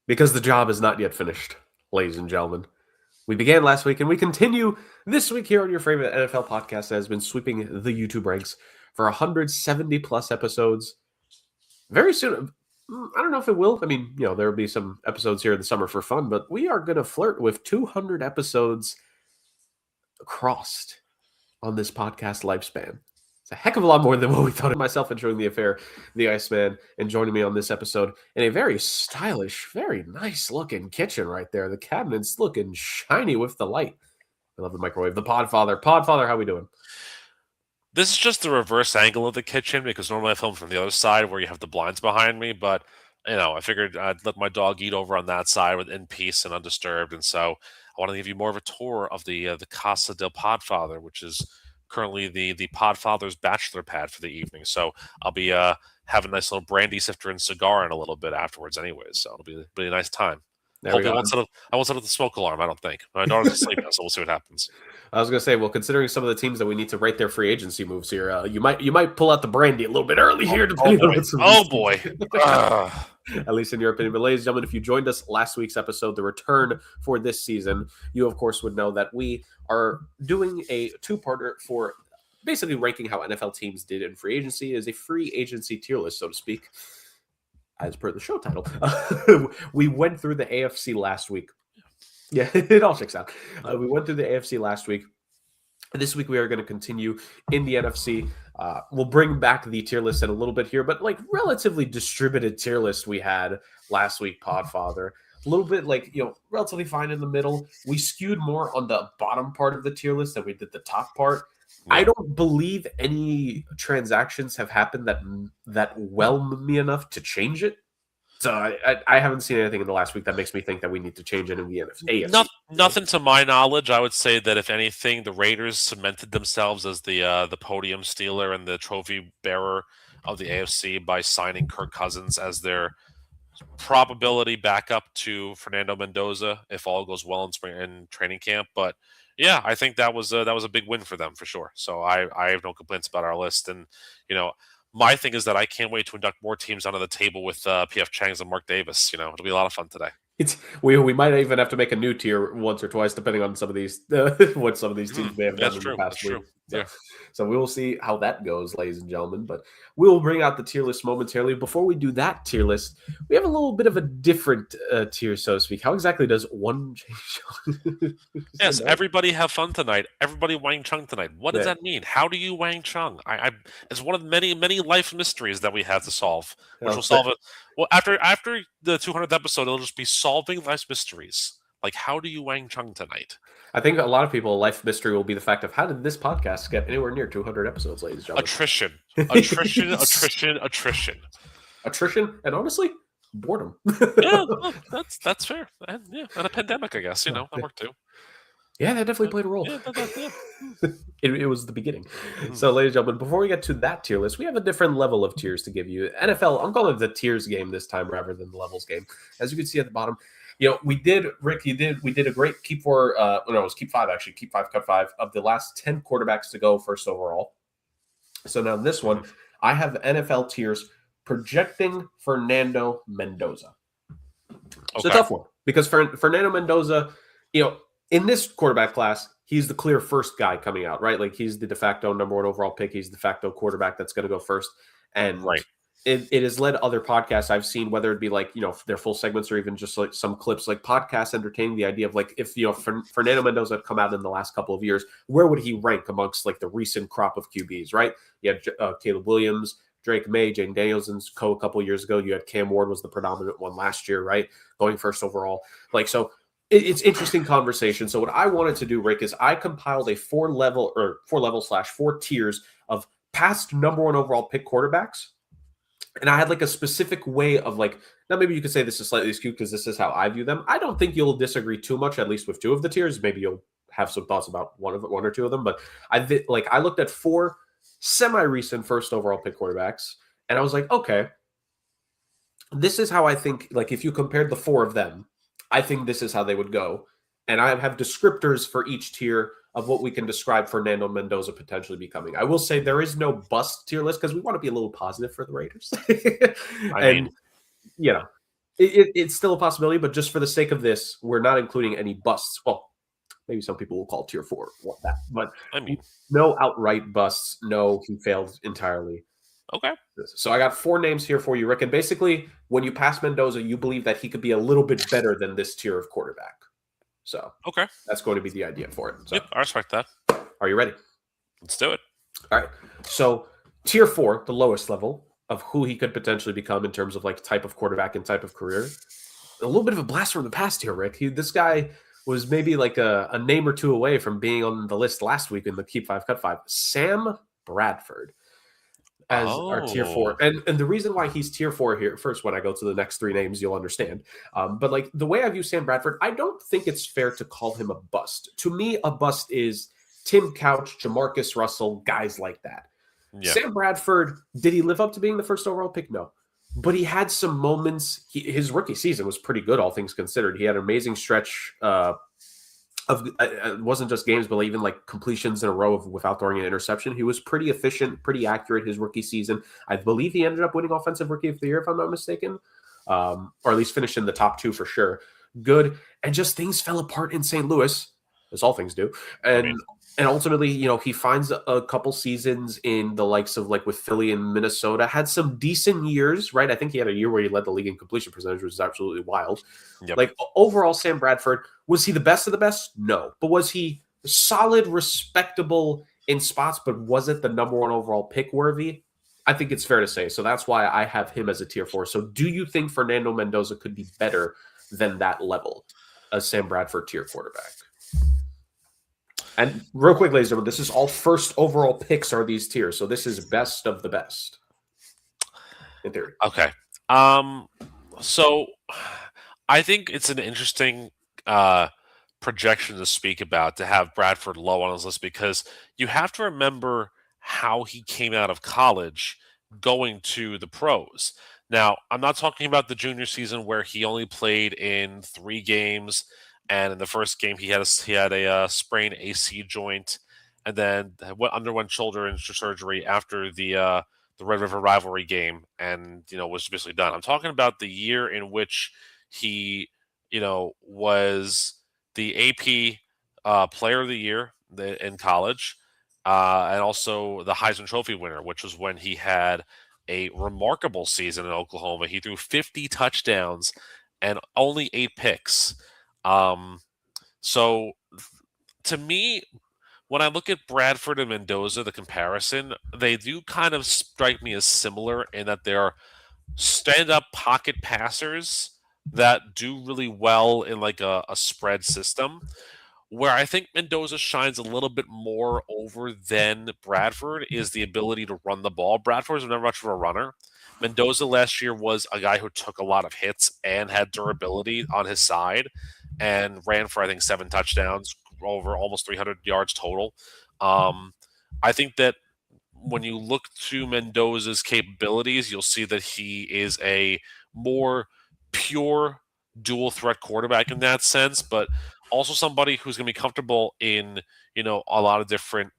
Because the job is not yet finished, ladies and gentlemen. We began last week and we continue this week here on your favorite NFL podcast that has been sweeping the YouTube ranks for 170 plus episodes. Very soon, I don't know if it will. I mean, there will be some episodes here in the summer for fun, but we are going to flirt with 200 episodes crossed on this podcast lifespan. It's a heck of a lot more than what we thought. Myself enjoying the affair, the Iceman, and joining me on this episode in a very stylish, very nice looking kitchen right there. The cabinets looking shiny with the light. I love the microwave. The Podfather. Podfather, how we doing? This is just the reverse angle of the kitchen because normally I film from the other side where you have the blinds behind me, but I figured I'd let my dog eat over on that side in peace and undisturbed, and so I want to give you more of a tour of the Casa del Podfather, which is currently the Podfather's bachelor pad for the evening. So I'll be having a nice little brandy sifter and cigar in a little bit afterwards, anyways. So it'll be a nice time. Hopefully, I won't set up the smoke alarm. I don't think my daughter's asleep now, so we'll see what happens. I was going to say, well, considering some of the teams that we need to rate their free agency moves here, you might pull out the brandy a little bit early here. Oh boy! At least in your opinion. But ladies and gentlemen, if you joined us last week's episode, the return for this season, you of course would know that we are doing a two-parter for basically ranking how NFL teams did in free agency. It is a free agency tier list, so to speak, as per the show title. We went through the AFC last week. Yeah, it all checks out. We went through the AFC last week. This week we are going to continue in the NFC. We'll bring back the tier list in a little bit here, but like relatively distributed tier list we had last week, Podfather. A little bit relatively fine in the middle. We skewed more on the bottom part of the tier list than we did the top part. Yeah. I don't believe any transactions have happened that whelm me enough to change it. So I haven't seen anything in the last week that makes me think that we need to change it in the AFC. Nothing to my knowledge. I would say that if anything, the Raiders cemented themselves as the podium stealer and the trophy bearer of the AFC by signing Kirk Cousins as their probability backup to Fernando Mendoza if all goes well in spring and training camp. But yeah, I think that was a big win for them for sure. So I have no complaints about our list, and my thing is that I can't wait to induct more teams onto the table with P.F. Chang's and Mark Davis. It'll be a lot of fun today. We might even have to make a new tier once or twice, depending on some of these what some of these teams may have done in the past week. Yeah. So we will see how that goes, ladies and gentlemen. But we will bring out the tier list momentarily. Before we do that tier list, we have a little bit of a different tier, so to speak. How exactly does one change? Yes, everybody have fun tonight. Everybody Wang Chung tonight. What does that mean? How do you Wang Chung? It's one of many, many life mysteries that we have to solve, which will solve it. Well, after the 200th episode, it'll just be solving life mysteries. Like, how do you Wang Chung tonight? I think a lot of people, life mystery will be the fact of how did this podcast get anywhere near 200 episodes, ladies and gentlemen? Attrition, and honestly, boredom. Yeah, that's fair. And a pandemic, I guess. That worked too. Yeah, that definitely played a role. Yeah. It was the beginning. Mm-hmm. So, ladies and gentlemen, before we get to that tier list, we have a different level of tiers to give you. NFL, I'm calling it the tiers game this time rather than the levels game. As you can see at the bottom, we did a great keep five, cut five of the last 10 quarterbacks to go first overall. So now this one, I have NFL tiers projecting Fernando Mendoza. It's a tough one because Fernando Mendoza, in this quarterback class, he's the clear first guy coming out, right? Like he's the de facto number one overall pick. He's the de facto quarterback that's going to go first. And right. It has led other podcasts I've seen, whether it be like, their full segments or even just like some clips, like podcasts entertaining the idea of like, if, Fernando Mendoza had come out in the last couple of years, where would he rank amongst like the recent crop of QBs, right? You had Caleb Williams, Drake May, Jane Daniels, and co a couple of years ago. You had Cam Ward was the predominant one last year, right? Going first overall. Like, so it's interesting conversation. So what I wanted to do, Rick, is I compiled a four tiers of past number one overall pick quarterbacks. And I had like a specific way of like, now maybe you could say this is slightly skewed because this is how I view them. I don't think you'll disagree too much, at least with two of the tiers. Maybe you'll have some thoughts about one or two of them. But I looked at four semi-recent first overall pick quarterbacks, and I was like, okay, this is how I think, like if you compared the four of them, I think this is how they would go. And I have descriptors for each tier of what we can describe Fernando Mendoza potentially becoming. I will say there is no bust tier list because we want to be a little positive for the Raiders. It's still a possibility, but just for the sake of this, we're not including any busts. Well, maybe some people will call tier 4 want that, but I mean, no outright busts. No, he failed entirely. okay. So I got 4 names here for you, Rick. And basically, when you pass Mendoza, you believe that he could be a little bit better than this tier of quarterback. So Okay. that's going to be the idea for it. So Yep, I respect that. are you ready? Let's do it. All right. So tier 4, the lowest level of who he could potentially become in terms of like type of quarterback and type of career. A little bit of a blast from the past here, Rick. This guy was maybe like a name or two away from being on the list last week in the Keep 5 Cut 5. Sam Bradford as our tier 4. Oh, And the reason why he's tier 4 here, first, when I go to the next 3 names, you'll understand. But like the way I view Sam Bradford, I don't think it's fair to call him a bust. To me, a bust is Tim Couch, Jamarcus Russell, guys like that. yeah. Sam Bradford, did he live up to being the first overall pick? No. But he had some moments. His rookie season was pretty good, all things considered. He had an amazing stretch of it wasn't just games, but even like completions in a row without throwing an interception. He was pretty efficient, pretty accurate his rookie season. I believe he ended up winning Offensive Rookie of the Year, if I'm not mistaken, or at least finished in the top 2 for sure. Good. And just things fell apart in St. Louis, as all things do. I mean, And ultimately, he finds a couple seasons in the likes of like with Philly and Minnesota, had some decent years, right? I think he had a year where he led the league in completion percentage, which is absolutely wild. yep. Like overall, Sam Bradford, was he the best of the best? No. But was he solid, respectable in spots, but was it the number 1 overall pick worthy? I think it's fair to say. So that's why I have him as a tier 4. So do you think Fernando Mendoza could be better than that level as Sam Bradford tier quarterback? And real quick, ladies and gentlemen, this is all first overall picks are these tiers. So this is best of the best in theory. Okay. So I think it's an interesting projection to speak about to have Bradford low on his list because you have to remember how he came out of college going to the pros. Now, I'm not talking about the junior season where he only played in 3 games, and in the first game he had a sprained AC joint, and then underwent shoulder surgery after the Red River rivalry game, and was basically done. I'm talking about the year in which he was the AP Player of the Year in college, and also the Heisman Trophy winner, which was when he had a remarkable season in Oklahoma. He threw 50 touchdowns and only 8 picks. So to me, when I look at Bradford and Mendoza, the comparison, they do kind of strike me as similar in that they're stand-up pocket passers that do really well in like a spread system. Where I think Mendoza shines a little bit more over than Bradford is the ability to run the ball. Bradford was never much of a runner. Mendoza last year was a guy who took a lot of hits and had durability on his side and ran for, I think, 7 touchdowns, over almost 300 yards total. I think that when you look to Mendoza's capabilities, you'll see that he is a more pure dual threat quarterback in that sense, but also somebody who's going to be comfortable in a lot of different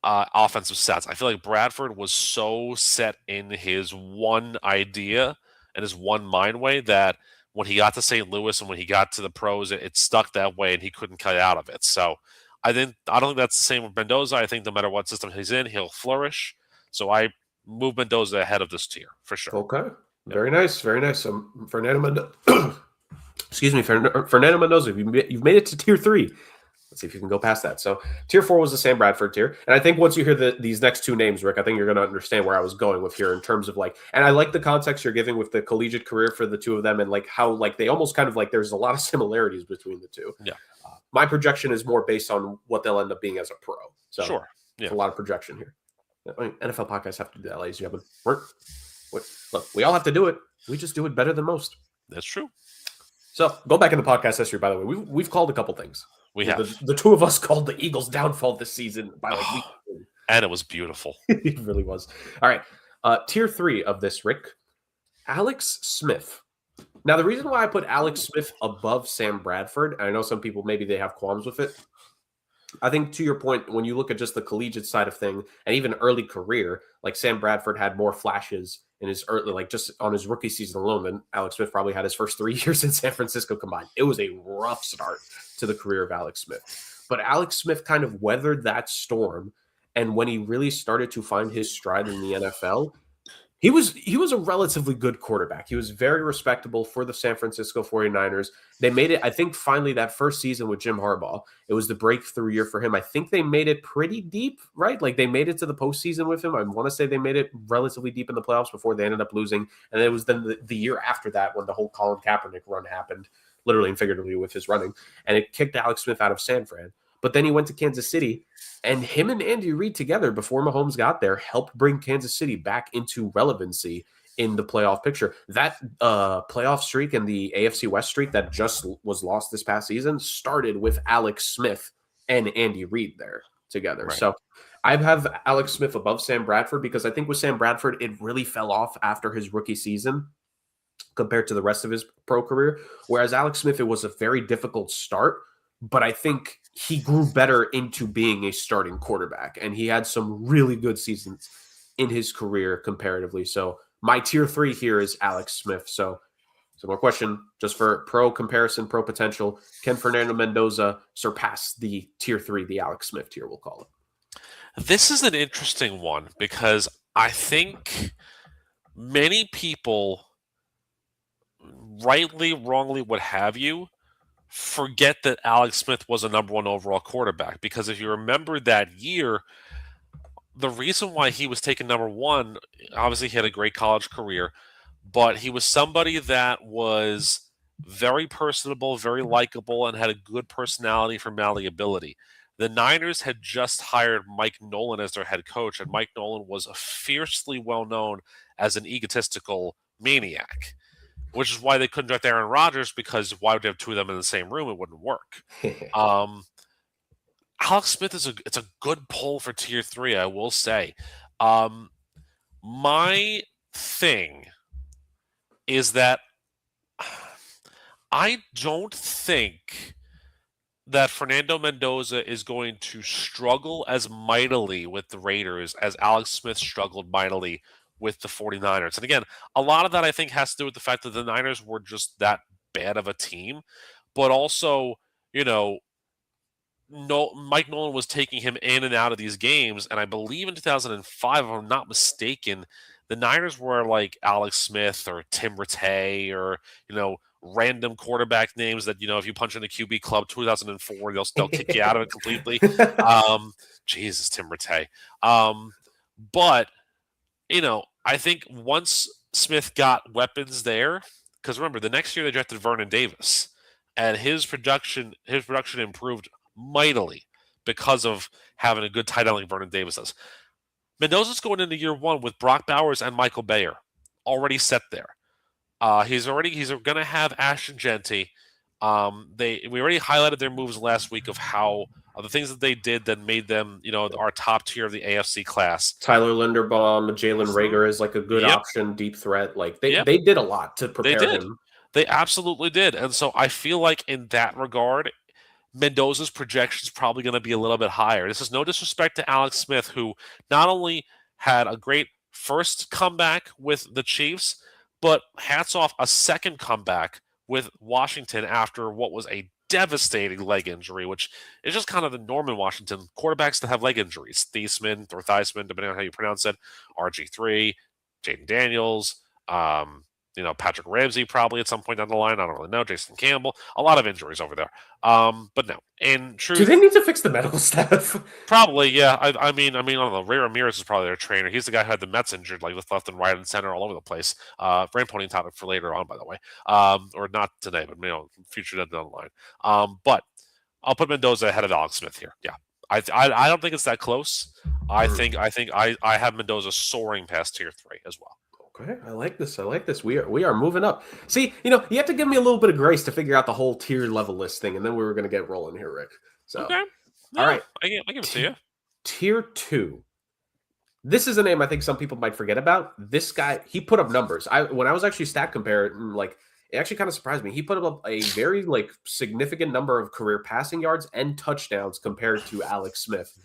offensive sets. I feel like Bradford was so set in his one idea and his one mind way that when he got to St. Louis and when he got to the pros, it stuck that way and he couldn't cut out of it. So I don't think that's the same with Mendoza. I think no matter what system he's in, he'll flourish. So I move Mendoza ahead of this tier for sure. Okay. Very nice. Very nice. Fernando Mendoza. Excuse me, Fernando Mendoza. You've made it to tier 3. Let's see if you can go past that. So tier 4 was the Sam Bradford tier. And I think once you hear these next 2 names, Rick, I think you're going to understand where I was going with here in terms of like, and I like the context you're giving with the collegiate career for the 2 of them and like how like they almost kind of like there's a lot of similarities between the 2. Yeah. My projection is more based on what they'll end up being as a pro. So sure. Yeah. a lot of projection here. I mean, NFL podcasts have to do that, ladies and gentlemen. Look, we all have to do it. We just do it better than most. That's true. So go back in the podcast history, by the way. We've called a couple things. We have. The 2 of us called the Eagles' downfall this season by like week 2. And it was beautiful. It really was. All right. Tier 3 of this, Rick. Alex Smith. Now, the reason why I put Alex Smith above Sam Bradford, and I know some people, maybe they have qualms with it. I think to your point, when you look at just the collegiate side of thing and even early career, like Sam Bradford had more flashes in his early, like just on his rookie season alone than Alex Smith probably had his first 3 years in San Francisco combined. It was a rough start to the career of Alex Smith. But Alex Smith kind of weathered that storm. And when he really started to find his stride in the NFL, he was a relatively good quarterback. He was very respectable for the San Francisco 49ers. They made it, I think, finally that first season with Jim Harbaugh. It was the breakthrough year for him. I think they made it pretty deep, right? Like they made it to the postseason with him. I want to say they made it relatively deep in the playoffs before they ended up losing. And it was then the year after that when the whole Colin Kaepernick run happened, literally and figuratively with his running. And it kicked Alex Smith out of San Fran. But then he went to Kansas City, and him and Andy Reid together before Mahomes got there helped bring Kansas City back into relevancy in the playoff picture. That playoff streak and the AFC West streak that just was lost this past season started with Alex Smith and Andy Reid there together. Right. So I have Alex Smith above Sam Bradford because I think with Sam Bradford, it really fell off after his rookie season compared to the rest of his pro career. Whereas Alex Smith, it was a very difficult start, but I think he grew better into being a starting quarterback, and he had some really good seasons in his career comparatively. So my tier 3 here is Alex Smith. So more question, just for pro comparison, pro potential, can Fernando Mendoza surpass the tier 3, the Alex Smith tier, we'll call it? This is an interesting one because I think many people, rightly, wrongly, what have you, forget that Alex Smith was a number 1 overall quarterback. Because if you remember that year, the reason why he was taken number 1, obviously he had a great college career, but he was somebody that was very personable, very likable, and had a good personality for malleability. The Niners had just hired Mike Nolan as their head coach, and Mike Nolan was fiercely well known as an egotistical maniac, which is why they couldn't draft Aaron Rodgers, because why would you have 2 of them in the same room? It wouldn't work. Alex Smith it's a good pull for tier 3, I will say. My thing is that I don't think that Fernando Mendoza is going to struggle as mightily with the Raiders as Alex Smith struggled mightily with the 49ers. And again, a lot of that I think has to do with the fact that the Niners were just that bad of a team, but also, Mike Nolan was taking him in and out of these games. And I believe in 2005, if I'm not mistaken, the Niners were like Alex Smith or Tim Rattay or, random quarterback names that, if you punch in the QB club 2004, they'll kick you out of it completely. Jesus, Tim Rattay. But I think once Smith got weapons there, because remember, the next year they drafted Vernon Davis, and his production improved mightily because of having a good tight end like Vernon Davis does. Mendoza's going into year 1 with Brock Bowers and Michael Bayer already set there. He's going to have Ashton Genty. We already highlighted their moves last week of how the things that they did that made them, our top tier of the AFC class. Tyler Linderbaum, Jalen Reagor is like a good option, deep threat. Like they did a lot to prepare him. They absolutely did. And so I feel like in that regard, Mendoza's projection is probably going to be a little bit higher. This is no disrespect to Alex Smith, who not only had a great first comeback with the Chiefs, but hats off, a second comeback with Washington after what was a devastating leg injury, which is just kind of the norm in Washington. Quarterbacks that have leg injuries, Thiesman or Theismann, depending on how you pronounce it, RG3, Jaden Daniels, Patrick Ramsey probably at some point down the line. I don't really know. Jason Campbell. A lot of injuries over there. But no. In truth, do they need to fix the medical staff? Probably, yeah. I mean, I don't know. Ray Ramirez is probably their trainer. He's the guy who had the Mets injured, like left and right and center all over the place. Brain pony topic for later on, by the way. Or not today, but future down the line. But I'll put Mendoza ahead of Alex Smith here. Yeah. I don't think it's that close. I think I have Mendoza soaring past tier 3 as well. Okay, I like this. We are moving up. See, you have to give me a little bit of grace to figure out the whole tier level list thing, and then we were going to get rolling here, Rick. So, okay. Yeah, all right. I give it to you. Tier 2. This is a name I think some people might forget about. This guy, he put up numbers. When I was actually stat comparing, it actually kind of surprised me. He put up a very significant number of career passing yards and touchdowns compared to Alex Smith,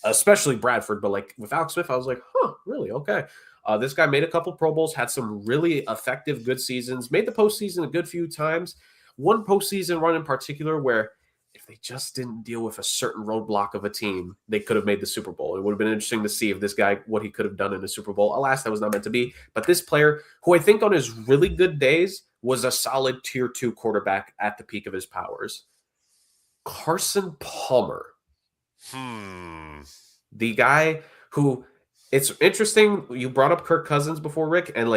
especially Bradford. But with Alex Smith, I was like, huh, really? Okay. This guy made a couple Pro Bowls, had some really effective, good seasons, made the postseason a good few times. One postseason run in particular where if they just didn't deal with a certain roadblock of a team, they could have made the Super Bowl. It would have been interesting to see if this guy, what he could have done in the Super Bowl. Alas, that was not meant to be. But this player, who I think on his really good days was a solid tier 2 quarterback at the peak of his powers, Carson Palmer. The guy who, it's interesting. You brought up Kirk Cousins before, Rick, and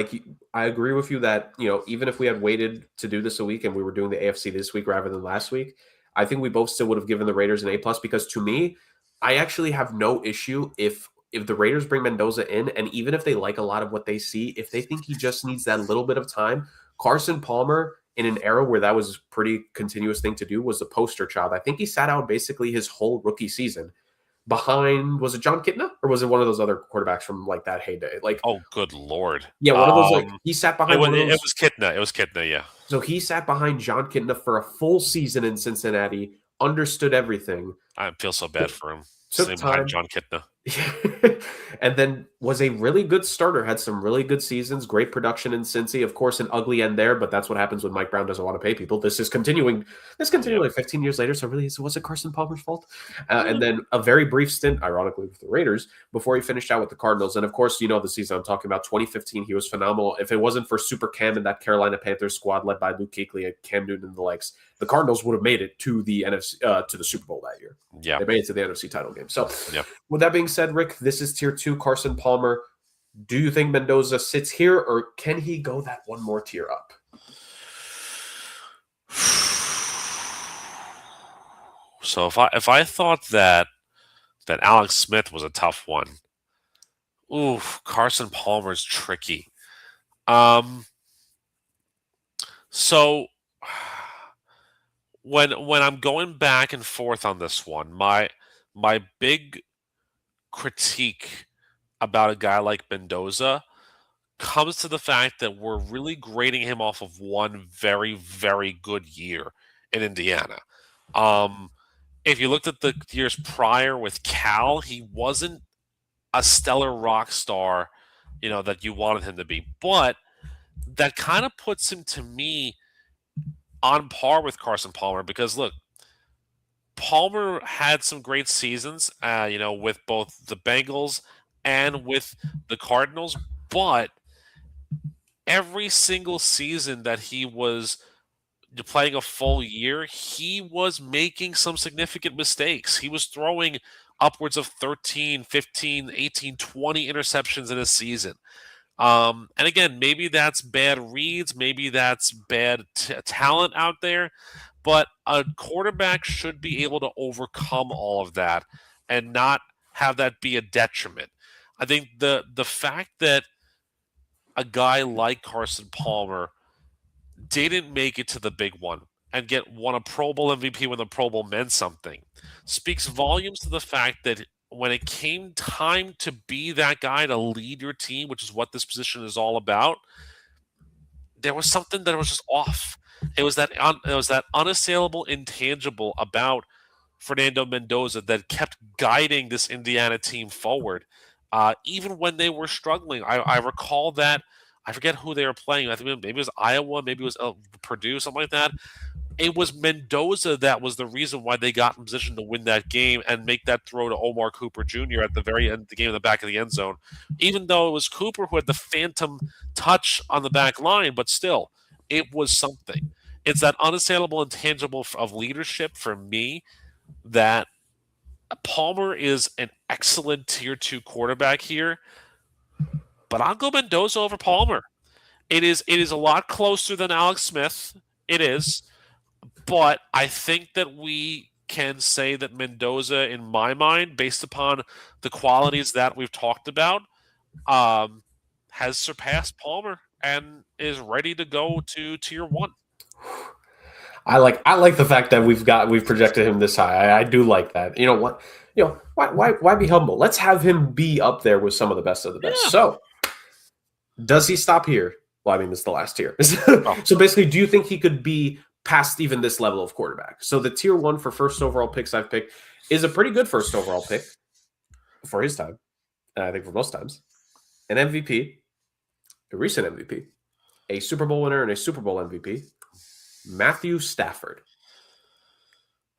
I agree with you that, even if we had waited to do this a week and we were doing the AFC this week rather than last week, I think we both still would have given the Raiders an A+, because to me, I actually have no issue if the Raiders bring Mendoza in, and even if they like a lot of what they see, if they think he just needs that little bit of time, Carson Palmer, in an era where that was a pretty continuous thing to do, was the poster child. I think he sat out basically his whole rookie season behind, was it John Kitna, or was it one of those other quarterbacks from that heyday? Oh, good Lord. Yeah, one of those, he sat behind one of those. It was Kitna. It was Kitna, yeah. So he sat behind John Kitna for a full season in Cincinnati, understood everything. I feel so bad for him. Took time. John Kitna. And then was a really good starter, had some really good seasons, great production in Cincy. Of course, an ugly end there, but that's what happens when Mike Brown doesn't want to pay people. This continuing 15 years later, so really it wasn't Carson Palmer's fault. And then a very brief stint, ironically, with the Raiders before he finished out with the Cardinals. And of course, the season I'm talking about, 2015, he was phenomenal. If it wasn't for Super Cam and that Carolina Panthers squad led by Luke Kuechly and Cam Newton and the likes, the Cardinals would have made it to the NFC, to the Super Bowl that year. Yeah, they made it to the NFC title game. So, with that being said, Rick, this is tier 2, Carson Palmer. Do you think Mendoza sits here, or can he go that one more tier up? So if I thought that Alex Smith was a tough one, Carson Palmer's tricky. So when I'm going back and forth on this one, my big critique about a guy like Mendoza comes to the fact that we're really grading him off of one very, very good year in Indiana. If you looked at the years prior with Cal, he wasn't a stellar rock star, that you wanted him to be. But that kind of puts him, to me, on par with Carson Palmer, because look, Palmer had some great seasons, with both the Bengals and with the Cardinals, but every single season that he was playing a full year, he was making some significant mistakes. He was throwing upwards of 13, 15, 18, 20 interceptions in a season. And again, maybe that's bad reads, maybe that's bad talent out there, but a quarterback should be able to overcome all of that and not have that be a detriment. I think the fact that a guy like Carson Palmer didn't make it to the big one and won a Pro Bowl MVP when the Pro Bowl meant something speaks volumes to the fact that when it came time to be that guy to lead your team, which is what this position is all about, there was something that was just off. It was that unassailable intangible about Fernando Mendoza that kept guiding this Indiana team forward, even when they were struggling. I recall that, I forget who they were playing. I think maybe it was Iowa, maybe it was Purdue, something like that. It was Mendoza that was the reason why they got in position to win that game and make that throw to Omar Cooper Jr. at the very end of the game in the back of the end zone. Even though it was Cooper who had the phantom touch on the back line, but still, it was something. It's that unassailable intangible of leadership for me that Palmer is an excellent tier 2 quarterback here, but I'll go Mendoza over Palmer. It is a lot closer than Alex Smith. It is. But I think that we can say that Mendoza, in my mind, based upon the qualities that we've talked about, has surpassed Palmer and is ready to go to tier 1. I like the fact that we've projected him this high. I do like that. You know what? Why be humble? Let's have him be up there with some of the best of the best. Yeah. So, does he stop here? Well, I mean, this is the last tier. So basically, do you think he could be past even this level of quarterback? So the tier 1 for first overall picks I've picked is a pretty good first overall pick for his time. I think for most times. An MVP, a recent MVP, a Super Bowl winner, and a Super Bowl MVP, Matthew Stafford.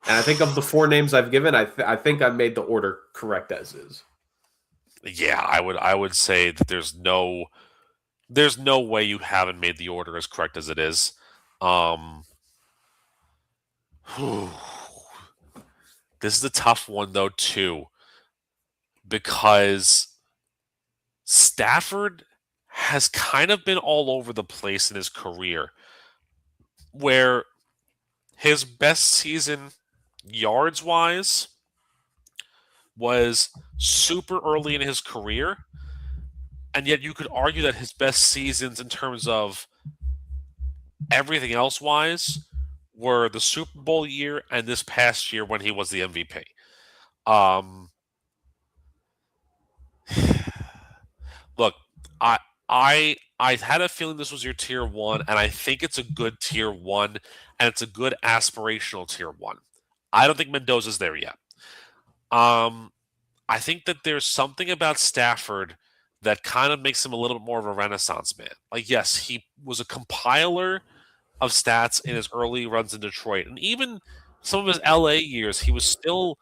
And I think of the four names I've given, I think I made the order correct as is. Yeah, I would say that there's no way you haven't made the order as correct as it is. This is a tough one though too, because Stafford has kind of been all over the place in his career, where his best season yards wise was super early in his career, and yet you could argue that his best seasons in terms of everything else wise were the Super Bowl year and this past year when he was the MVP. Um, look, I I had a feeling this was your tier one, and I think it's a good tier one, and it's a good aspirational tier one. I don't think Mendoza's there yet. I think that there's something about Stafford that kind of makes him a little bit more of a renaissance man. Like, yes, he was a compiler of stats in his early runs in Detroit, and even some of his LA years, he was still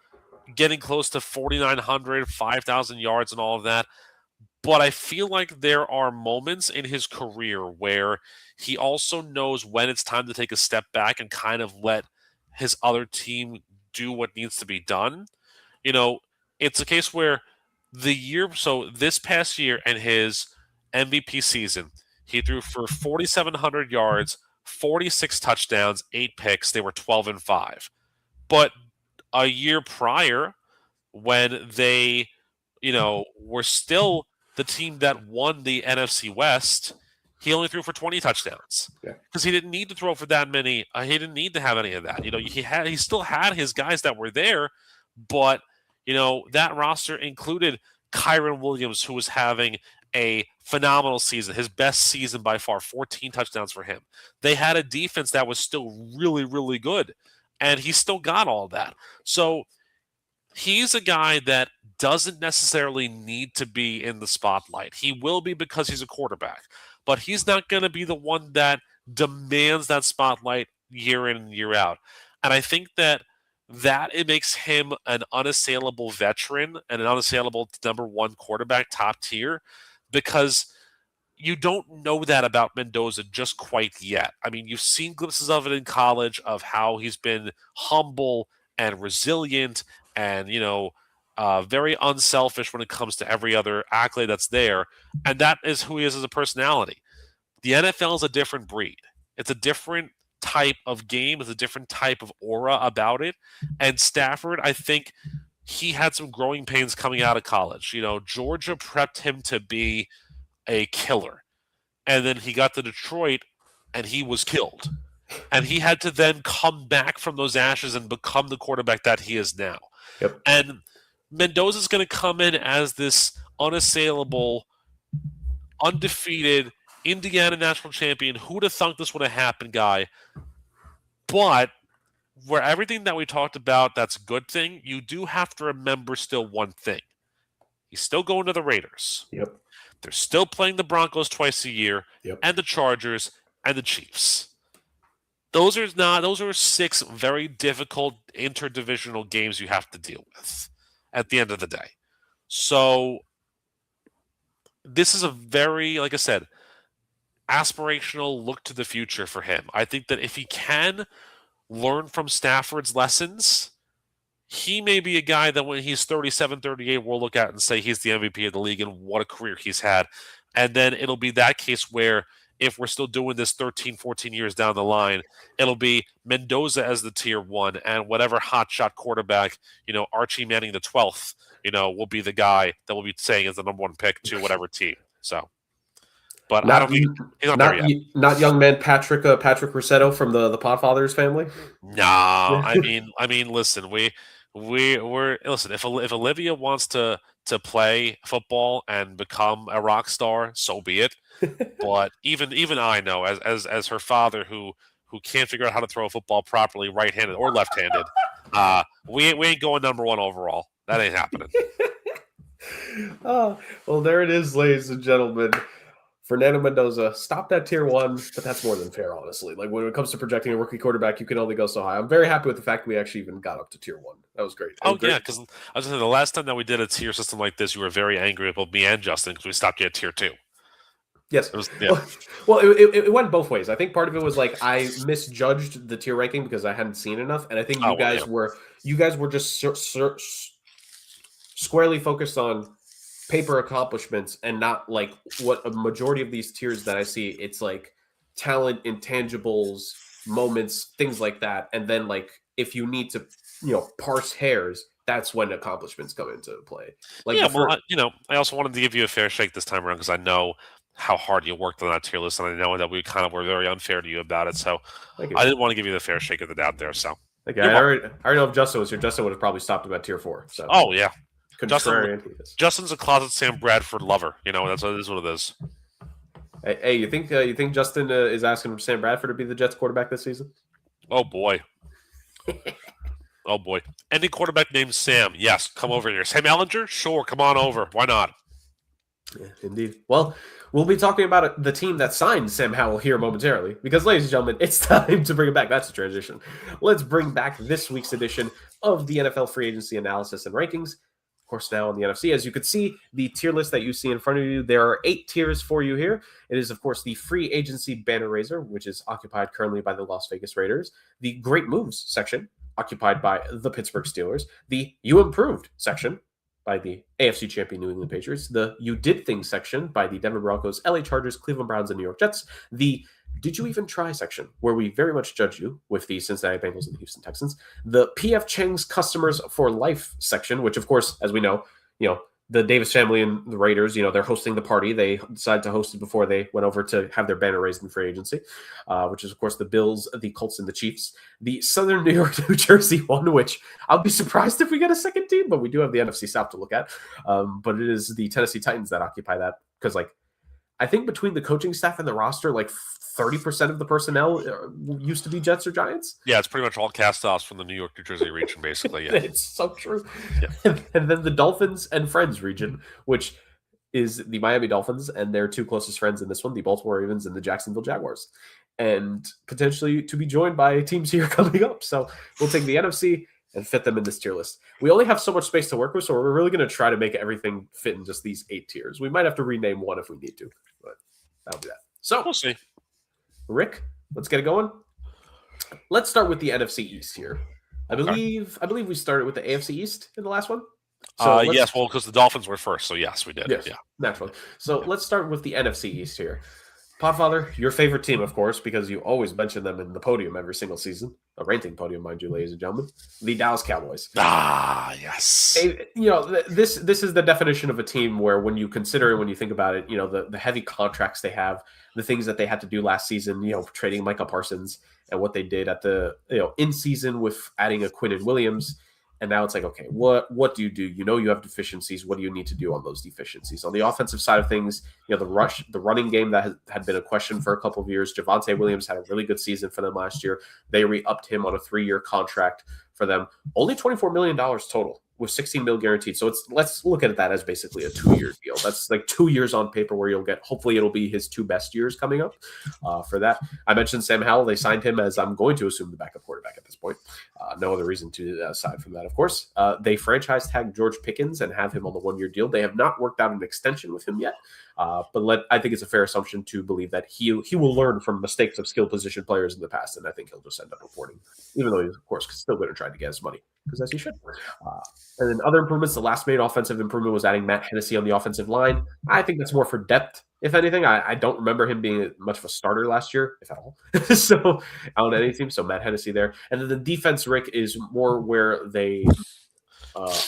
getting close to 4,900, 5,000 yards, and all of that. But I feel like there are moments in his career where he also knows when it's time to take a step back and kind of let his other team do what needs to be done. You know, it's a case where so this past year and his MVP season, he threw for 4,700 yards, 46 touchdowns, 8 picks. They were 12-5. But a year prior, when they, were still the team that won the NFC West, he only threw for 20 touchdowns Yeah. because he didn't need to throw for that many. He didn't need to have any of that. He still had his guys that were there, but that roster included Kyron Williams, who was having a phenomenal season, his best season by far, 14 touchdowns for him. They had a defense that was still really, really good, and he still got all that. So he's a guy that doesn't necessarily need to be in the spotlight. He will be because he's a quarterback, but he's not going to be the one that demands that spotlight year in and year out. And I think that it makes him an unassailable veteran and an unassailable number one quarterback, top tier, because you don't know that about Mendoza just quite yet. I mean, you've seen glimpses of it in college of how he's been humble and resilient and, very unselfish when it comes to every other accolade that's there. And that is who he is as a personality. The NFL is a different breed. It's a different type of game. It's a different type of aura about it. And Stafford, I think he had some growing pains coming out of college. Georgia prepped him to be a killer. And then he got to Detroit and he was killed. And he had to then come back from those ashes and become the quarterback that he is now. Yep. And Mendoza's going to come in as this unassailable, undefeated Indiana national champion. Who would have thunk this would have happened, guy? But where everything that we talked about, that's a good thing, you do have to remember still one thing. He's still going to the Raiders. Yep. They're still playing the Broncos twice a year, Yep. and the Chargers and the Chiefs. Those are 6 very difficult interdivisional games you have to deal with at the end of the day. So this is a very, like I said, aspirational look to the future for him. I think that if he can learn from Stafford's lessons, he may be a guy that when he's 37, 38, we'll look at and say he's the MVP of the league and what a career he's had. And then it'll be that case where if we're still doing this 13, 14 years down the line, it'll be Mendoza as the tier one and whatever hotshot quarterback, Archie Manning the 12th, will be the guy that will be saying is the number one pick to whatever team. So, but I don't think he's not there yet. Not young man Patrick Rossetto from the Podfathers family. No, I mean, listen, we're listen. If Olivia wants to play football and become a rock star, so be it. But even I know, as her father, who can't figure out how to throw a football properly, right-handed or left-handed, we ain't going number one overall. That ain't happening. Oh, well, there it is, ladies and gentlemen. Fernando Mendoza stopped at tier 1, but that's more than fair, honestly. Like when it comes to projecting a rookie quarterback, you can only go so high. I'm very happy with the fact we actually even got up to tier 1. That was great. It was Oh great. yeah, because I was gonna say the last time that we did a tier system like this, you were very angry about me and Justin because we stopped you at tier 2. Yes. It was yeah. Well, it went both ways. I think part of it was like I misjudged the tier ranking because I hadn't seen enough, and I think Oh well, yeah. you guys were just squarely focused on paper accomplishments and not like what a majority of these tiers that I see. It's like talent, intangibles, moments, things like that, and then like if you need to, parse hairs, that's when accomplishments come into play. Like Yeah, the well, first. I also wanted to give you a fair shake this time around because I know how hard you worked on that tier list, and I know that we kind of were very unfair to you about it. So Thank I you. didn't want to give you the fair shake of the doubt there. So Thank you. you're welcome. I already know if Justin was here, Justin would have probably stopped him at tier 4. So Oh yeah, contrarian he is. Justin's a closet Sam Bradford lover. That's what it is. What it is. Hey, you think Justin is asking Sam Bradford to be the Jets quarterback this season? Oh boy. Oh boy. Any quarterback named Sam, yes, come over here. Sam Ellinger, sure, come on over. Why not? Yeah, indeed. Well, we'll be talking about the team that signed Sam Howell here momentarily because, ladies and gentlemen, it's time to bring it back. That's a transition. Let's bring back this week's edition of the NFL free agency analysis and rankings. Of course, now on the NFC, as you can see, the tier list that you see in front of you, there are 8 tiers for you here. It is, of course, the free agency banner raiser, which is occupied currently by the Las Vegas Raiders, the great moves section, occupied by the Pittsburgh Steelers, the you improved section by the AFC champion New England Patriots, the you did things section by the Denver Broncos, LA Chargers, Cleveland Browns, and New York Jets, the did you even try section, where we very much judge you with the Cincinnati Bengals and the Houston Texans, the PF Chang's customers for life section, which of course, as we know, the Davis family and the Raiders, they're hosting the party. They decided to host it before they went over to have their banner raised in free agency, which is, of course, the Bills, the Colts, and the Chiefs. The Southern New York, New Jersey one, which I'll be surprised if we get a second team, but we do have the NFC South to look at. But it is the Tennessee Titans that occupy that because, I think between the coaching staff and the roster, 30% of the personnel used to be Jets or Giants. Yeah, it's pretty much all cast-offs from the New York, New Jersey region, basically. Yeah. It's so true. Yeah. And then the Dolphins and Friends region, which is the Miami Dolphins and their 2 closest friends in this one, the Baltimore Ravens and the Jacksonville Jaguars, and potentially to be joined by teams here coming up. So we'll take the NFC and fit them in this tier list. We only have so much space to work with, so we're really going to try to make everything fit in just these 8 tiers. We might have to rename one if we need to, but that'll be that. So we'll see. Rick, let's get it going. Let's start with the NFC East here. I believe we started with the AFC East in the last one. So yes, well, because the Dolphins were first, so yes, we did. Yes, yeah, naturally. So let's start with the NFC East here. Podfather, your favorite team, of course, because you always mention them in the podium every single season. A ranking podium, mind you, ladies and gentlemen. The Dallas Cowboys. Ah, yes. This is the definition of a team where when you consider it, when you think about it, the heavy contracts they have, the things that they had to do last season, trading Micah Parsons and what they did at the, in season with adding a Quinn and Williams. And now it's like, okay, what do? You have deficiencies. What do you need to do on those deficiencies? On the offensive side of things, the running game that had been a question for a couple of years. Javonte Williams had a really good season for them last year. They re-upped him on a 3-year contract for them. Only $24 million total with $16 million guaranteed. So let's look at that as basically a 2-year deal. That's like 2 years on paper where hopefully it'll be his 2 best years coming up for that. I mentioned Sam Howell. They signed him as I'm going to assume the backup quarterback at this point. No other reason to aside from that, of course. They franchise tagged George Pickens and have him on the 1-year deal. They have not worked out an extension with him yet. But I think it's a fair assumption to believe that he will learn from mistakes of skill position players in the past, and I think he'll just end up reporting, even though he's, of course, still going to try to get his money, because as he should. And then other improvements, the last main offensive improvement was adding Matt Hennessy on the offensive line. I think that's more for depth, if anything. I don't remember him being much of a starter last year, if at all. So on any team, so Matt Hennessy there. And then the defense, Rick, is more where they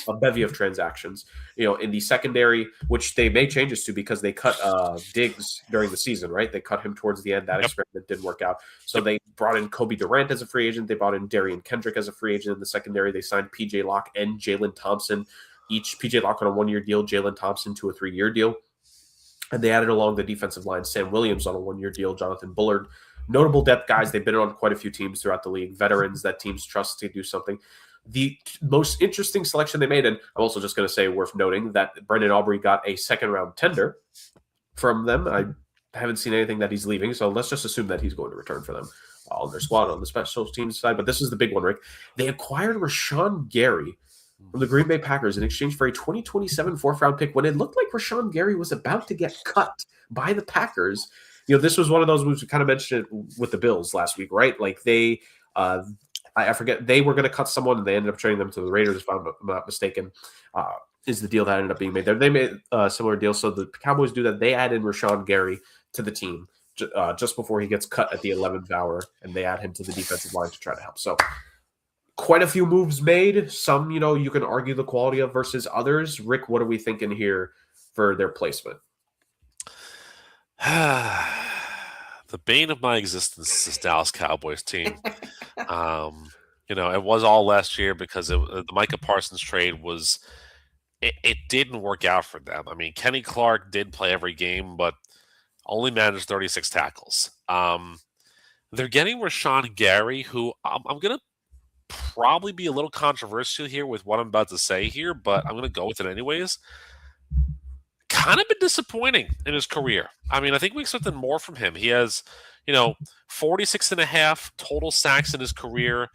a bevy of transactions, in the secondary, which they made changes to because they cut Diggs during the season, right? They cut him towards the end. That experiment didn't work out. So they brought in Kobe Durant as a free agent. They brought in Darian Kendrick as a free agent in the secondary. They signed PJ Locke and Jalen Thompson, each PJ Locke on a 1-year deal, Jalen Thompson to a 3-year deal. And they added along the defensive line, Sam Williams on a 1-year deal, Jonathan Bullard. Notable depth guys. They've been on quite a few teams throughout the league, veterans that teams trust to do something. The most interesting selection they made, and I'm also just going to say worth noting that Brendan Aubrey got a 2nd-round tender from them. haven't seen anything that he's leaving, so let's just assume that he's going to return for them on their squad on the special teams side. But this is the big one, Rick. They acquired Rashawn Gary from the Green Bay Packers in exchange for a 2027 fourth-round pick when it looked like Rashawn Gary was about to get cut by the Packers. This was one of those moves we kind of mentioned it with the Bills last week, right? Like they I forget, they were going to cut someone and they ended up trading them to the Raiders, if I'm not mistaken, is the deal that ended up being made there. They made a similar deal. So the Cowboys do that. They add in Rashawn Gary to the team just before he gets cut at the 11th hour, and they add him to the defensive line to try to help. So quite a few moves made. Some, you can argue the quality of versus others. Rick, what are we thinking here for their placement? The bane of my existence is this Dallas Cowboys team. It was all last year because the Micah Parsons trade was it didn't work out for them. I mean, Kenny Clark did play every game, but only managed 36 tackles. They're getting Rashawn Gary, who I'm going to probably be a little controversial here with what I'm about to say here, but I'm going to go with it anyways. Kind of been disappointing in his career. I mean, I think we expected more from him. He has, 46 and a half total sacks in his career,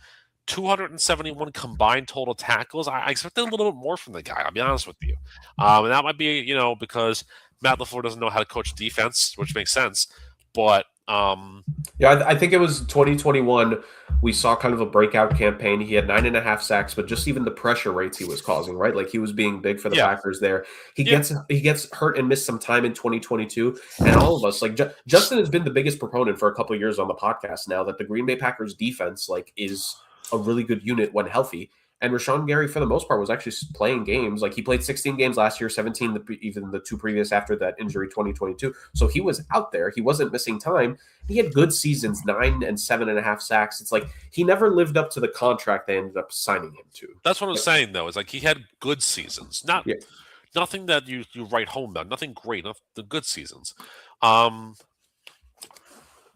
271 combined total tackles. I expected a little bit more from the guy, I'll be honest with you. And that might be, because Matt LaFleur doesn't know how to coach defense, which makes sense. But I think it was 2021. We saw kind of a breakout campaign. He had 9.5 sacks, but just even the pressure rates he was causing, right? Like he was being big for the Packers there. He gets hurt and missed some time in 2022. And all of us, like Justin has been the biggest proponent for a couple of years on the podcast now that the Green Bay Packers defense is a really good unit when healthy. And Rashawn Gary, for the most part, was actually playing games. Like he played 16 games last year, 17 even the two previous after that injury, 2022. So he was out there. He wasn't missing time. He had good seasons, 9 and 7.5 sacks. It's like he never lived up to the contract they ended up signing him to. That's what I'm saying, though. Is like he had good seasons, nothing that you write home about, nothing great, not the good seasons. The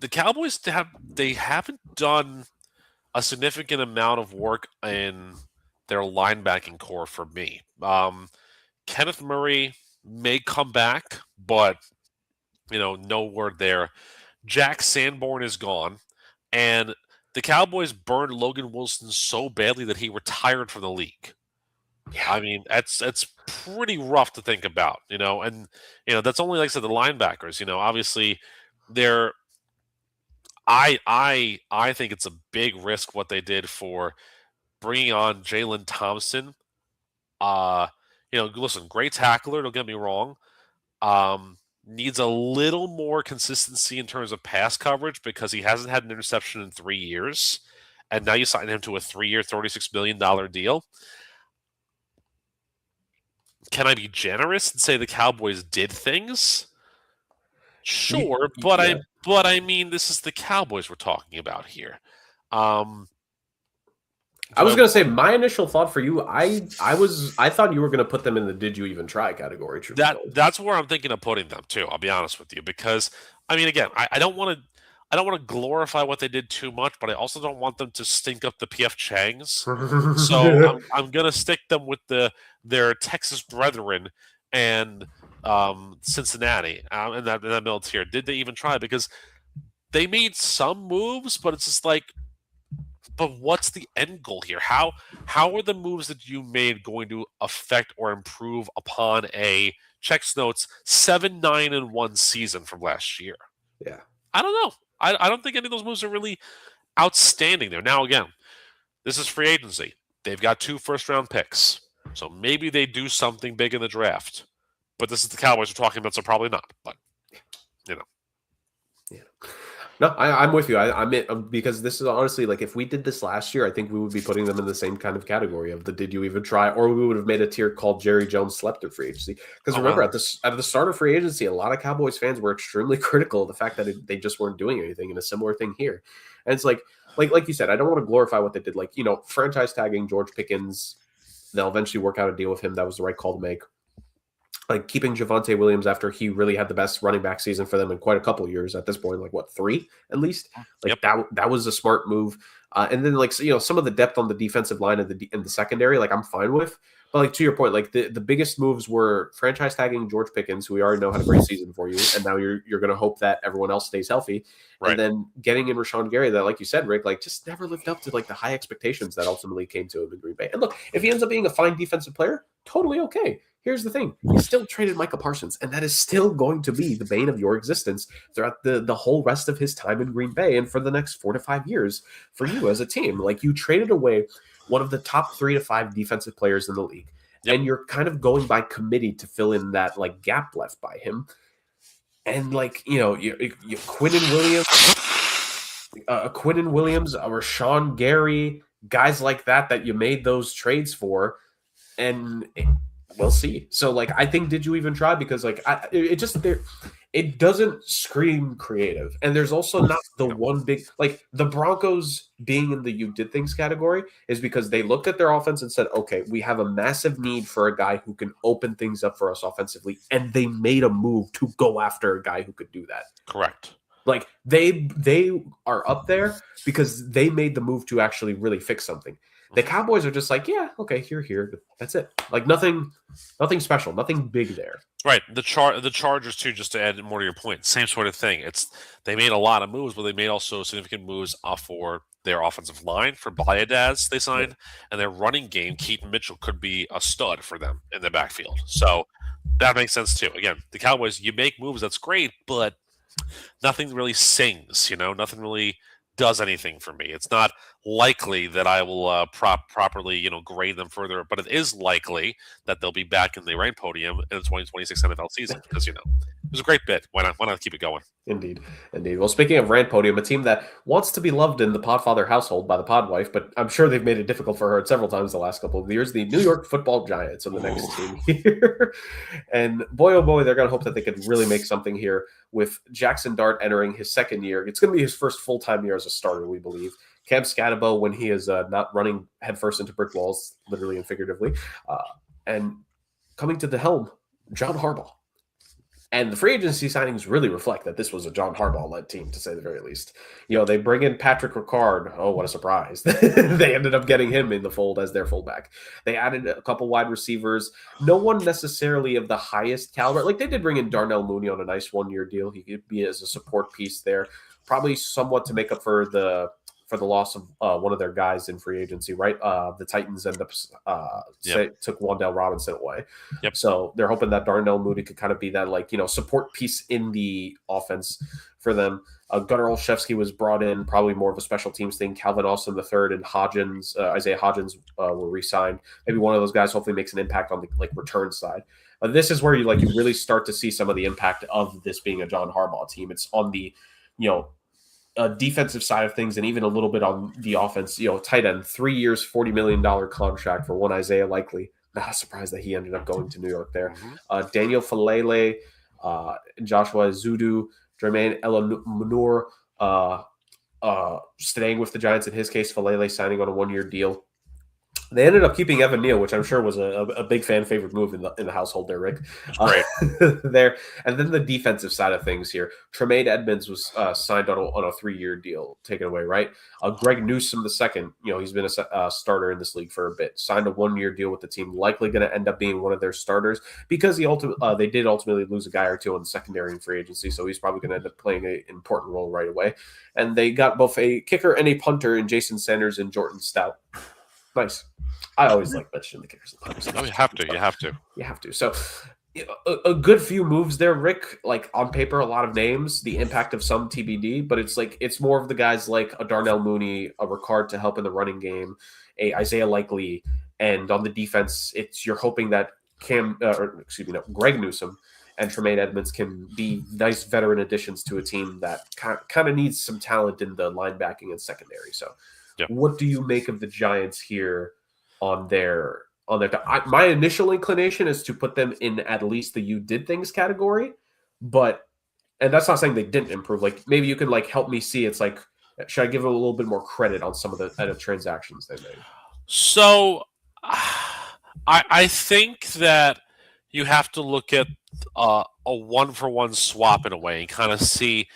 Cowboys they haven't done a significant amount of work in their linebacking core for me. Kenneth Murray may come back, but no word there. Jack Sanborn is gone, and the Cowboys burned Logan Wilson so badly that he retired from the league. Yeah. I mean, that's pretty rough to think about, and that's only, like I said, the linebackers. Obviously they're. I think it's a big risk what they did for bringing on Jalen Thompson. Listen, great tackler, don't get me wrong. Needs a little more consistency in terms of pass coverage because he hasn't had an interception in 3 years. And now you sign him to a 3-year, $36 million deal. Can I be generous and say the Cowboys did things? Sure, but I mean, this is the Cowboys we're talking about here. I was going to say my initial thought for you, I thought you were going to put them in the "did you even try" category. That's where I'm thinking of putting them too. I'll be honest with you, because I mean, again, I don't want to glorify what they did too much, but I also don't want them to stink up the PF Changs. So I'm going to stick them with their Texas brethren and Cincinnati in that middle tier. Did they even try? Because they made some moves, but it's just like, but what's the end goal here? How are the moves that you made going to affect or improve upon a checks notes 7-9-1 season from last year? Yeah, I don't know. I don't think any of those moves are really outstanding there. Now, again, this is free agency. They've got 2 first-round picks, so maybe they do something big in the draft. But this is the Cowboys we're talking about, so probably not. But Yeah. No, I'm with you. I'm because this is honestly, like, if we did this last year, I think we would be putting them in the same kind of category of the "did you even try," or we would have made a tier called Jerry Jones slept at free agency. Because remember, at the start of free agency, a lot of Cowboys fans were extremely critical of the fact that they just weren't doing anything. And a similar thing here, and it's like you said, I don't want to glorify what they did. Like, franchise tagging George Pickens, they'll eventually work out a deal with him. That was the right call to make. Like keeping Javonte Williams after he really had the best running back season for them in quite a couple of years at this point, like 3 at least. Like that was a smart move. And then some of the depth on the defensive line and the secondary, like I'm fine with. But like to your point, like the biggest moves were franchise tagging George Pickens, who we already know had a great season for you, and now you're going to hope that everyone else stays healthy, and Right. then getting in Rashawn Gary, that like you said, Rick, like just never lived up to like the high expectations that ultimately came to him in Green Bay. And look, if he ends up being a fine defensive player, totally okay. Here's the thing: you still traded Micah Parsons, and that is still going to be the bane of your existence throughout the whole rest of his time in Green Bay and for the next 4 to 5 years for you as a team. Like you traded away one of the top 3 to 5 defensive players in the league. Yep. And you're kind of going by committee to fill in that like gap left by him. And like, you Quinnen Williams, Rashawn Gary, guys like that you made those trades for, and we'll see. So like, I think, did you even try? Because like, it doesn't scream creative. And there's also not the one big, like the Broncos being in the you did things category is because they looked at their offense and said, okay, we have a massive need for a guy who can open things up for us offensively. And they made a move to go after a guy who could do that. Correct. Like they are up there because they made the move to actually really fix something. The Cowboys are just like, yeah, okay, here. That's it. Like nothing special, nothing big there. Right. The Chargers too, just to add more to your point, same sort of thing. They made a lot of moves, but they made also significant moves for their offensive line for Blayadaz they signed, and their running game, Keaton Mitchell could be a stud for them in the backfield. So that makes sense too. Again, the Cowboys, you make moves, that's great, but nothing really sings, nothing really does anything for me. It's not likely that I will properly, grade them further, but it is likely that they'll be back in the rank podium in the 2026 NFL season because, it was a great bit. Why not keep it going? Indeed. Well, speaking of rant podium, a team that wants to be loved in the Podfather household by the Podwife, but I'm sure they've made it difficult for her several times the last couple of years, the New York Football Giants are the next team here. And boy, oh boy, they're going to hope that they could really make something here with Jackson Dart entering his second year. It's going to be his first full-time year as a starter, we believe. Cam Scatabo, when he is not running headfirst into brick walls, literally and figuratively. And coming to the helm, John Harbaugh. And the free agency signings really reflect that this was a John Harbaugh-led team, to say the very least. They bring in Patrick Ricard. Oh, what a surprise. They ended up getting him in the fold as their fullback. They added a couple wide receivers. No one necessarily of the highest caliber. Like, they did bring in Darnell Mooney on a nice one-year deal. He could be as a support piece there. Probably somewhat to make up for the loss of one of their guys in free agency, right? The Titans ended up took Wan'Dale Robinson away. Yep. So they're hoping that Darnell Mooney could kind of be that, support piece in the offense for them. Gunnar Olszewski was brought in, probably more of a special teams thing. Calvin Austin III and Isaiah Hodgins were re-signed. Maybe one of those guys hopefully makes an impact on the return side. This is where you really start to see some of the impact of this being a John Harbaugh team. It's on the, defensive side of things, and even a little bit on the offense. Tight end, 3 years, $40 million contract for one Isaiah Likely. Not surprised that he ended up going to New York there. Daniel Falele, Joshua Zudu, Jermaine Elamunor, staying with the Giants. In his case, Falele signing on a 1-year deal. They ended up keeping Evan Neal, which I'm sure was a big fan favorite move in the household there, Rick. Great. There. And then the defensive side of things here. Tremaine Edmonds was signed on a 3-year deal, taken away, right? Greg Newsome II, he's been a starter in this league for a bit, signed a 1-year deal with the team, likely going to end up being one of their starters because they did ultimately lose a guy or two on the secondary in free agency, so he's probably going to end up playing an important role right away. And they got both a kicker and a punter in Jason Sanders and Jordan Stout. Nice. I always like mentioning the kickers and punters. Oh, you have to. You have to. So a good few moves there, Rick. Like on paper, a lot of names, the impact of some TBD, but it's more of the guys like a Darnell Mooney, a Ricard to help in the running game, a Isaiah Likely, and on the defense, you're hoping that Greg Newsome and Tremaine Edmonds can be nice veteran additions to a team that kind of needs some talent in the linebacking and secondary. So, What do you make of the Giants here on their? My initial inclination is to put them in at least the you did things category, and that's not saying they didn't improve. Like maybe you can help me see. It's should I give them a little bit more credit on some of the transactions they made? So, I think that you have to look at a 1-for-1 swap in a way and kind of see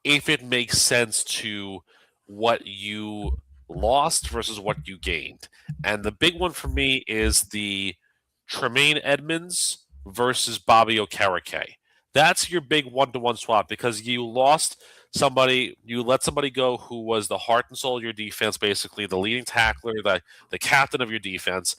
if it makes sense to what you lost versus what you gained. And the big one for me is the Tremaine Edmonds versus Bobby Okereke. That's your big one-to-one swap because you lost somebody, you let somebody go who was the heart and soul of your defense, basically the leading tackler, the captain of your defense,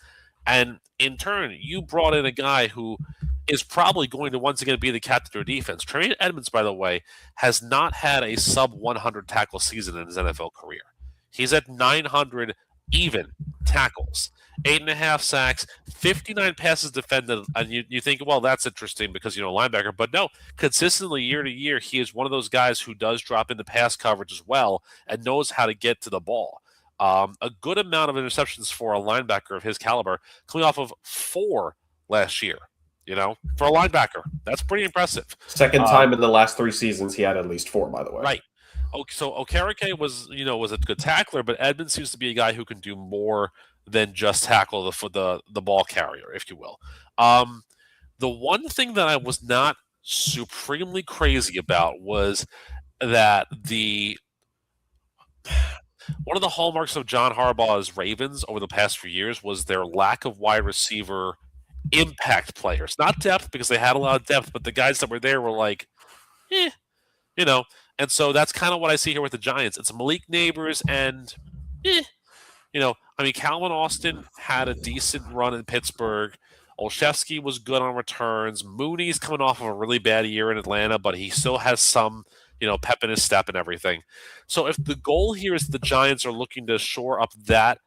and in turn, you brought in a guy who is probably going to once again be the captain of your defense. Tremaine Edmonds, by the way, has not had a sub 100 tackle season in his NFL career. He's at 900 even tackles, 8.5 sacks, 59 passes defended. And you think, well, that's interesting because, linebacker. But no, consistently year to year, he is one of those guys who does drop into pass coverage as well and knows how to get to the ball. A good amount of interceptions for a linebacker of his caliber, coming off of 4 last year. For a linebacker, that's pretty impressive. Second time in the last 3 seasons he had at least 4, by the way. Right. So Okereke was a good tackler, but Edmonds seems to be a guy who can do more than just tackle the ball carrier, if you will. The one thing that I was not supremely crazy about was that one of the hallmarks of John Harbaugh's Ravens over the past few years was their lack of wide receiver impact players. Not depth, because they had a lot of depth, but the guys that were there were like, And so that's kind of what I see here with the Giants. It's Malik Neighbors and, Calvin Austin had a decent run in Pittsburgh. Olszewski was good on returns. Mooney's coming off of a really bad year in Atlanta, but he still has some, pep in his step and everything. So if the goal here is the Giants are looking to shore up that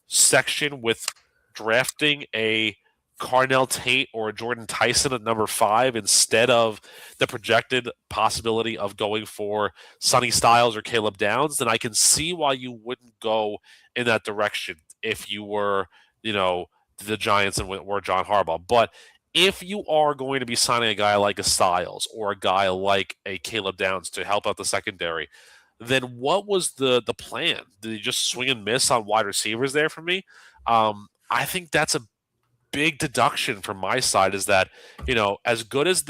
section with drafting a Carnell Tate or Jordan Tyson at number 5 instead of the projected possibility of going for Sonny Styles or Caleb Downs, then I can see why you wouldn't go in that direction if you were, the Giants and were John Harbaugh. But if you are going to be signing a guy like a Styles or a guy like a Caleb Downs to help out the secondary, then what was the plan? Did you just swing and miss on wide receivers there for me? I think that's a big deduction from my side, is that as good as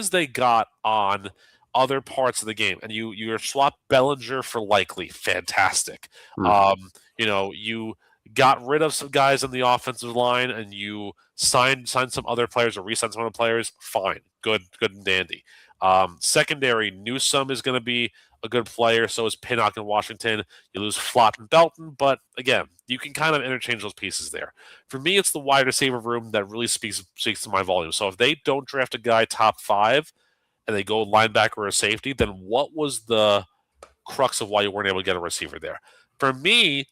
they got on other parts of the game, and you swap Bellinger for Likely, fantastic. You got rid of some guys on the offensive line, and you signed some other players or re-signed some other players. Fine, good and dandy. Secondary, Newsome is going to be a good player. So is Pinnock in Washington. You lose Flott and Belton, but again, you can kind of interchange those pieces there. For me, it's the wide receiver room that really speaks to my volume. So if they don't draft a guy top 5 and they go linebacker or safety, then what was the crux of why you weren't able to get a receiver there? For me,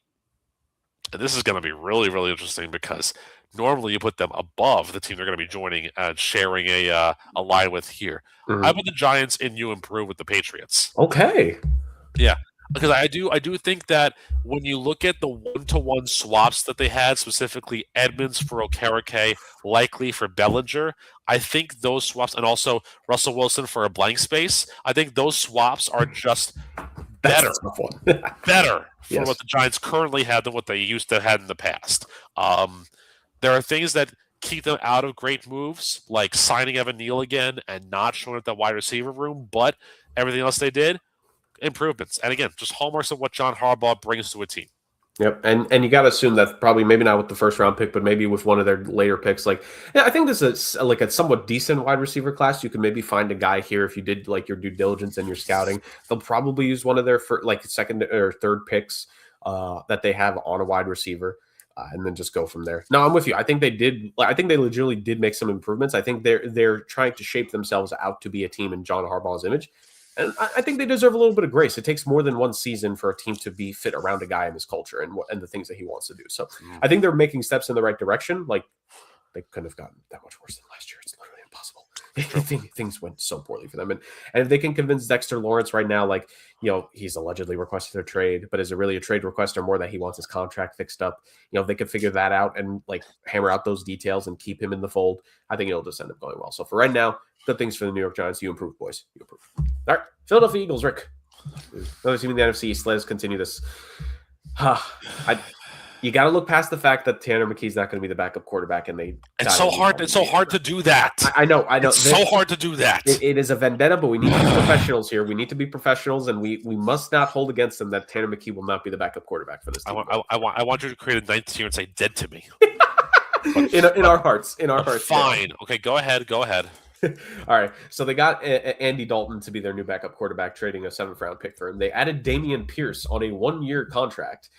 and this is going to be really, really interesting because normally you put them above the team they're going to be joining and sharing a line with here. Mm-hmm. I put the Giants in you improve with the Patriots. Okay. Yeah, because I do think that when you look at the one-to-one swaps that they had, specifically Edmonds for Okereke, Likely for Bellinger, I think those swaps, and also Russell Wilson for a blank space, I think those swaps are just better for what the Giants currently have than what they used to have in the past. There are things that keep them out of great moves, like signing Evan Neal again and not showing up that wide receiver room, but everything else they did, improvements. And again, just hallmarks of what John Harbaugh brings to a team. Yep, and you got to assume that probably maybe not with the first round pick, but maybe with one of their later picks. I think this is like a somewhat decent wide receiver class. You can maybe find a guy here if you did like your due diligence and your scouting. They'll probably use one of their second or third picks that they have on a wide receiver. And then just go from there. No, I'm with you. I think they did. I think they legitimately did make some improvements. I think they're trying to shape themselves out to be a team in John Harbaugh's image, and I think they deserve a little bit of grace. It takes more than one season for a team to be fit around a guy in his culture and the things that he wants to do. So I think they're making steps in the right direction. Like they couldn't have gotten that much worse than last year. It's literally impossible. Things went so poorly for them, and if they can convince Dexter Lawrence right now, he's allegedly requested a trade, but is it really a trade request or more that he wants his contract fixed up? If they could figure that out and hammer out those details and keep him in the fold, I think it'll just end up going well. So for right now, good things for the New York Giants. You improve, boys. You improve. All right, Philadelphia Eagles, Rick. Another team in the NFC East. Let us continue this. You got to look past the fact that Tanner McKee's not going to be the backup quarterback, and it's so hard. It's so hard to do that. I know. It's so hard to do that. It is a vendetta, but we need to be professionals here. We need to be professionals, and we must not hold against them that Tanner McKee will not be the backup quarterback for this team. I want you to create a ninth tier and say "dead to me." But in but our hearts, yes. fine. Okay, go ahead. Go ahead. All right. So they got Andy Dalton to be their new backup quarterback, trading a seventh round pick for him. They added Damian Pierce on a 1 year contract.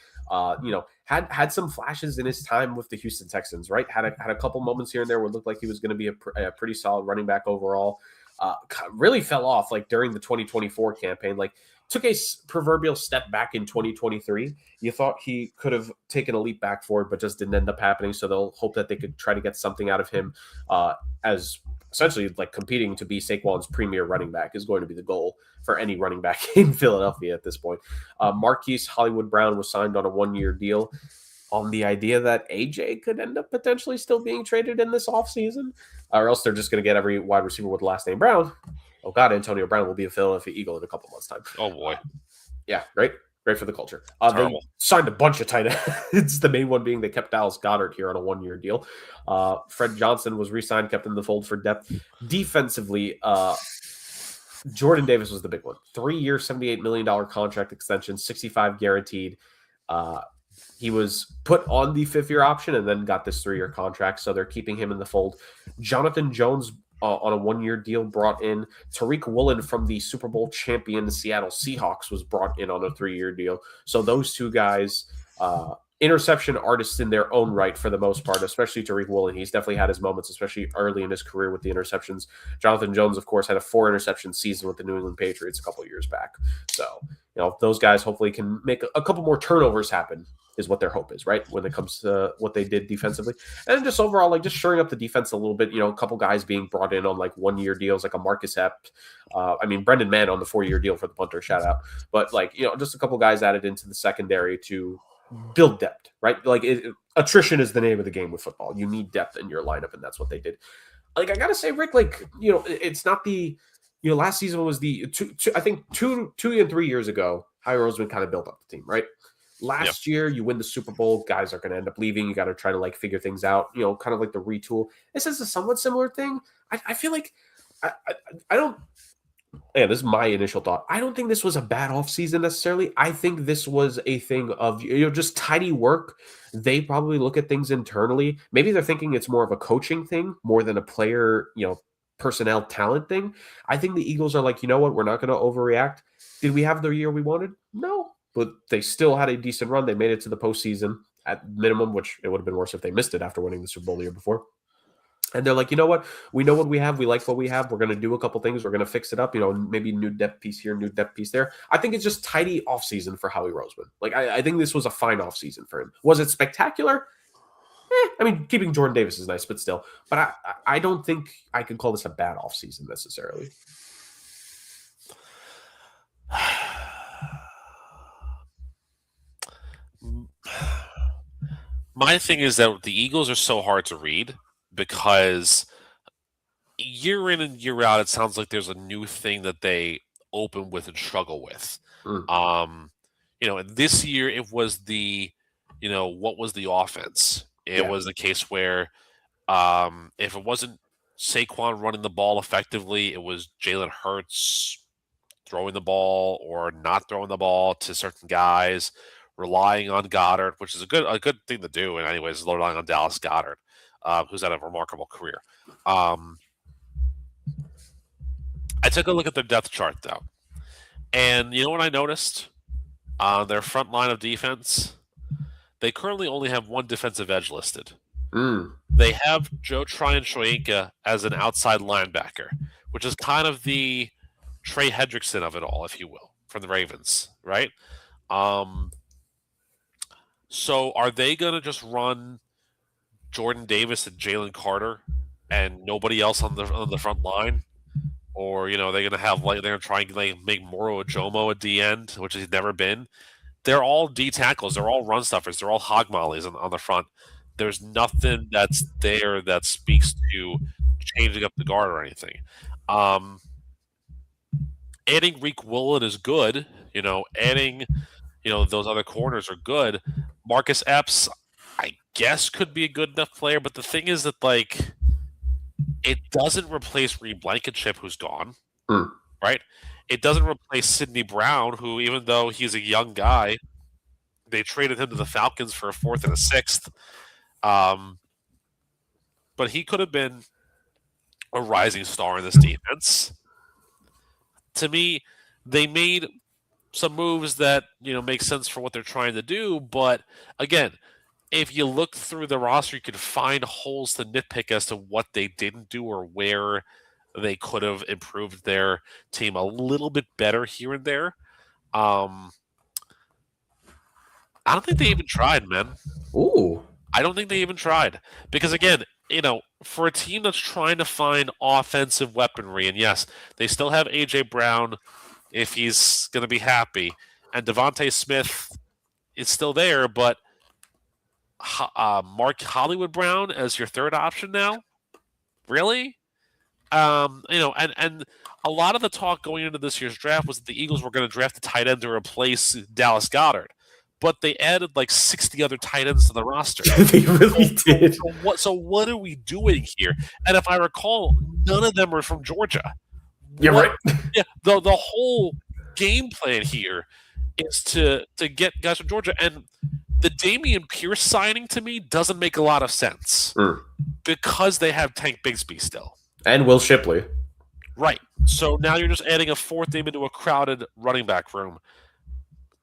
Had some flashes in his time with the Houston Texans, right? Had a couple moments here and there where it looked like he was going to be a pretty solid running back overall. Really fell off like during the 2024 campaign. Like took a proverbial step back in 2023. You thought he could have taken a leap back forward, but just didn't end up happening. So they'll hope that they could try to get something out of him as essentially like competing to be Saquon's premier running back is going to be the goal for any running back in Philadelphia at this point. Marquise Hollywood Brown was signed on a 1 year deal on the idea that AJ could end up potentially still being traded in this offseason, or else they're just going to get every wide receiver with the last name Brown. Oh, God, Antonio Brown will be a Philadelphia Eagle in a couple months' time. Oh, boy. Yeah, great. Great for the culture. They Terrible. signed a bunch of tight ends. The main one being they kept Dallas Goedert here on a 1 year deal. Fred Johnson was re-signed, kept in the fold for depth. Defensively, Jordan Davis was the big one. 3 year, $78 million contract extension, 65 guaranteed. He was put on the 5th-year option and then got this 3 year contract, so they're keeping him in the fold. Jonathan Jones on a 1 year deal brought in. Tariq Woolen from the Super Bowl champion Seattle Seahawks was brought in on a 3 year deal. So those two guys, interception artists in their own right for the most part, especially Tariq Woolen. He's definitely had his moments, especially early in his career with the interceptions. Jonathan Jones, of course, had a 4-interception season with the New England Patriots a couple of years back. So, those guys hopefully can make a couple more turnovers happen is what their hope is, right? When it comes to what they did defensively. And just overall, like just shoring up the defense a little bit, a couple guys being brought in on like 1 year deals, like a Marcus Epps. Brendan Mann on the 4 year deal for the punter, shout out. But just a couple guys added into the secondary to build depth, right? Like attrition is the name of the game with football. You need depth in your lineup, and that's what they did. Like I gotta say, Rick, it's not the last season was the I think 2 and 3 years ago, Howie Roseman kind of built up the team, right? Last year, you win the Super Bowl, guys are going to end up leaving. You got to try to like figure things out, kind of like the retool. This is a somewhat similar thing. I feel like I don't. Yeah, this is my initial thought. I don't think this was a bad offseason necessarily. I think this was a thing of just tidy work. They probably look at things internally. Maybe they're thinking it's more of a coaching thing more than a player, personnel talent thing. I think the Eagles are like, you know what? We're not going to overreact. Did we have the year we wanted? No, but they still had a decent run. They made it to the postseason at minimum, which it would have been worse if they missed it after winning the Super Bowl the year before. And they're like, you know what? We know what we have. We like what we have. We're going to do a couple things. We're going to fix it up. Maybe new depth piece here, new depth piece there. I think it's just tidy offseason for Howie Roseman. Like, I think this was a fine offseason for him. Was it spectacular? Keeping Jordan Davis is nice, but still. But I don't think I can call this a bad offseason necessarily. My thing is that the Eagles are so hard to read because year in and year out, it sounds like there's a new thing that they open with and struggle with. This year it was what was the offense? It was the case where if it wasn't Saquon running the ball effectively, it was Jalen Hurts throwing the ball or not throwing the ball to certain guys, relying on Goddard, which is a good thing to do. And anyways, relying on Dallas Goedert, who's had a remarkable career. I took a look at their depth chart though, and you know what I noticed on their front line of defense? They currently only have one defensive edge listed. They have Joe Tryon-Shoyinka as an outside linebacker, which is kind of the Trey Hendrickson of it all, if you will, from the Ravens, right? So are they going to just run Jordan Davis and Jalen Carter and nobody else on the front line? Or, they're going to have they're going to try and make Moro Ojomo at the end, which he's never been. They're all D tackles. They're all run stuffers. They're all hog mollies on the front. There's nothing that's there that speaks to changing up the guard or anything. Adding Reek Woolen is good. Adding, those other corners are good. Marcus Epps, I guess, could be a good enough player. But the thing is that, it doesn't replace Reed Blankenship, who's gone, right? It doesn't replace Sidney Brown, who, even though he's a young guy, they traded him to the Falcons for a 4th and a 6th. but he could have been a rising star in this defense. To me, they made some moves that make sense for what they're trying to do, but again, if you look through the roster, you could find holes to nitpick as to what they didn't do or where they could have improved their team a little bit better here and there. I don't think they even tried, man. Ooh. I don't think they even tried. Because again, for a team that's trying to find offensive weaponry, and yes, they still have A.J. Brown if he's going to be happy, and Devontae Smith is still there, but Mark Hollywood Brown as your third option now? Really? And a lot of the talk going into this year's draft was that the Eagles were going to draft a tight end to replace Dallas Goedert, but they added like 60 other tight ends to the roster. They really did. So what are we doing here? And if I recall, none of them are from Georgia. You're right. Yeah, the whole game plan here is to get guys from Georgia, and the Dameon Pierce signing to me doesn't make a lot of sense because they have Tank Bigsby still. And Will Shipley. Right. So now you're just adding a fourth name into a crowded running back room.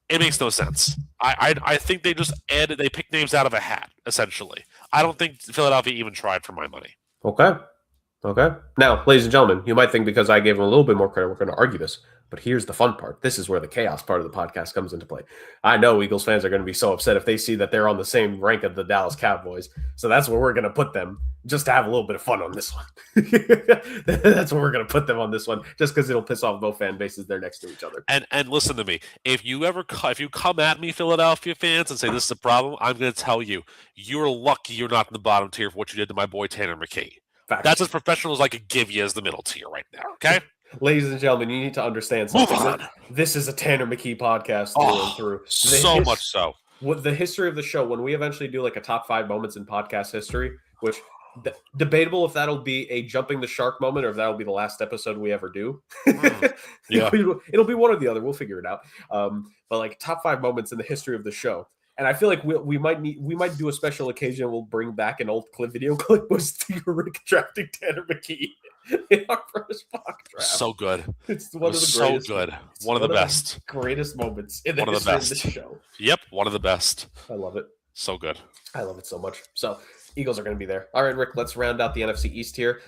It makes no sense. I think they just they picked names out of a hat, essentially. I don't think Philadelphia even tried for my money. Okay. Now, ladies and gentlemen, you might think because I gave them a little bit more credit, we're going to argue this. But here's the fun part. This is where the chaos part of the podcast comes into play. I know Eagles fans are going to be so upset if they see that they're on the same rank of the Dallas Cowboys. So that's where we're going to put them just to have a little bit of fun on this one. That's where we're going to put them on this one just because it'll piss off both fan bases. They're next to each other. And listen to me. If you come at me, Philadelphia fans, and say this is a problem, I'm going to tell you, you're lucky you're not in the bottom tier for what you did to my boy Tanner McKee. Fact. That's as professional as I could give you as the middle tier right now, okay? Ladies and gentlemen, you need to understand something. This is a Tanner McKee podcast through and through. So much so. With the history of the show, when we eventually do like a top 5 moments in podcast history, which debatable if that'll be a jumping the shark moment or if that'll be the last episode we ever do. Yeah. It'll be one or the other. We'll figure it out. But like top 5 moments in the history of the show. And I feel like we might do a special occasion. We'll bring back an old clip video clip was Rick drafting Tanner McKee in our first mock draft. So good. It's one of the so greatest. Good. One of the best. Greatest moments in the history of the show. Yep, one of the best. I love it. So good. I love it so much. So Eagles are going to be there. All right, Rick. Let's round out the NFC East here.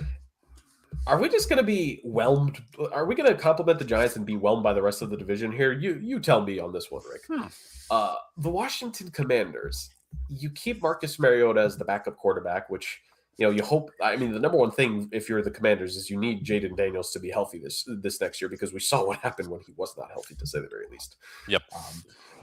Are we just going to be whelmed? Are we going to compliment the Giants and be whelmed by the rest of the division here? You tell me on this one, Rick. The Washington Commanders, you keep Marcus Mariota as the backup quarterback, which, you hope. I mean, the number one thing if you're the Commanders is you need Jaden Daniels to be healthy this next year because we saw what happened when he was not healthy, to say the very least. Yep.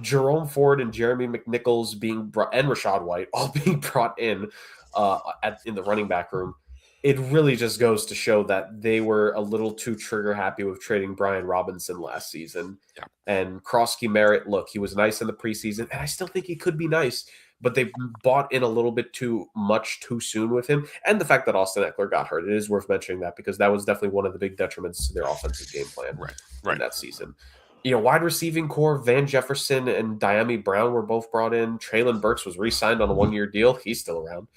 Jerome Ford and Jeremy McNichols being brought, and Rachaad White all being brought in the running back room. It really just goes to show that they were a little too trigger happy with trading Brian Robinson last season. Yeah. And Krosky Merritt, look, he was nice in the preseason, and I still think he could be nice, but they bought in a little bit too much too soon with him. And the fact that Austin Eckler got hurt, it is worth mentioning that because that was definitely one of the big detriments to their offensive game plan in that season. Wide receiving core, Van Jefferson and Diami Brown were both brought in. Traylon Burks was re-signed on a 1-year deal. He's still around.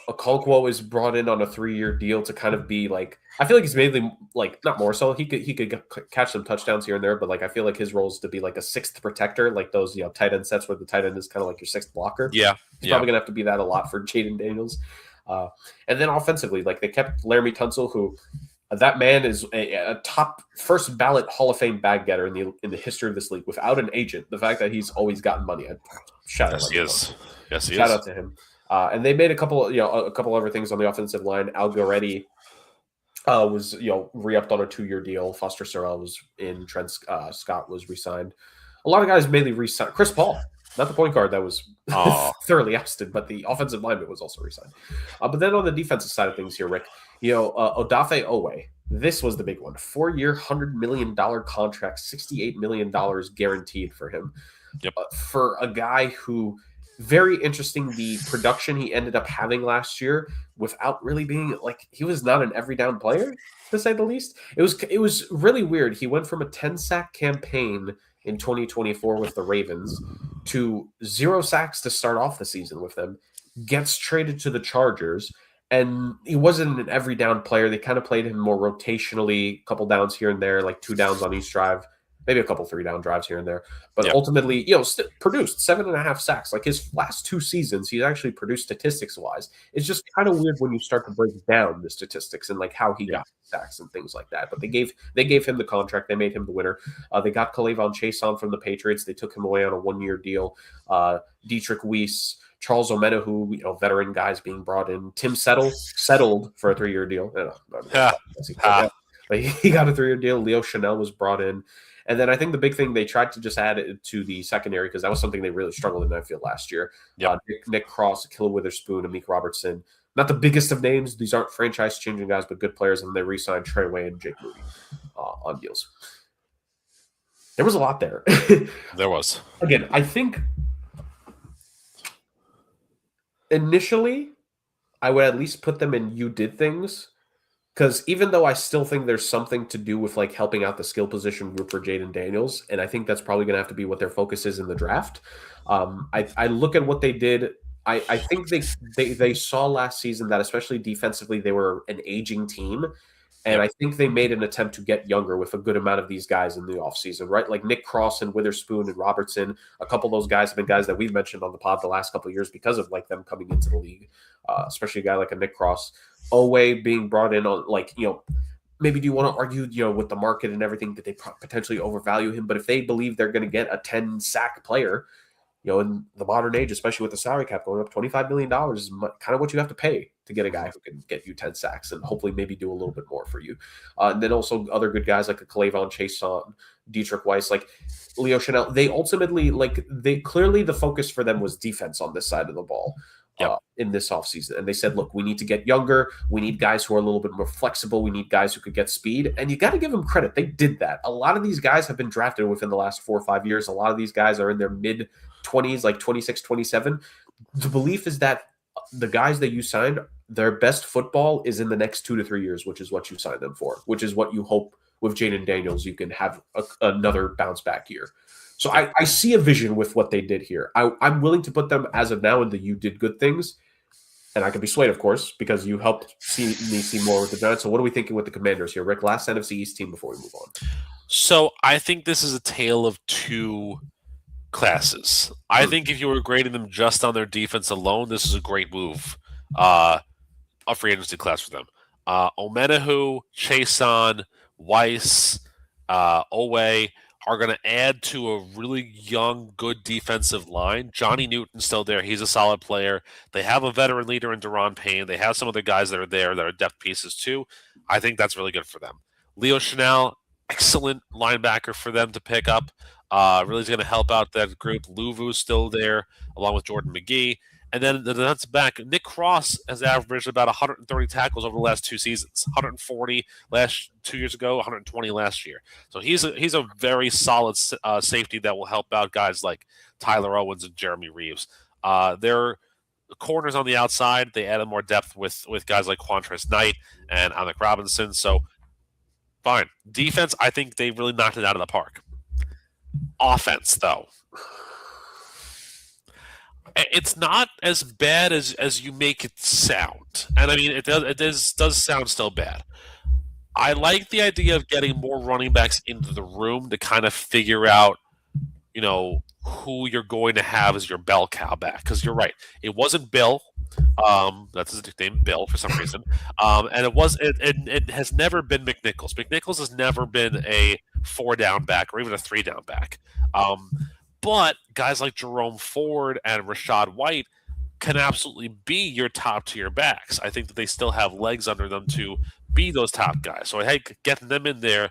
Okonkwo is brought in on a 3-year deal to kind of be like, I feel like he's mainly like, not more so. He could catch some touchdowns here and there, but like I feel like his role is to be like a 6th protector, like those tight end sets where the tight end is kind of like your 6th blocker. Yeah, he's probably gonna have to be that a lot for Jaden Daniels. And then offensively, like they kept Laramie Tunsil, who. That man is a top first ballot Hall of Fame bag getter in the history of this league without an agent. The fact that he's always gotten money, shout out to him. And they made a couple other things on the offensive line. Al Goretti was re-upped on a 2-year deal. Foster Sorrell was in. Trent Scott was re-signed. A lot of guys mainly re-signed. Chris Paul, not the point guard that was thoroughly ousted, but the offensive lineman was also re-signed. But then on the defensive side of things here, Rick. Odafe Owe, this was the big one. 4-year, $100 million contract, $68 million guaranteed for him. Yep. For a guy who, very interesting, the production he ended up having last year without really being, like, he was not an every down player, to say the least. It was really weird. He went from a 10-sack campaign in 2024 with the Ravens to 0 sacks to start off the season with them. gets traded to the Chargers. And he wasn't an every down player. They kind of played him more rotationally, a couple downs here and there, like 2 downs on each drive, maybe a couple 3 down drives here and there. But Yep. ultimately, produced 7.5 sacks. Like his last 2 seasons, he's actually produced statistics wise. It's just kind of weird when you start to break down the statistics and like how he Yeah. got sacks and things like that. But they gave him the contract. They made him the winner. They got K'Lavon Chaisson from the Patriots. They took him away on a 1-year deal. Dietrich Weiss, Charles Omenihu, veteran guys being brought in. Tim settled for a 3-year deal. But he got a 3-year deal. Leo Chanel was brought in. And then I think the big thing, they tried to just add it to the secondary because that was something they really struggled in, I feel, last year. Yep. Nick Cross, Killa Witherspoon, Amik Robertson. Not the biggest of names. These aren't franchise-changing guys, but good players. And they re-signed Trey Way and Jake Moody on deals. There was a lot there. There was. Again, I think initially, I would at least put them in you did things, because even though I still think there's something to do with like helping out the skill position group for Jaden Daniels, and I think that's probably going to have to be what their focus is in the draft. I look at what they did. I think they saw last season that especially defensively they were an aging team. And I think they made an attempt to get younger with a good amount of these guys in the offseason, right? Like Nick Cross and Witherspoon and Robertson. A couple of those guys have been guys that we've mentioned on the pod the last couple of years because of like them coming into the league, especially a guy like a Nick Cross. Owe being brought in on maybe do you want to argue, with the market and everything that they potentially overvalue him? But if they believe they're going to get a 10-sack player, in the modern age, especially with the salary cap going up, $25 million is kind of what you have to pay to get a guy who can get you 10 sacks and hopefully maybe do a little bit more for you. And then also other good guys like a K'Lavon Chaisson, Dietrich Weiss, like Leo Chanel. They ultimately, clearly the focus for them was defense on this side of the ball. In this offseason. And they said, look, we need to get younger. We need guys who are a little bit more flexible. We need guys who could get speed. And you got to give them credit. They did that. A lot of these guys have been drafted within the last 4 or 5 years. A lot of these guys are in their mid-20s, like 26, 27. The belief is that the guys that you signed, their best football is in the next 2 to 3 years, which is what you signed them for, which is what you hope with Jaden Daniels you can have another bounce back year. So I see a vision with what they did here. I'm willing to put them as of now in the you did good things. And I could be swayed, of course, because you helped me see more with the Giants. So what are we thinking with the Commanders here, Rick? Last NFC East team before we move on. So I think this is a tale of two classes. I think if you were grading them just on their defense alone, this is a great move. A free agency class for them. Omenihu, Chaisson, Weiss, Owe are going to add to a really young, good defensive line. Johnny Newton's still there. He's a solid player. They have a veteran leader in Deron Payne. They have some other guys that are there that are depth pieces too. I think that's really good for them. Leo Chanel, excellent linebacker for them to pick up. Really is going to help out that group. Luvu's still there, along with Jordan McGee. And then that's back. Nick Cross has averaged about 130 tackles over the last 2 seasons. 140 last 2 years ago, 120 last year. So he's a very solid safety that will help out guys like Tyler Owens and Jeremy Reeves. Their corners on the outside, they added more depth with guys like Quantress Knight and Alec Robinson. So fine. Defense, I think they really knocked it out of the park. Offense, though. It's not as bad as you make it sound. And I mean, it does sound still bad. I like the idea of getting more running backs into the room to kind of figure out, who you're going to have as your bell cow back. Because you're right. It wasn't Bill. That's his nickname, Bill, for some reason. And it has never been McNichols. McNichols has never been a 4-down back or even a 3-down back. But guys like Jerome Ford and Rashad White can absolutely be your top-tier backs. I think that they still have legs under them to be those top guys. So I think getting them in there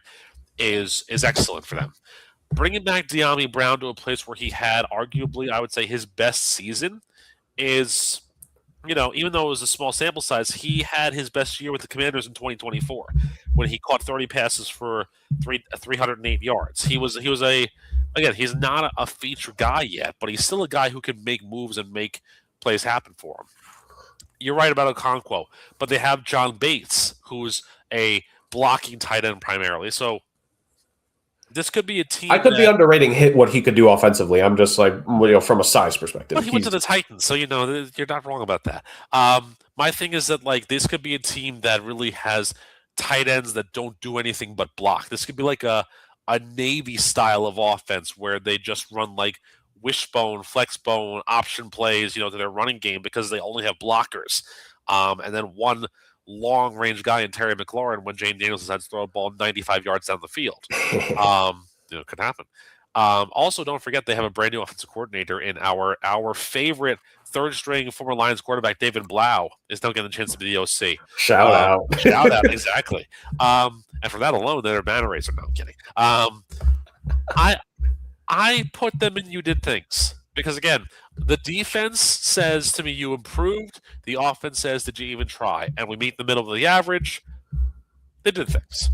is excellent for them. Bringing back De'Ami Brown to a place where he had arguably, I would say, his best season is, even though it was a small sample size, he had his best year with the Commanders in 2024 when he caught 30 passes for 308 yards. He's not a feature guy yet, but he's still a guy who can make moves and make plays happen for him. You're right about Okonkwo, but they have John Bates, who's a blocking tight end primarily. So This could be a I team could be that. underrating what he could do offensively. I'm just like, from a size perspective, But he went to he's the Titans, so you're not wrong about that. My thing is that like this could be a team that really has tight ends that don't do anything but block. This could be like a Navy style of offense where they just run like wishbone, flexbone, option plays, to their running game because they only have blockers. And then one long range guy in Terry McLaurin when Jane Daniels decides to throw a ball 95 yards down the field. It could happen. Also, don't forget they have a brand new offensive coordinator in our favorite third string former Lions quarterback David Blau is now getting a chance to be the OC. shout out. Shout out, exactly. And for that alone, their banner racer. No, I'm kidding. I put them in you did things because again, the defense says to me you improved. The offense says did you even try? And we meet in the middle of the average. They did things.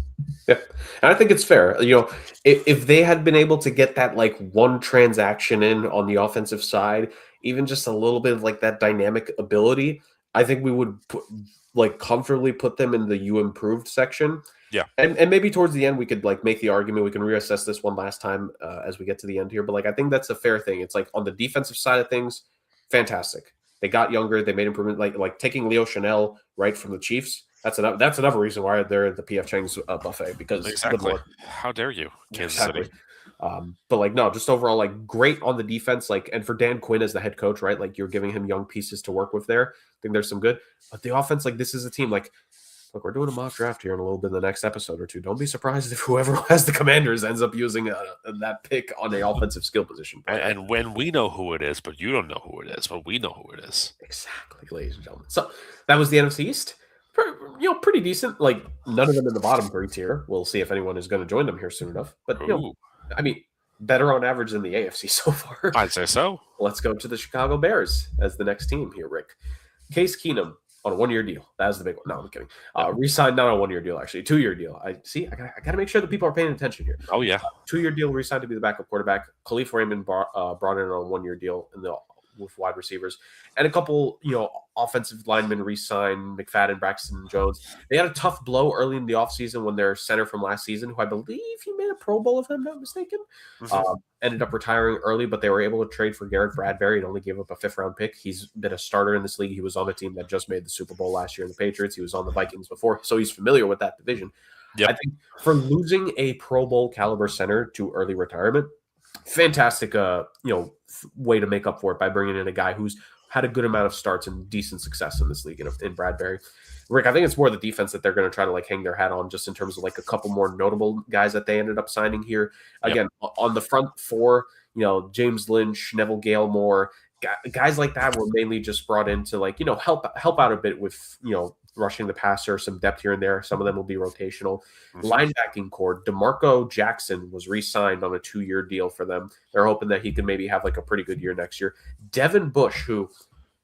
Yeah, and I think it's fair. If they had been able to get that like one transaction in on the offensive side, even just a little bit of like that dynamic ability, I think we would comfortably put them in the you improved section. Yeah, and maybe towards the end we could like make the argument. We can reassess this one last time as we get to the end here. But like I think that's a fair thing. It's like on the defensive side of things, fantastic. They got younger. They made improvement. Like taking Leo Chanel right from the Chiefs. That's another reason why they're the PF Chang's buffet because exactly. How dare you, Kansas City? But like no, just overall like great on the defense. Like and for Dan Quinn as the head coach, right? Like you're giving him young pieces to work with there. I think there's some good. But the offense, like this is a team like. Look, we're doing a mock draft here in a little bit in the next episode or two. Don't be surprised if whoever has the Commanders ends up using that pick on the offensive skill position. And when we know who it is, but you don't know who it is, but we know who it is. Exactly, ladies and gentlemen. So that was the NFC East. Pretty decent. Like none of them in the bottom 3 tier. We'll see if anyone is going to join them here soon enough. But I mean, better on average than the AFC so far. I'd say so. Let's go to the Chicago Bears as the next team here, Rick. Case Keenum on a 1-year deal. That was the big one. No, I'm kidding. Re-signed not a 1-year deal, actually, 2-year deal. I got to make sure that people are paying attention here. Oh yeah, 2-year deal, re-signed to be the backup quarterback. Khalif Raymond brought in on a 1-year deal with wide receivers, and a couple offensive linemen re-signed, McFadden, Braxton Jones. They had a tough blow early in the offseason when their center from last season, who I believe he made a Pro Bowl if I'm not mistaken, ended up retiring early, but they were able to trade for Garrett Bradbury and only gave up a 5th-round pick. He's been a starter in this league. He was on the team that just made the Super Bowl last year in the Patriots. He was on the Vikings before, so he's familiar with that division. Yep. I think for losing a Pro Bowl caliber center to early retirement, fantastic way to make up for it by bringing in a guy who's had a good amount of starts and decent success in this league in Bradbury. Rick, I think it's more the defense that they're going to try to like hang their hat on just in terms of like a couple more notable guys that they ended up signing here. Again, on the front 4, James Lynch, Neville Gallimore, guys like that were mainly just brought in to like, help out a bit with, rushing the passer, some depth here and there. Some of them will be rotational. Linebacking core, DeMarco Jackson was re-signed on a 2-year deal for them. They're hoping that he can maybe have like a pretty good year next year. Devin Bush, who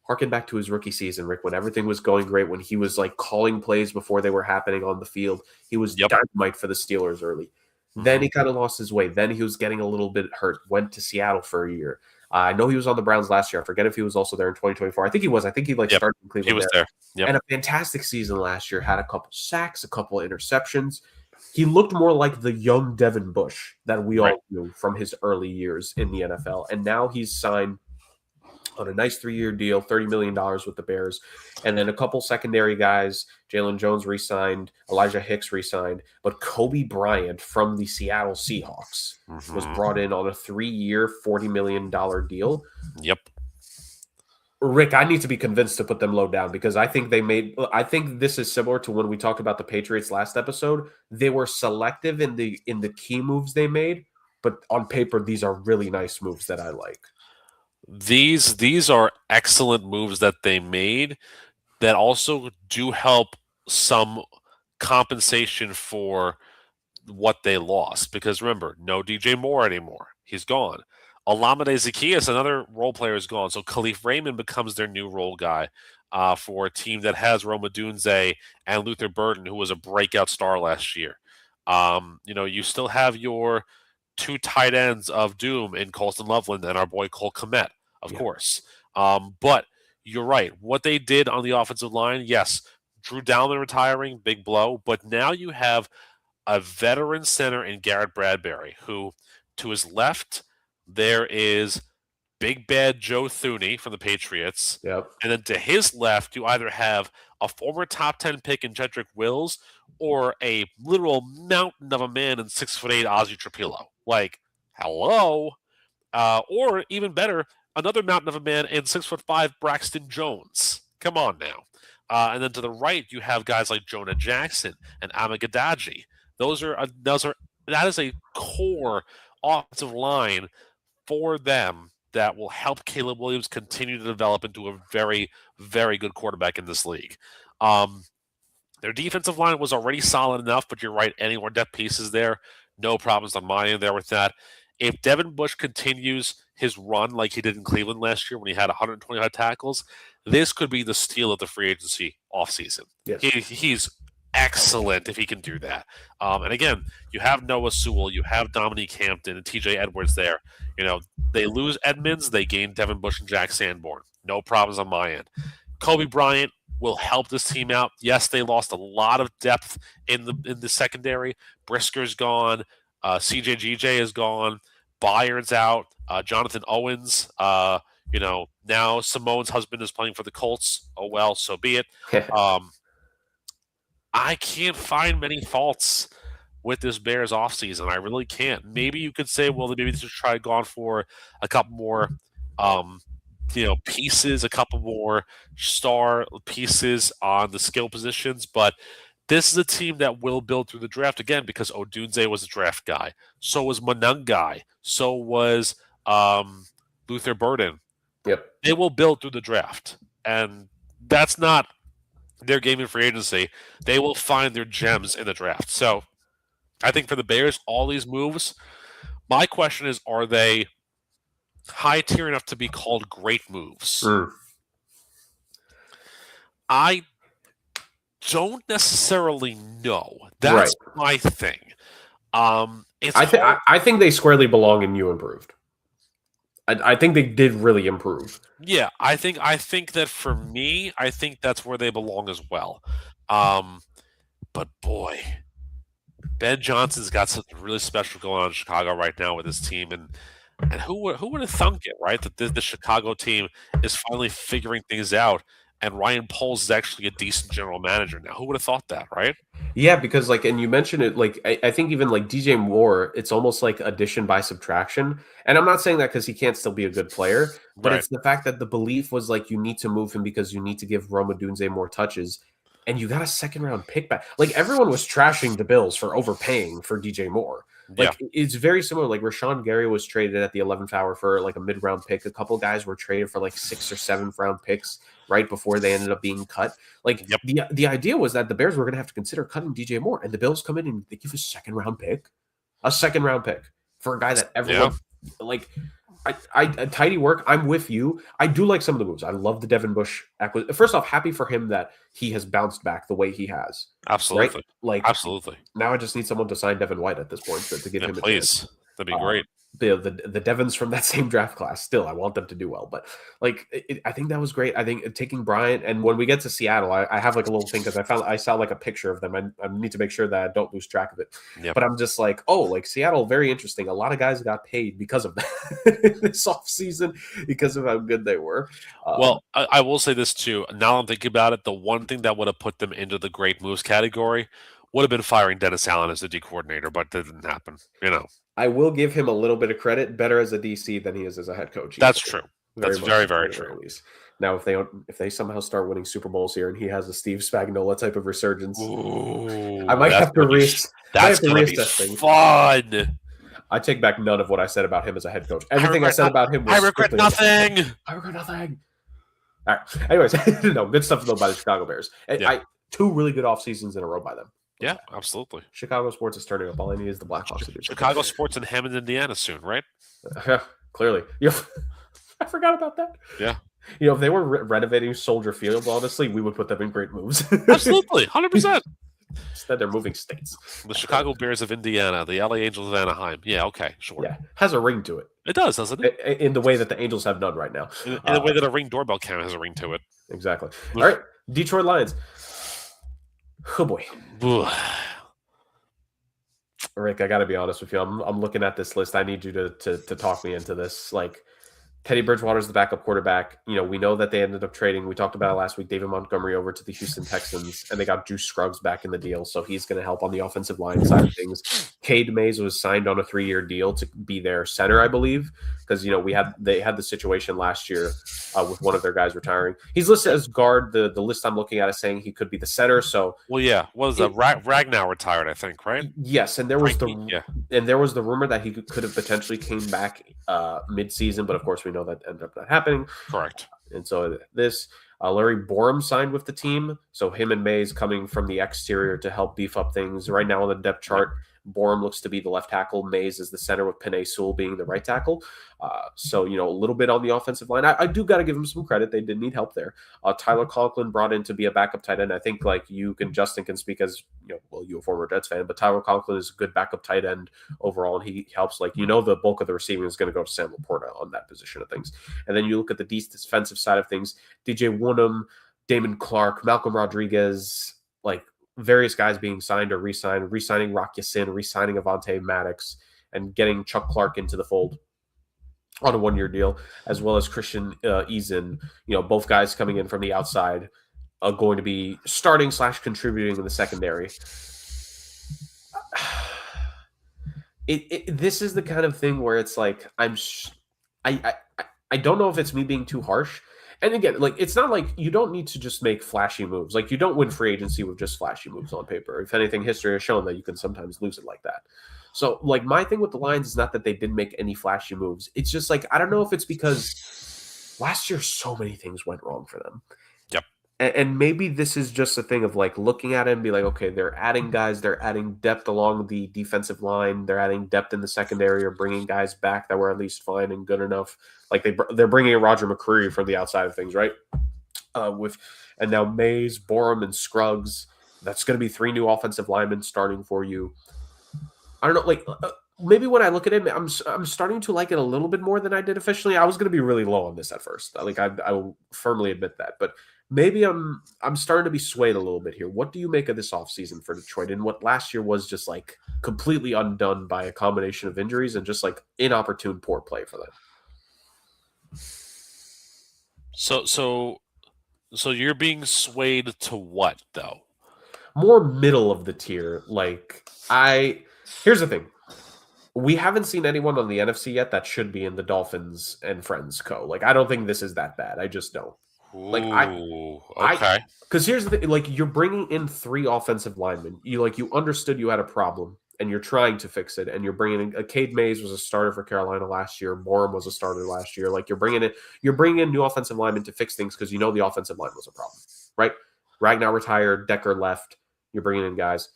harken back to his rookie season, Rick, when everything was going great, when he was like calling plays before they were happening on the field, he was dynamite for the Steelers early. Then he kind of lost his way. Then he was getting a little bit hurt, went to Seattle for a year. I know he was on the Browns last year. I forget if he was also there in 2024. I think he was. I think he started in Cleveland. He was there. And a fantastic season last year. Had a couple sacks, a couple interceptions. He looked more like the young Devin Bush that we all knew from his early years in the NFL. And now he's signed on a nice 3-year deal, $30 million with the Bears. And then a couple secondary guys, Jalen Jones re-signed, Elijah Hicks re-signed, but Kobe Bryant from the Seattle Seahawks was brought in on a 3-year, $40 million deal. Yep. Rick, I need to be convinced to put them low down because I think this is similar to when we talked about the Patriots last episode. They were selective in the key moves they made, but on paper, these are really nice moves that I like. These are excellent moves that they made that also do help some compensation for what they lost. Because remember, no DJ Moore anymore. He's gone. Olamide Zaccheaus, another role player, is gone. So Khalif Raymond becomes their new role guy for a team that has Roma Dunze and Luther Burden, who was a breakout star last year. You still have your 2 tight ends of doom in Colston Loveland and our boy Cole Kmet, of course. But you're right. What they did on the offensive line, yes, Drew Dalman retiring, big blow. But now you have a veteran center in Garrett Bradbury, who to his left there is Big Bad Joe Thuney from the Patriots. Yep. And then to his left, you either have a former top 10 pick in Jedrick Wills or a literal mountain of a man in 6'8" Ozzie Trapilo. Like, hello? Or even better, another mountain of a man in 6'5" Braxton Jones. Come on now. And then to the right, you have guys like Jonah Jackson and Amagadaji. That is a core offensive line for them that will help Caleb Williams continue to develop into a very, very good quarterback in this league. Their defensive line was already solid enough, but you're right, any more depth pieces there, no problems on my end there with that. If Devin Bush continues his run like he did in Cleveland last year when he had 125 tackles, this could be the steal of the free agency offseason. Yes. He's excellent if he can do that. And again, you have Noah Sewell, you have Dominique Hampton and TJ Edwards there. They lose Edmonds, they gain Devin Bush and Jack Sanborn. No problems on my end. Kobe Bryant will help this team out. Yes, they lost a lot of depth in the secondary. Brisker's gone. CJGJ is gone. Byard's out. Jonathan Owens. Now Simone's husband is playing for the Colts. Oh well, so be it. I can't find many faults with this Bears offseason. I really can't. Maybe you could say, well, maybe they should try going for a couple more pieces, a couple more star pieces on the skill positions, but this is a team that will build through the draft again because Odunze was a draft guy. So was Monungai. So was Luther Burden. Yep. They will build through the draft. And that's not their game in free agency. They will find their gems in the draft. So I think for the Bears, all these moves, my question is, are they high tier enough to be called great moves? I don't necessarily know. That's my thing. I think they squarely belong in you improved. I think they did really improve. Yeah, I think that for me, I think that's where they belong as well. But boy, Ben Johnson's got something really special going on in Chicago right now with his team, and who would have thunk it, right? That the Chicago team is finally figuring things out, and Ryan Poles is actually a decent general manager now. Who would have thought that, right? Yeah, because and you mentioned it, I think even DJ Moore, it's almost like addition by subtraction. And I'm not saying that because he can't still be a good player, but it's the fact that the belief was you need to move him because you need to give Rome Odunze more touches. And you got a second-round pick back. Everyone was trashing the Bills for overpaying for DJ Moore. It's very similar. Rashawn Gary was traded at the 11th hour for a mid-round pick. A couple guys were traded for 6th or 7th round picks right before they ended up being cut. The idea was that the Bears were going to have to consider cutting DJ Moore, and the Bills come in and they give a second-round pick for a guy that everyone tidy work. I'm with you. I do like some of the moves. I love the Devin Bush acquisition. First off, happy for him that he has bounced back the way he has. Absolutely. Right? Absolutely. Now I just need someone to sign Devin White at this point to give him a chance. That'd be great. The Devons from that same draft class. Still, I want them to do well. But I think that was great. I think taking Bryant, and when we get to Seattle, I have a little thing because I saw a picture of them. I need to make sure that I don't lose track of it. Yep. But I'm just Seattle, very interesting. A lot of guys got paid because of that this offseason because of how good they were. Well, I will say this too. Now I'm thinking about it. The one thing that would have put them into the great moves category would have been firing Dennis Allen as the D coordinator, but that didn't happen. I will give him a little bit of credit. Better as a DC than he is as a head coach. That's true. That's very, very true. Now, if they somehow start winning Super Bowls here and he has a Steve Spagnuolo type of resurgence, I might have to reassess. That's going to be fun. I take back none of what I said about him as a head coach. Everything I said about him was I regret nothing. I regret nothing. All right. Anyways, good stuff though by the Chicago Bears. Yeah. 2 really good off seasons in a row by them. Yeah, absolutely. Chicago sports is turning up. All I need is the Blackhawks to do. Chicago sports in Hammond, Indiana soon, right? Yeah, clearly. I forgot about that. Yeah. If they were renovating Soldier Field, honestly, we would put them in great moves. Absolutely, 100%. Instead, they're moving states. The Chicago Bears of Indiana, the LA Angels of Anaheim. Yeah, okay, sure. Yeah, has a ring to it. It does, doesn't it? In the way that the Angels have none right now. In the way that a Ring doorbell camera has a ring to it. Exactly. All right, Detroit Lions. Oh, boy. Rick, I got to be honest with you. I'm looking at this list. I need you to talk me into this. Like, Teddy Bridgewater's the backup quarterback. We know that they ended up trading. We talked about it last week. David Montgomery over to the Houston Texans, and they got Juice Scruggs back in the deal, so he's going to help on the offensive line side of things. Cade Mays was signed on a 3-year deal to be their center, I believe, because they had the situation last year with one of their guys retiring. He's listed as guard. The list I'm looking at is saying he could be the center. So well, yeah, what was that? Ragnow retired, I think, right? Yes, and there was the rumor that he could have potentially came back mid-season, but of course we know that ended up not happening. Correct. And so Larry Borum signed with the team, so him and Mays coming from the exterior to help beef up things. Right now on the depth chart, Borum looks to be the left tackle. Mays is the center, with Penei Sewell being the right tackle. So, a little bit on the offensive line. I do got to give him some credit. They did need help there. Tyler Conklin brought in to be a backup tight end. I think Justin can speak as, you a former Jets fan, but Tyler Conklin is a good backup tight end overall, and he helps. The bulk of the receiving is going to go to Sam Laporta on that position of things. And then you look at the defensive side of things, DJ Woonham, Damon Clark, Malcolm Rodriguez, various guys being signed or re-signed, re-signing Rock Ya-Sin, re-signing Avonte Maddox, and getting Chuck Clark into the fold on a 1-year deal, as well as Christian Eason, both guys coming in from the outside, going to be starting / contributing in the secondary. This is the kind of thing where it's like, I don't know if it's me being too harsh. And again, it's not like you don't need to just make flashy moves. You don't win free agency with just flashy moves on paper. If anything, history has shown that you can sometimes lose it like that. So, my thing with the Lions is not that they didn't make any flashy moves. It's just I don't know if it's because last year so many things went wrong for them. Yep. And maybe this is just a thing of looking at it and be like, okay, they're adding guys, they're adding depth along the defensive line, they're adding depth in the secondary, or bringing guys back that were at least fine and good enough. They're bringing in Roger McCreary from the outside of things, right? And now Mays, Borum, and Scruggs. That's going to be 3 new offensive linemen starting for you. I don't know, maybe when I look at it, I'm starting to like it a little bit more than I did officially. I was going to be really low on this at first. I will firmly admit that, but maybe I'm starting to be swayed a little bit here. What do you make of this offseason for Detroit, and what last year was just completely undone by a combination of injuries and just inopportune poor play for them? So you're being swayed to what, though? More middle of the tier. Here's the thing. We haven't seen anyone on the NFC yet that should be in the Dolphins and Friends Co. I don't think this is that bad. I just don't. Okay. Because here's the thing. You're bringing in 3 offensive linemen. You understood you had a problem, and you're trying to fix it, and you're bringing in Cade Mays was a starter for Carolina last year. Borum was a starter last year. You're bringing in new offensive linemen to fix things because the offensive line was a problem, right? Ragnow retired, Decker left. You're bringing in guys,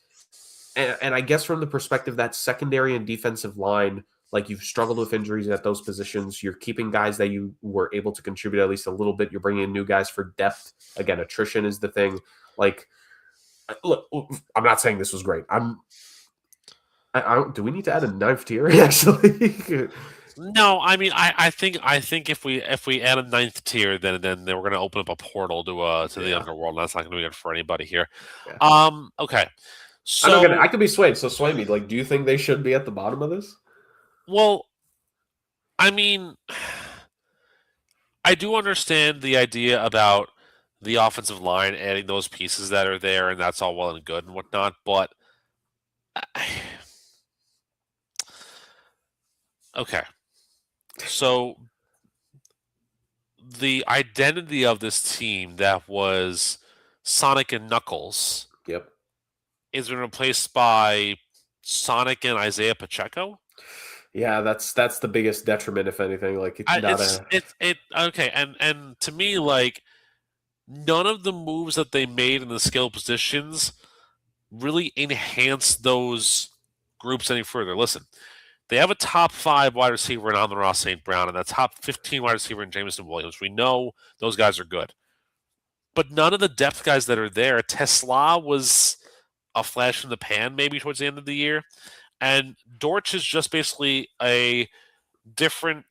and I guess from the perspective that secondary and defensive line, you've struggled with injuries at those positions. You're keeping guys that you were able to contribute at least a little bit. You're bringing in new guys for depth. Again, attrition is the thing. Look, I'm not saying this was great. Do we need to add a 9th tier actually? No, I mean, I think if we add a 9th tier, then we're going to open up a portal to the underworld. And that's not going to be good for anybody here. Yeah. Okay. So I could be swayed. So sway me. Do you think they should be at the bottom of this? Well, I mean, I do understand the idea about the offensive line adding those pieces that are there, and that's all well and good and whatnot. But okay. So the identity of this team that was Sonic and Knuckles, yep, is been replaced by Sonic and Isaiah Pacheco. Yeah, that's the biggest detriment, if anything. Okay, and to me, none of the moves that they made in the skill positions really enhance those groups any further. Listen, they have a top 5 wide receiver in Amon-Ra St. Brown and a top 15 wide receiver in Jameson Williams. We know those guys are good. But none of the depth guys that are there, Tesla was a flash in the pan maybe towards the end of the year. And Dortch is just basically a different,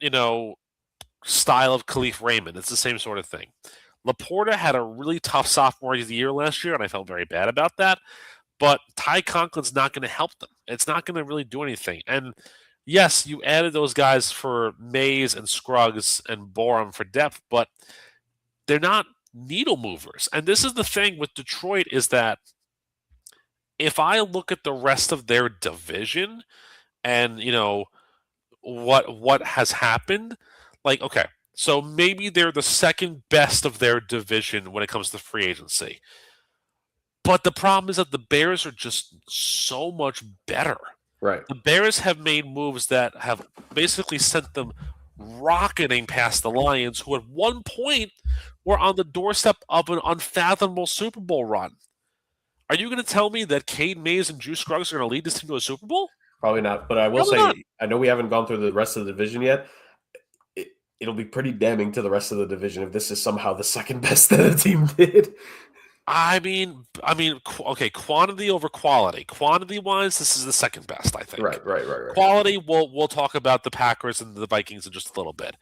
style of Khalif Raymond. It's the same sort of thing. Laporta had a really tough sophomore year last year, and I felt very bad about that. but Ty Conklin's not going to help them. It's not going to really do anything. And yes, you added those guys for Mays and Scruggs and Borum for depth, but they're not needle movers. And this is the thing with Detroit is that if I look at the rest of their division and, what has happened, like, okay, so maybe they're the second best of their division when it comes to free agency. But the problem is that the Bears are just so much better. Right. The Bears have made moves that have basically sent them rocketing past the Lions, who at one point were on the doorstep of an unfathomable Super Bowl run. Are you going to tell me that Cade Mays and Drew Scruggs are going to lead this team to a Super Bowl? Probably not. But I will say, I know we haven't gone through the rest of the division yet. It'll be pretty damning to the rest of the division if this is somehow the second best that the team did. I mean, okay, quantity over quality. Quantity-wise, this is the second best, I think. Right. Quality, we'll talk about the Packers and the Vikings in just a little bit.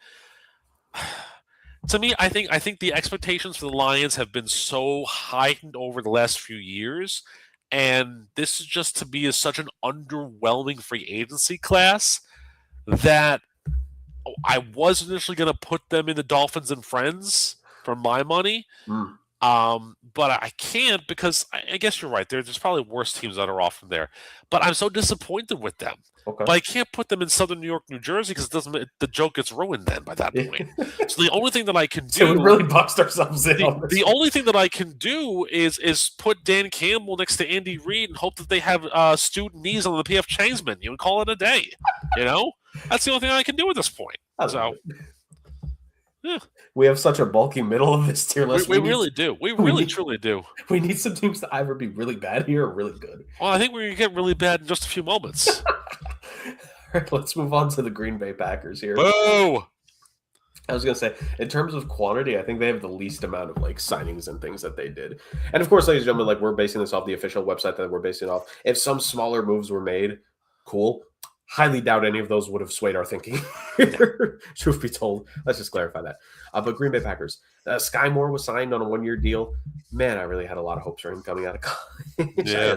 To me, I think the expectations for the Lions have been so heightened over the last few years, and this is just to be such an underwhelming free agency class that I was initially going to put them in the Dolphins and Friends for my money. But I can't because I guess you're right. There's probably worse teams that are off from there. But I'm so disappointed with them. Okay. But I can't put them in Southern New York, New Jersey because the joke gets ruined then by that point. So the only thing that I can do, so we really boxed ourselves in. The only thing that I can do is put Dan Campbell next to Andy Reid and hope that they have student knees on the PF Chang's menu and call it a day. That's the only thing I can do at this point. So. Yeah. We have such a bulky middle of this tier list. We really do. We truly do. We need some teams to either be really bad here or really good. Well, I think we're going to get really bad in just a few moments. All right, let's move on to the Green Bay Packers here. Boo! I was going to say, in terms of quantity, I think they have the least amount of signings and things that they did. And of course, ladies and gentlemen, we're basing this off the official website that we're basing it off. If some smaller moves were made, cool. Highly doubt any of those would have swayed our thinking. Truth be told, let's just clarify that. But Green Bay Packers, Sky Moore was signed on a 1-year deal. Man, I really had a lot of hopes for him coming out of college. Yeah.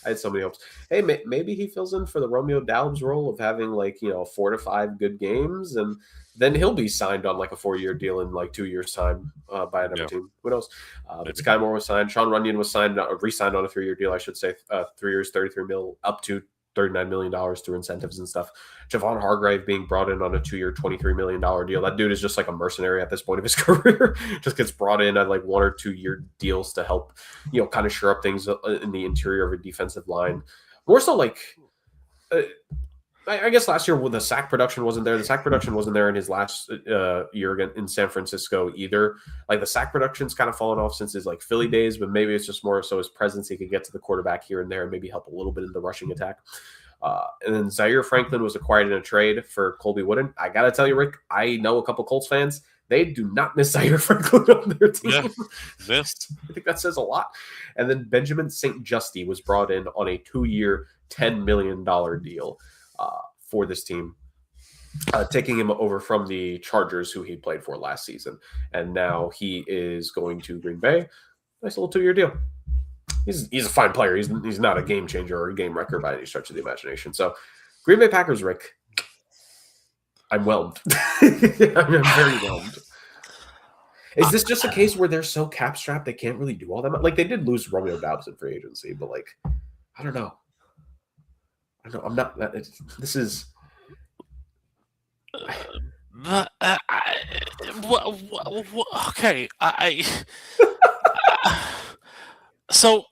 I had so many hopes. Hey, maybe he fills in for the Romeo Doubs role of having 4 to 5 good games, and then he'll be signed on a 4-year deal in 2 years' time by another team. Who knows? But Sky Moore was signed. Sean Runyon was re-signed on a 3-year deal, I should say. 3 years, $33 million, up to $39 million through incentives and stuff. Javon Hargrave being brought in on a 2-year, $23 million deal. That dude is just a mercenary at this point of his career. Just gets brought in at 1 or 2 year deals to help, kind of shore up things in the interior of a defensive line. More so I guess last year when the sack production wasn't there. The sack production wasn't there in his last year in San Francisco either. The sack production's kind of fallen off since his Philly days, but maybe it's just more so his presence. He could get to the quarterback here and there and maybe help a little bit in the rushing attack. And then Zaire Franklin was acquired in a trade for Colby Wooden. I got to tell you, Rick, I know a couple Colts fans. They do not miss Zaire Franklin on their team. Yeah. I think that says a lot. And then Benjamin St. Justy was brought in on a 2-year, $10 million deal. For this team, taking him over from the Chargers, who he played for last season. And now he is going to Green Bay. Nice little 2-year deal. He's a fine player. He's not a game changer or a game wrecker by any stretch of the imagination. So, Green Bay Packers, Rick, I'm whelmed. I'm very whelmed. Is this just a case where they're so cap-strapped they can't really do all that much? They did lose Romeo Doubs in free agency, but, I don't know. I'm not. This is. Okay. So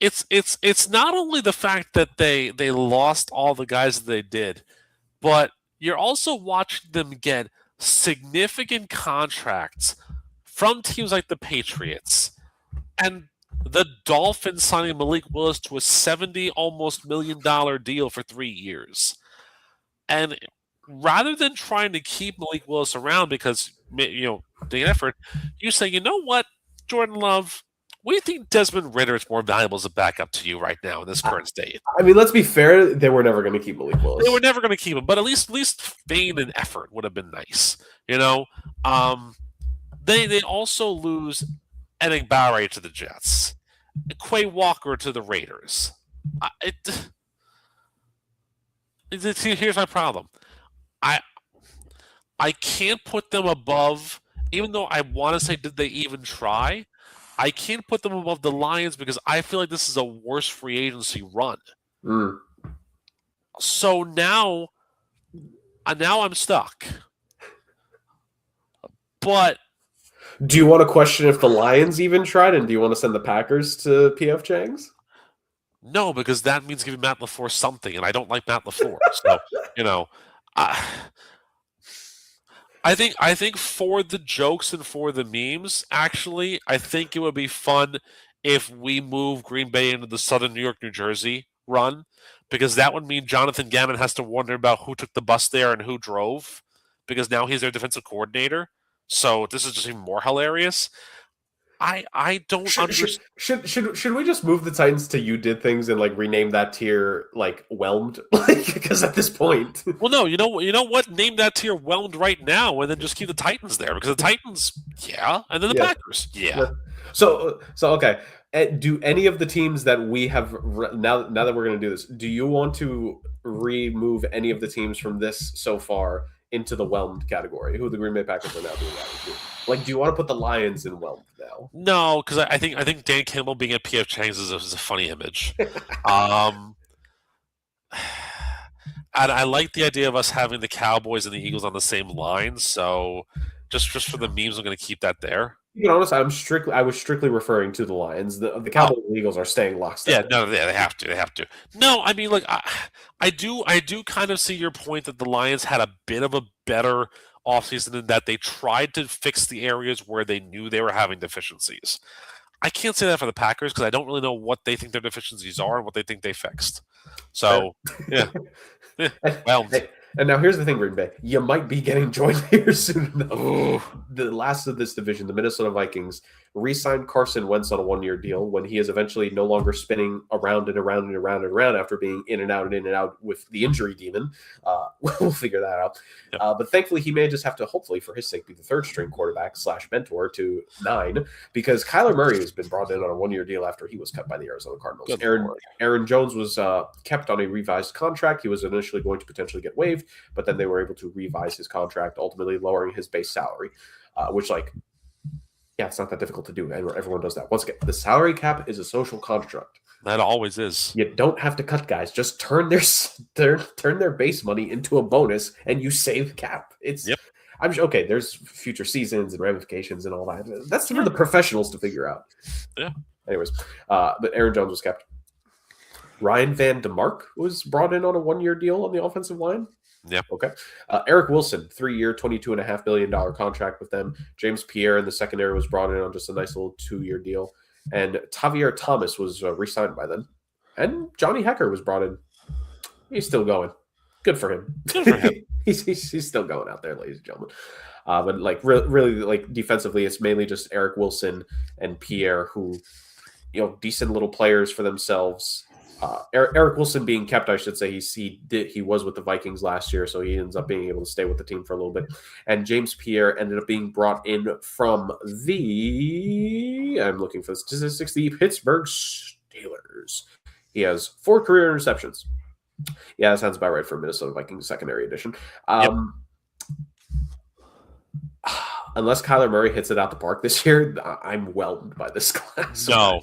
it's not only the fact that they lost all the guys that they did, but you're also watching them get significant contracts from teams like the Patriots and the Dolphins signing Malik Willis to a $70 almost million deal for 3 years. And rather than trying to keep Malik Willis around because, the effort, you say, you know what, Jordan Love, we think Desmond Ridder is more valuable as a backup to you right now in this current state. I mean, let's be fair. They were never going to keep Malik Willis. They were never going to keep him, but at least feign and effort would have been nice. They also lose Enig Barre to the Jets, Quay Walker to the Raiders. Here's my problem. I I can't put them above, even though I want to say, did they even try? I can't put them above the Lions because I feel like this is a worse free agency run. Mm. So now I'm stuck. But Do you want to question if the Lions even tried, and do you want to send the Packers to PF Chang's? no, because that means giving Matt LaFleur something, and I don't like Matt LaFleur. So, I, I think for the jokes and for the memes, actually, I think it would be fun if we move Green Bay into the Southern New York, New Jersey run, because that would mean Jonathan Gannon has to wonder about who took the bus there and who drove, because now he's their defensive coordinator. So this is just even more hilarious. I don't understand. Should we just move the Titans to you did things and like rename that tier like whelmed? Like because at this point, Well, no, you know what? Name that tier whelmed right now, and then just keep the Titans there because the Titans, yeah, and then the yeah. Packers, yeah. So okay. Do any of the teams that we have now that we're going to do this, do you want to remove any of the teams from this so far into the whelmed category? Who the Green Bay Packers are now being added to? Like, do you want to put the Lions in whelmed now? No, because I think Dan Campbell being at PF Chang's is a funny image. And I like the idea of us having the Cowboys and the Eagles on the same line. So just for the memes, I'm going to keep that there. To be honest, I was strictly referring to the Lions. The Cowboys and Eagles are staying lockstep. Yeah, no, they have to. They have to. No, I mean, look, I do kind of see your point that the Lions had a bit of a better offseason in that they tried to fix the areas where they knew they were having deficiencies. I can't say that for the Packers because I don't really know what they think their deficiencies are and what they think they fixed. So, yeah. Well, and now here's the thing, Green Bay. You might be getting joined here soon enough. The last of this division, the Minnesota Vikings, re-signed Carson Wentz on a one-year deal when he is eventually no longer spinning around and around and around and around after being in and out with the injury demon. We'll figure that out. Yep. But thankfully, he may just have to, hopefully for his sake, be the third-string quarterback / mentor to 9 because Kyler Murray has been brought in on a one-year deal after he was cut by the Arizona Cardinals. Aaron Jones was kept on a revised contract. He was initially going to potentially get waived, but then they were able to revise his contract, ultimately lowering his base salary, which, like, yeah, it's not that difficult to do. Everyone does that. Once again, the salary cap is a social construct. That always is. You don't have to cut guys. Just turn their base money into a bonus, and you save cap. I'm okay. There's future seasons and ramifications and all that. That's for the professionals to figure out. Yeah. Anyways, but Aaron Jones was kept. Ryan Van DeMark was brought in on a one-year deal on the offensive line. Yep. Okay. Eric Wilson, 3-year, $22.5 million contract with them. James Pierre in the secondary was brought in on just a nice little 2-year deal. And Tavier Thomas was re-signed by them. And Johnny Hecker was brought in. He's still going. Good for him. Good for him. he's still going out there, ladies and gentlemen. But like really, like defensively, it's mainly just Eric Wilson and Pierre who, decent little players for themselves. Eric Wilson being kept, I should say, he was with the Vikings last year, so he ends up being able to stay with the team for a little bit. And James Pierre ended up being brought in from I'm looking for the statistics, the Pittsburgh Steelers. He has 4 career interceptions. Yeah, that sounds about right for Minnesota Vikings secondary edition. Yep. Unless Kyler Murray hits it out the park this year, I'm whelmed by this class. No.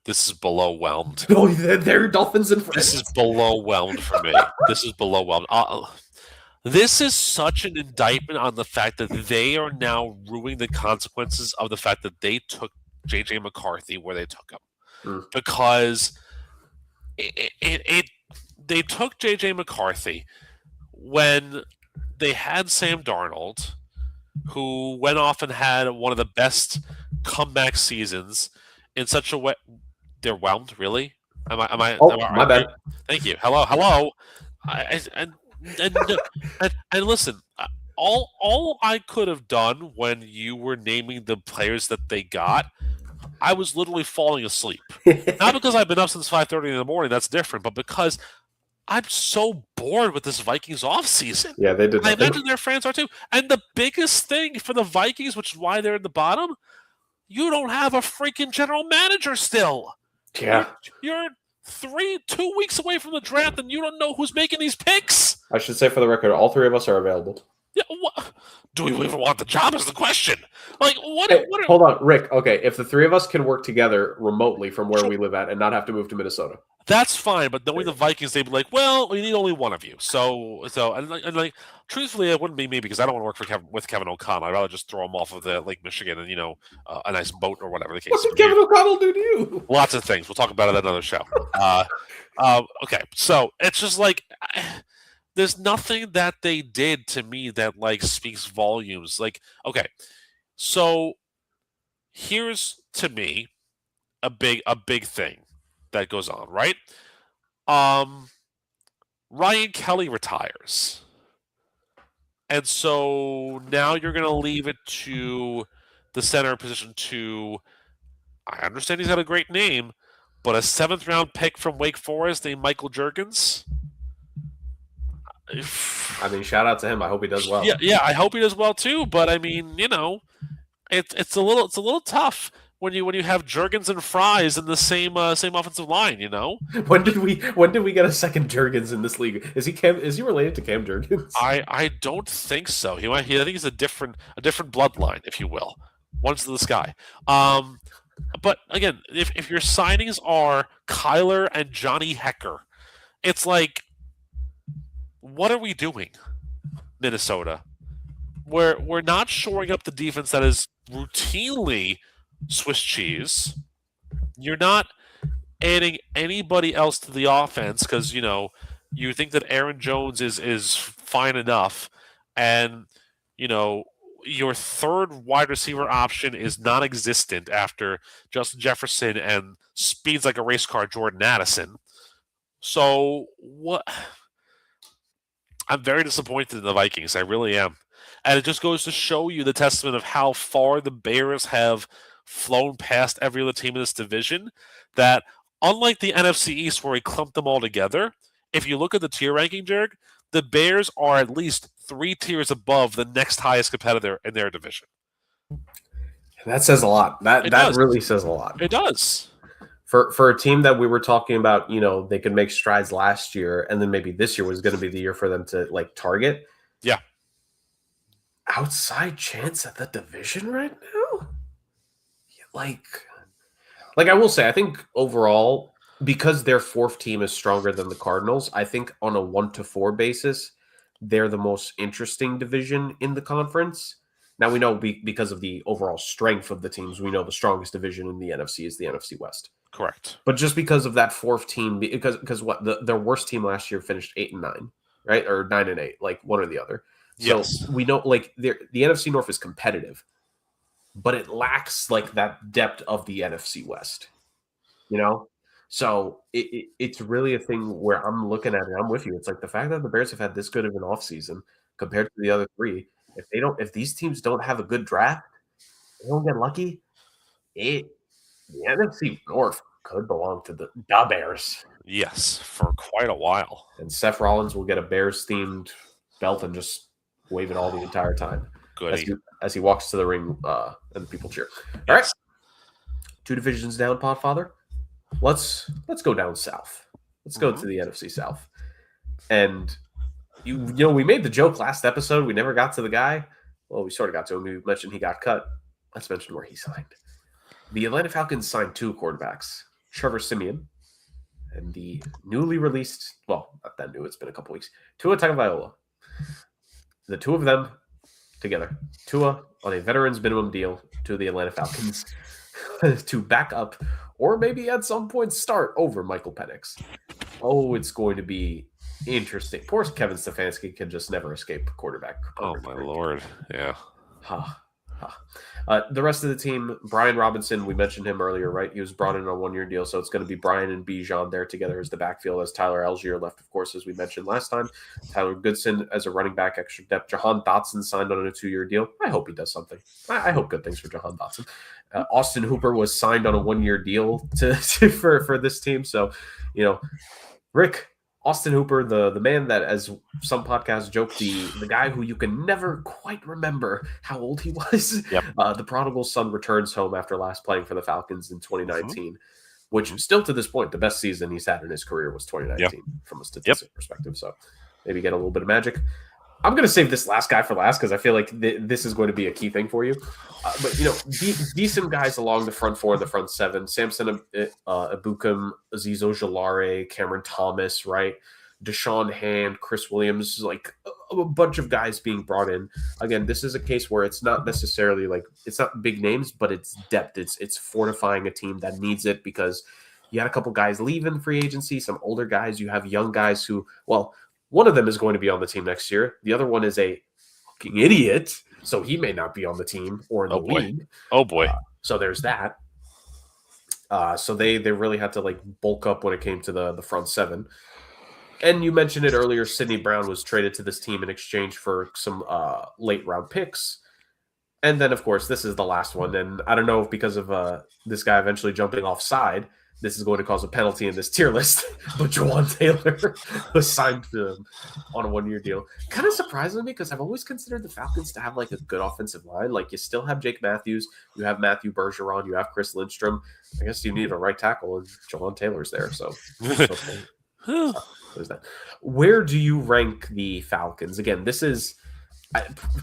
This is below whelmed. Oh, they're Dolphins and friends. This is below whelmed for me. This is below whelmed. This is such an indictment on the fact that they are now ruining the consequences of the fact that they took J.J. McCarthy where they took him. Because they took J.J. McCarthy when they had Sam Darnold, who went off and had one of the best comeback seasons in such a way. They're whelmed, really? Am I? My bad. Thank you. Hello. And listen, all I could have done when you were naming the players that they got, I was literally falling asleep. Not because I've been up since 5:30 in the morning. That's different, but because I'm so bored with this Vikings offseason. Yeah, they did. I imagine their fans are too. And the biggest thing for the Vikings, which is why they're at the bottom, you don't have a freaking general manager still. Yeah. You're 2 weeks away from the draft, and you don't know who's making these picks? I should say for the record, all three of us are available. Yeah, do we even want the job is the question. Like, Hey, hold on, Rick. Okay, if the three of us can work together remotely from where we live at and not have to move to Minnesota. That's fine, but knowing the Vikings, they'd be like, "Well, we need only one of you." So, and truthfully, it wouldn't be me because I don't want to work with Kevin O'Connell. I'd rather just throw him off of the Lake Michigan and a nice boat or whatever the case. What did Kevin O'Connell do to you? Lots of things. We'll talk about it at another show. Okay, so it's just like there's nothing that they did to me that like speaks volumes. Like, okay, so here's to me a big thing that goes on, right? Ryan Kelly retires. And so now you're going to leave it to the center position to, I understand he's got a great name, but a 7th round pick from Wake Forest named Michael Juergens. I mean, shout out to him. I hope he does well. Yeah, I hope he does well too. But I mean, it's a little tough when you have Juergens and Fries in the same offensive line. When did we get a second Juergens in this league? Is he related to Cam Juergens? I don't think so. I think he's a different bloodline, if you will. One's to the sky. But again, if your signings are Kyler and Johnny Hecker, it's like, what are we doing, Minnesota? We're not shoring up the defense that is routinely Swiss cheese. You're not adding anybody else to the offense because you think that Aaron Jones is fine enough, and your third wide receiver option is non-existent after Justin Jefferson and speeds like a race car Jordan Addison. So what? I'm very disappointed in the Vikings. I really am. And it just goes to show you the testament of how far the Bears have flown past every other team in this division, that unlike the NFC East where we clumped them all together, if you look at the tier ranking, Jerg, the Bears are at least 3 tiers above the next highest competitor in their division. That says a lot. That really says a lot. It does. For a team that we were talking about, they could make strides last year, and then maybe this year was going to be the year for them to target. Yeah. Outside chance at the division right now? Like I will say, I think overall, because their 4th team is stronger than the Cardinals, I think on a 1-4 basis, they're the most interesting division in the conference. Now we know because of the overall strength of the teams, we know the strongest division in the NFC is the NFC West. Correct. But just because of that 4th team, because their worst team last year finished 8-9, right? Or 9-8, like one or the other. So yes. We know the NFC North is competitive, but it lacks that depth of the NFC West. So it's really a thing where I'm looking at it. I'm with you. It's like the fact that the Bears have had this good of an offseason compared to the other 3. If these teams don't have a good draft, they don't get lucky. The NFC North could belong to the Bears. Yes, for quite a while. And Seth Rollins will get a Bears-themed belt and just wave it all the entire time. As he walks to the ring and people cheer. Yes. All right. 2 divisions down, Podfather. Let's go down south. Let's go to the NFC South. And we made the joke last episode. We never got to the guy. Well, we sort of got to him. We mentioned he got cut. Let's mention where he signed. The Atlanta Falcons signed 2 quarterbacks, Trevor Siemian and the newly released, well, not that new, it's been a couple weeks, Tua Tagovailoa. The 2 of them together. Tua on a veterans minimum deal to the Atlanta Falcons to back up or maybe at some point start over Michael Penix. Oh, it's going to be interesting. Poor Kevin Stefanski can just never escape quarterback. Oh, my Lord. Yeah. The rest of the team, Brian Robinson, we mentioned him earlier, right? He was brought in on a 1-year deal, so it's going to be Brian and Bijan there together as the backfield, as Tyler Algier left, of course, as we mentioned last time. Tyler Goodson as a running back, extra depth. Jahan Dotson signed on a 2-year deal. I hope he does something. I hope good things for Jahan Dotson. Austin Hooper was signed on a 1-year deal for this team. So, Rick, Austin Hooper, the man that, as some podcasts joke, the guy who you can never quite remember how old he was. Yep. The prodigal son returns home after last playing for the Falcons in 2019. which still to this point, the best season he's had in his career was 2019 from a Yep. statistic perspective. So maybe get a little bit of magic. I'm going to save this last guy for last because I feel like this is going to be a key thing for you. But, decent guys along the front four and the front seven. Samson Ibukum, Aziz Ojulari, Cameron Thomas, right? Deshaun Hand, Chris Williams, like a bunch of guys being brought in. Again, this is a case where it's not necessarily like it's not big names, but it's depth. It's fortifying a team that needs it because you had a couple guys leaving free agency, some older guys. You have young guys who, well, one of them is going to be on the team next year. The other one is a fucking idiot, so he may not be on the team or in the league. Oh boy! So there's that. So they really had to like bulk up when it came to the front seven. And you mentioned it earlier. Sidney Brown was traded to this team in exchange for some late round picks. And then, of course, this is the last one. And I don't know if because of this guy eventually jumping offside, this is going to cause a penalty in this tier list. But Jawan Taylor was signed on a 1-year deal. Kind of surprising me because I've always considered the Falcons to have like a good offensive line. Like you still have Jake Matthews, you have Matthew Bergeron, you have Chris Lindstrom. I guess you need a right tackle, and Jawan Taylor's there. So there's that. Where do you rank the Falcons? Again, this is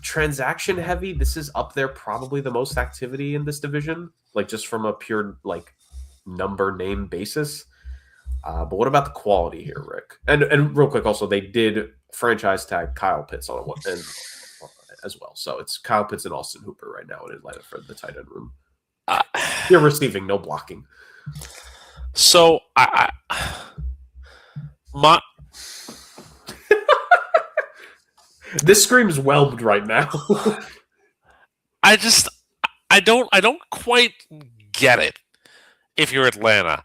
transaction heavy. This is up there, probably the most activity in this division, like just from a pure like number name basis. But what about the quality here, Rick? And real quick, also they did franchise tag Kyle Pitts on one and as well. So it's Kyle Pitts and Austin Hooper right now in Atlanta for the tight end room. They're receiving, no blocking. So this screams whelmed right now. I don't quite get it. If you're Atlanta,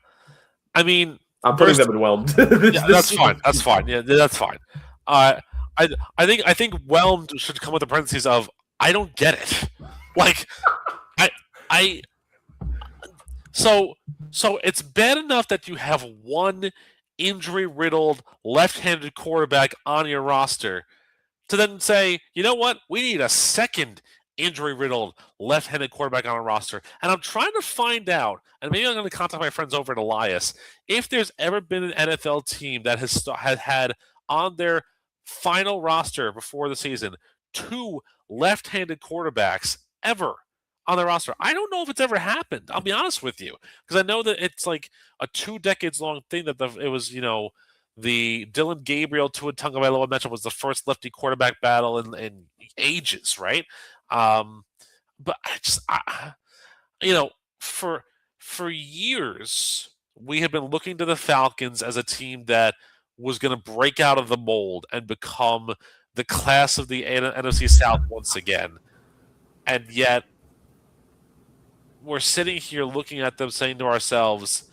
I mean, I'm putting them in whelmed. That's fine. That's fine. Yeah, that's fine. I think whelmed should come with the parentheses of I don't get it. Like, so it's bad enough that you have one injury-riddled left-handed quarterback on your roster to then say, you know what, we need a second injury-riddled left-handed quarterback on a roster. And I'm trying to find out, and maybe I'm going to contact my friends over at Elias, if there's ever been an NFL team that has had on their final roster before the season 2 left-handed quarterbacks ever on their roster. I don't know if it's ever happened. I'll be honest with you, because I know that it's like a 2 decades long thing that it was, the Dylan Gabriel Tua Tagovailoa matchup was the first lefty quarterback battle in ages, right? But for years we have been looking to the Falcons as a team that was going to break out of the mold and become the class of the NFC South once again, and yet we're sitting here looking at them saying to ourselves,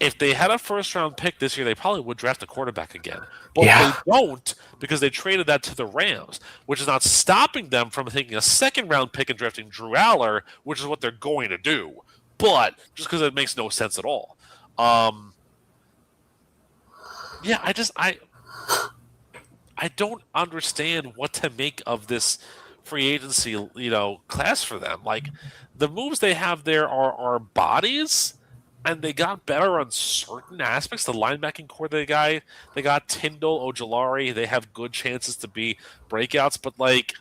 if they had a first-round pick this year, they probably would draft a quarterback again. But they don't because they traded that to the Rams, which is not stopping them from taking a second-round pick and drafting Drew Aller, which is what they're going to do. But just because it makes no sense at all. I don't understand what to make of this free agency, class for them. Like, the moves they have there are bodies, and they got better on certain aspects. The linebacking core they got Tyndall, Ojulari. They have good chances to be breakouts, but like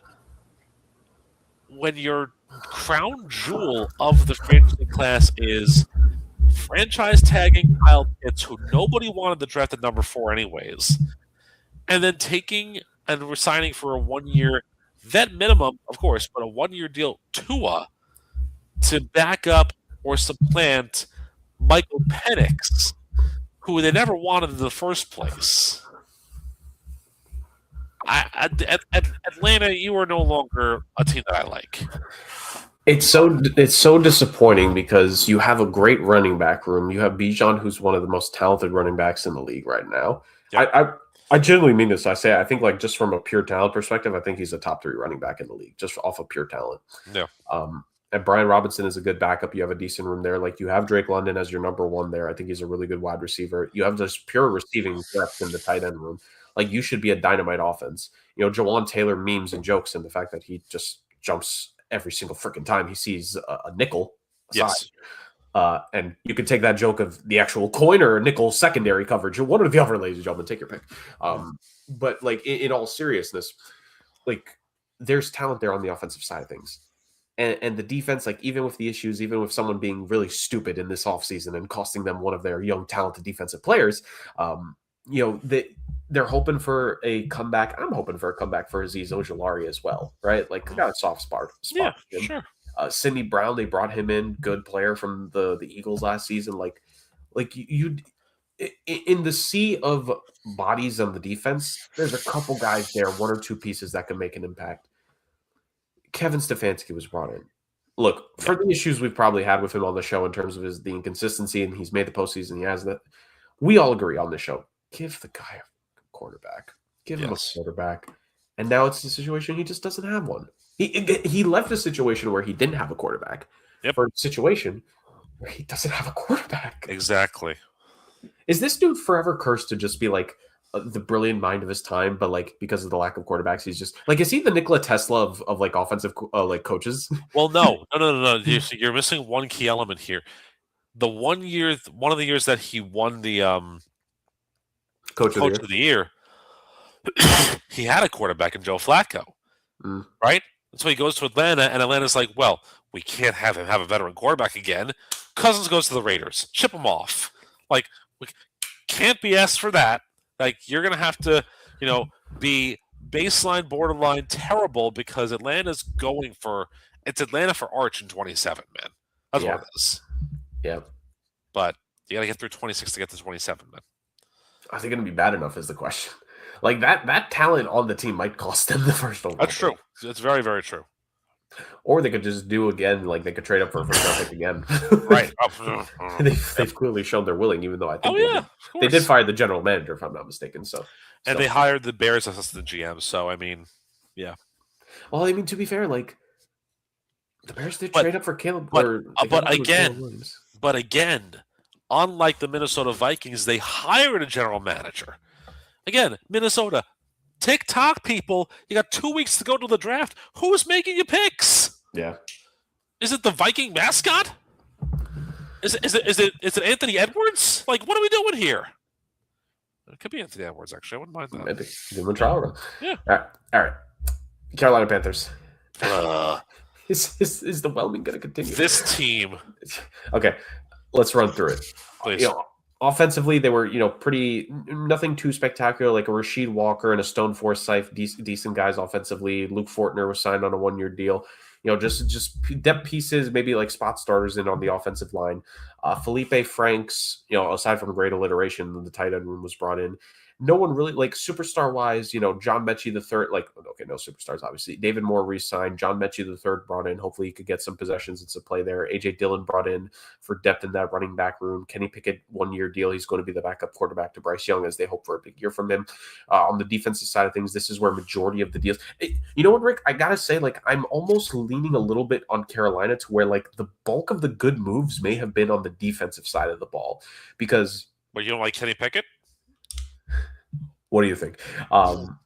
when your crown jewel of the free agency class is franchise tagging Kyle Pitts, who nobody wanted to draft at number 4 anyways, and then taking and resigning for a 1-year vet minimum, of course, but a 1-year deal Tua to back up or supplant Michael Penix, who they never wanted in the first place. Atlanta, you are no longer a team that I like. It's so disappointing because you have a great running back room. You have Bijan, who's one of the most talented running backs in the league right now. Yep. I genuinely mean this. I think like just from a pure talent perspective, I think he's a top 3 running back in the league, just off of pure talent. Yeah. And Brian Robinson is a good backup. You have a decent room there. Like you have Drake London as your number 1 there. I think he's a really good wide receiver. You have just pure receiving depth in the tight end room. Like you should be a dynamite offense. Jawan Taylor memes and jokes and the fact that he just jumps every single freaking time he sees a nickel aside. Yes. And you can take that joke of the actual coin or nickel secondary coverage, or one or the other, ladies and gentlemen. Take your pick. But like in all seriousness, like there's talent there on the offensive side of things. And the defense, like even with the issues, even with someone being really stupid in this offseason and costing them one of their young, talented defensive players, they're hoping for a comeback. I'm hoping for a comeback for Aziz Ojolari as well, right? Like, I got a soft spot Yeah, for him. sure. Sidney Brown, they brought him in, good player from the Eagles last season. Like you in the sea of bodies on the defense, there's a couple guys there, one or two pieces that can make an impact. Kevin Stefanski was brought in. Look, for the issues we've probably had with him on the show in terms of the inconsistency, and he's made the postseason, he has that. We all agree on this show. Give the guy a quarterback. Give him a quarterback. And now it's the situation he just doesn't have one. He left a situation where he didn't have a quarterback for a situation where he doesn't have a quarterback. Exactly. Is this dude forever cursed to just be like the brilliant mind of his time, but like because of the lack of quarterbacks, he's just like, is he the Nikola Tesla of like offensive like coaches? Well, no. You're missing one key element here. One of the years that he won the Coach of the year, he had a quarterback in Joe Flacco, right? So he goes to Atlanta, and Atlanta's like, well, we can't have him have a veteran quarterback again. Cousins goes to the Raiders. Ship him off. Like, we can't be asked for that. Like, you're going to have to, be baseline, borderline terrible because Atlanta's it's Atlanta for Arch in 27, man. That's what it is. Yeah. But you got to get through 26 to get to 27, man. Are they going to be bad enough is the question. Like that talent on the team might cost them the first overall. That's true. It's very, very true. Or they could just do again, like they could trade up for a first round pick again. Right. They've clearly shown they're willing, even though I think they did fire the general manager, if I'm not mistaken. And they hired the Bears assistant GM. So I mean, yeah. Well, I mean, to be fair, like the Bears did trade up for Caleb. But again, unlike the Minnesota Vikings, they hired a general manager. Again, Minnesota, TikTok people, you got 2 weeks to go to the draft. Who's making your picks? Yeah. Is it the Viking mascot? Is it Anthony Edwards? Like, what are we doing here? It could be Anthony Edwards, actually. I wouldn't mind that. Maybe. Give him a trial run. Yeah. All right. Carolina Panthers. Is the whelming going to continue? This team. Okay. Let's run through it. Please. Offensively, they were, nothing too spectacular, like a Rasheed Walker and a Stone Forsythe, decent guys offensively. Luke Fortner was signed on a 1-year deal. Just depth pieces, maybe like spot starters in on the offensive line. Felipe Franks, aside from great alliteration, the tight end room was brought in. No one really, like, superstar-wise, John Mechie III, no superstars, obviously. David Moore re-signed. John Mechie III brought in. Hopefully he could get some possessions and some play there. A.J. Dillon brought in for depth in that running back room. Kenny Pickett, 1-year deal. He's going to be the backup quarterback to Bryce Young as they hope for a big year from him. On the defensive side of things, this is where majority of the deals. You know what, Rick? I got to say, like, I'm almost leaning a little bit on Carolina to where, like, the bulk of the good moves may have been on the defensive side of the ball because... But you don't like Kenny Pickett? What do you think? Answer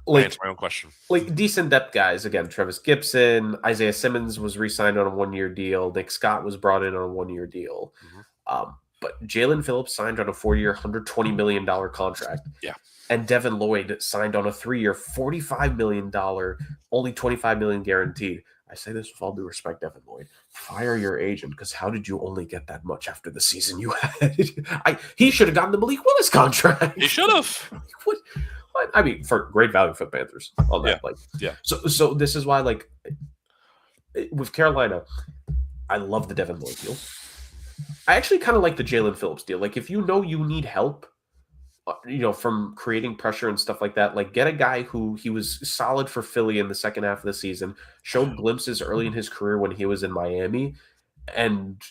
my own question. Like decent depth guys. Again, Travis Gibson, Isaiah Simmons was re-signed on a 1-year deal. Nick Scott was brought in on a 1-year deal. But Jalen Phillips signed on a 4-year, $120 million contract. Yeah. And Devin Lloyd signed on a 3-year, $45 million, only $25 million guaranteed. I say this with all due respect, Devin Lloyd. Fire your agent, because how did you only get that much after the season you had? He should have gotten the Malik Willis contract. He should have. What? I mean, for great value for the Panthers on that. So this is why, like, with Carolina, I love the Devin Lloyd deal. I actually kind of like the Jalen Phillips deal. Like, if you need help, from creating pressure and stuff like that, like get a guy who he was solid for Philly in the second half of the season, showed glimpses early in his career when he was in Miami, and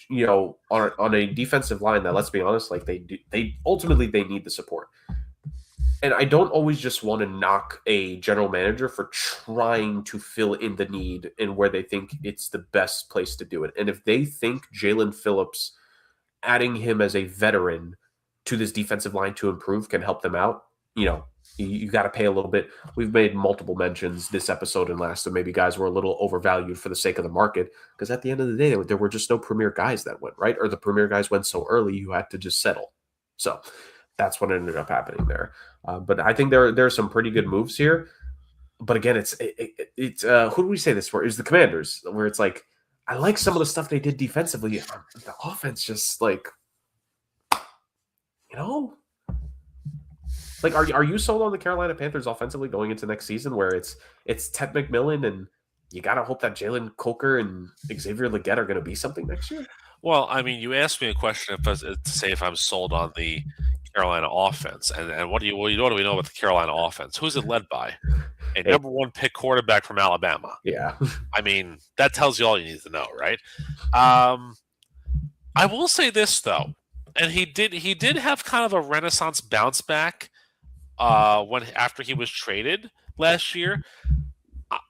on a defensive line that, let's be honest, like they ultimately need the support. And I don't always just want to knock a general manager for trying to fill in the need and where they think it's the best place to do it. And if they think Jalen Phillips, adding him as a veteran to this defensive line to improve, can help them out, You got to pay a little bit. We've made multiple mentions this episode and last, so maybe guys were a little overvalued for the sake of the market. Because at the end of the day, there were just no premier guys that went, right? Or the premier guys went so early, you had to just settle. So that's what ended up happening there. But I think there are some pretty good moves here. But again, it's who do we say this for? Is the Commanders, where it's like I like some of the stuff they did defensively. The offense just like, you know, like are you sold on the Carolina Panthers offensively going into next season, where it's Ted McMillan and you gotta hope that Jalen Coker and Xavier Legette are going to be something next year? Well, I mean, you asked me a question to say if I'm sold on the Carolina offense, and what do you know about the Carolina offense? Who's it led by? A number one pick quarterback from Alabama. Yeah. I mean, that tells you all you need to know, right? I will say this though, and he did have kind of a renaissance bounce back when after he was traded last year.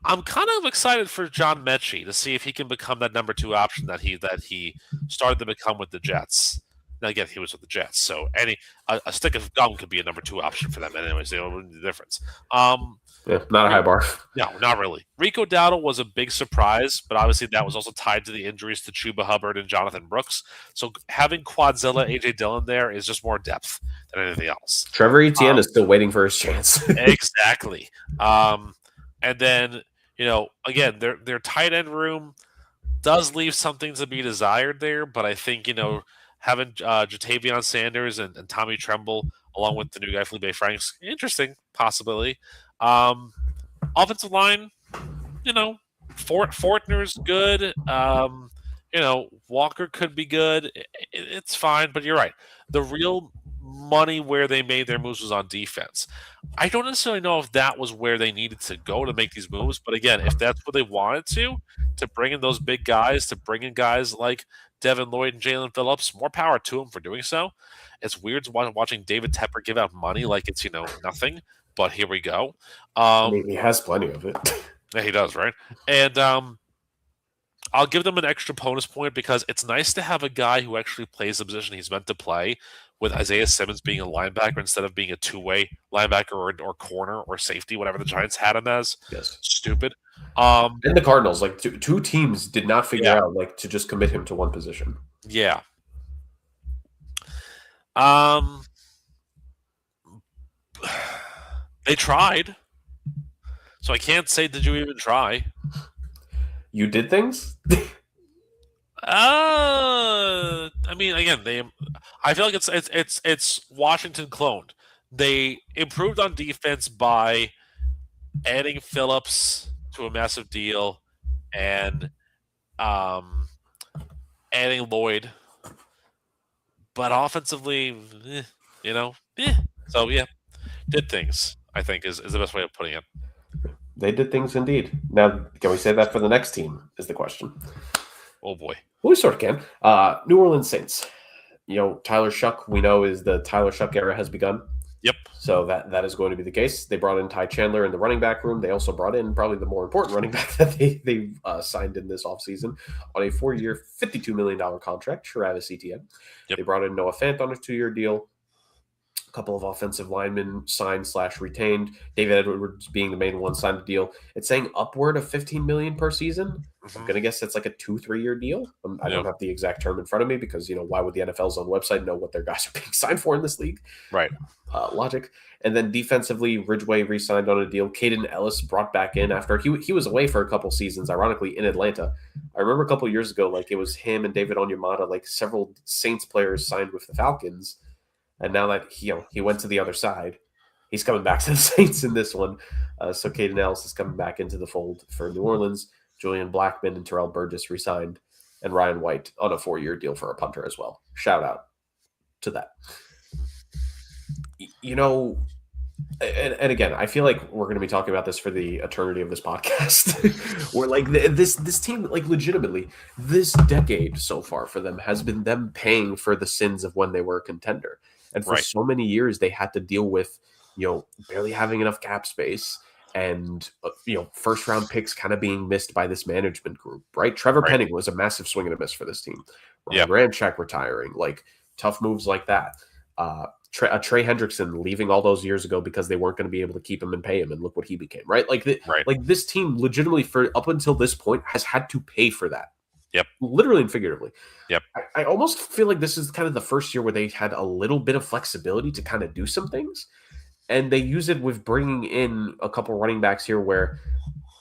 I'm kind of excited for John Mechie to see if he can become that number 2 option that he started to become with the Jets. Now again, he was with the Jets, so a stick of gum could be a number 2 option for them. Anyways, it wouldn't be the difference. Yeah, not a high bar. No, not really. Rico Dowdle was a big surprise, but obviously that was also tied to the injuries to Chuba Hubbard and Jonathan Brooks. So having Quadzilla, AJ Dillon there is just more depth than anything else. Trevor Etienne is still waiting for his chance. Exactly. And then, again, their tight end room does leave something to be desired there, but I think, having Jatavion Sanders and Tommy Tremble along with the new guy, Felipe Franks, interesting possibility. Offensive line, Fortner's good. Walker could be good. It's fine, but you're right. The real money where they made their moves was on defense. I don't necessarily know if that was where they needed to go to make these moves, but again, if that's what they wanted to bring in those big guys, to bring in guys like Devin Lloyd and Jalen Phillips, more power to them for doing so. It's weird watching David Tepper give out money like it's, nothing, but here we go. I mean, he has plenty of it. Yeah, he does, right? And I'll give them an extra bonus point because it's nice to have a guy who actually plays the position he's meant to play, with Isaiah Simmons being a linebacker instead of being a two-way linebacker or corner or safety, whatever the Giants had him as. Yes. Stupid. And the Cardinals, like two teams did not figure out like to just commit him to one position. Yeah. They tried. So I can't say, did you even try? You did things? I mean, again, I feel like it's Washington cloned. They improved on defense by adding Phillips to a massive deal and adding Lloyd, but offensively, So yeah, did things. I think is the best way of putting it. They did things indeed. Now, can we say that for the next team? Is the question. Oh boy. Well, we sort of can. New Orleans Saints. Tyler Shuck, we know, is the Tyler Shuck era has begun. Yep. So that is going to be the case. They brought in Ty Chandler in the running back room. They also brought in probably the more important running back that they signed in this offseason on a 4-year, $52 million contract, Travis Etienne. Yep. They brought in Noah Fant on a 2-year deal. A couple of offensive linemen signed/retained. David Edwards being the main one signed the deal. It's saying upward of $15 million per season. Mm-hmm. I'm gonna guess it's like a 2-3 year deal. I don't have the exact term in front of me because why would the NFL's own website know what their guys are being signed for in this league? Right. Logic. And then defensively, Ridgeway re-signed on a deal. Caden Ellis brought back in after he was away for a couple seasons, ironically in Atlanta. I remember a couple years ago, like it was him and David Onyemata, like several Saints players signed with the Falcons. And now that he went to the other side, he's coming back to the Saints in this one. So Caden Ellis is coming back into the fold for New Orleans. Julian Blackmon and Terrell Burgess resigned, and Ryan White on a 4-year deal for a punter as well. Shout out to that. And again, I feel like we're going to be talking about this for the eternity of this podcast. Where like this team, like legitimately, this decade so far for them has been them paying for the sins of when they were a contender. And for so many years, they had to deal with, barely having enough cap space and, first round picks kind of being missed by this management group, right? Trevor Penning was a massive swing and a miss for this team. Ryan Ramczyk retiring, like tough moves like that. Trey Hendrickson leaving all those years ago because they weren't going to be able to keep him and pay him, and look what he became, right? Right. Like this team legitimately for up until this point has had to pay for that. Yep. Literally and figuratively. Yep. I almost feel like this is kind of the first year where they had a little bit of flexibility to kind of do some things, and they use it with bringing in a couple running backs here where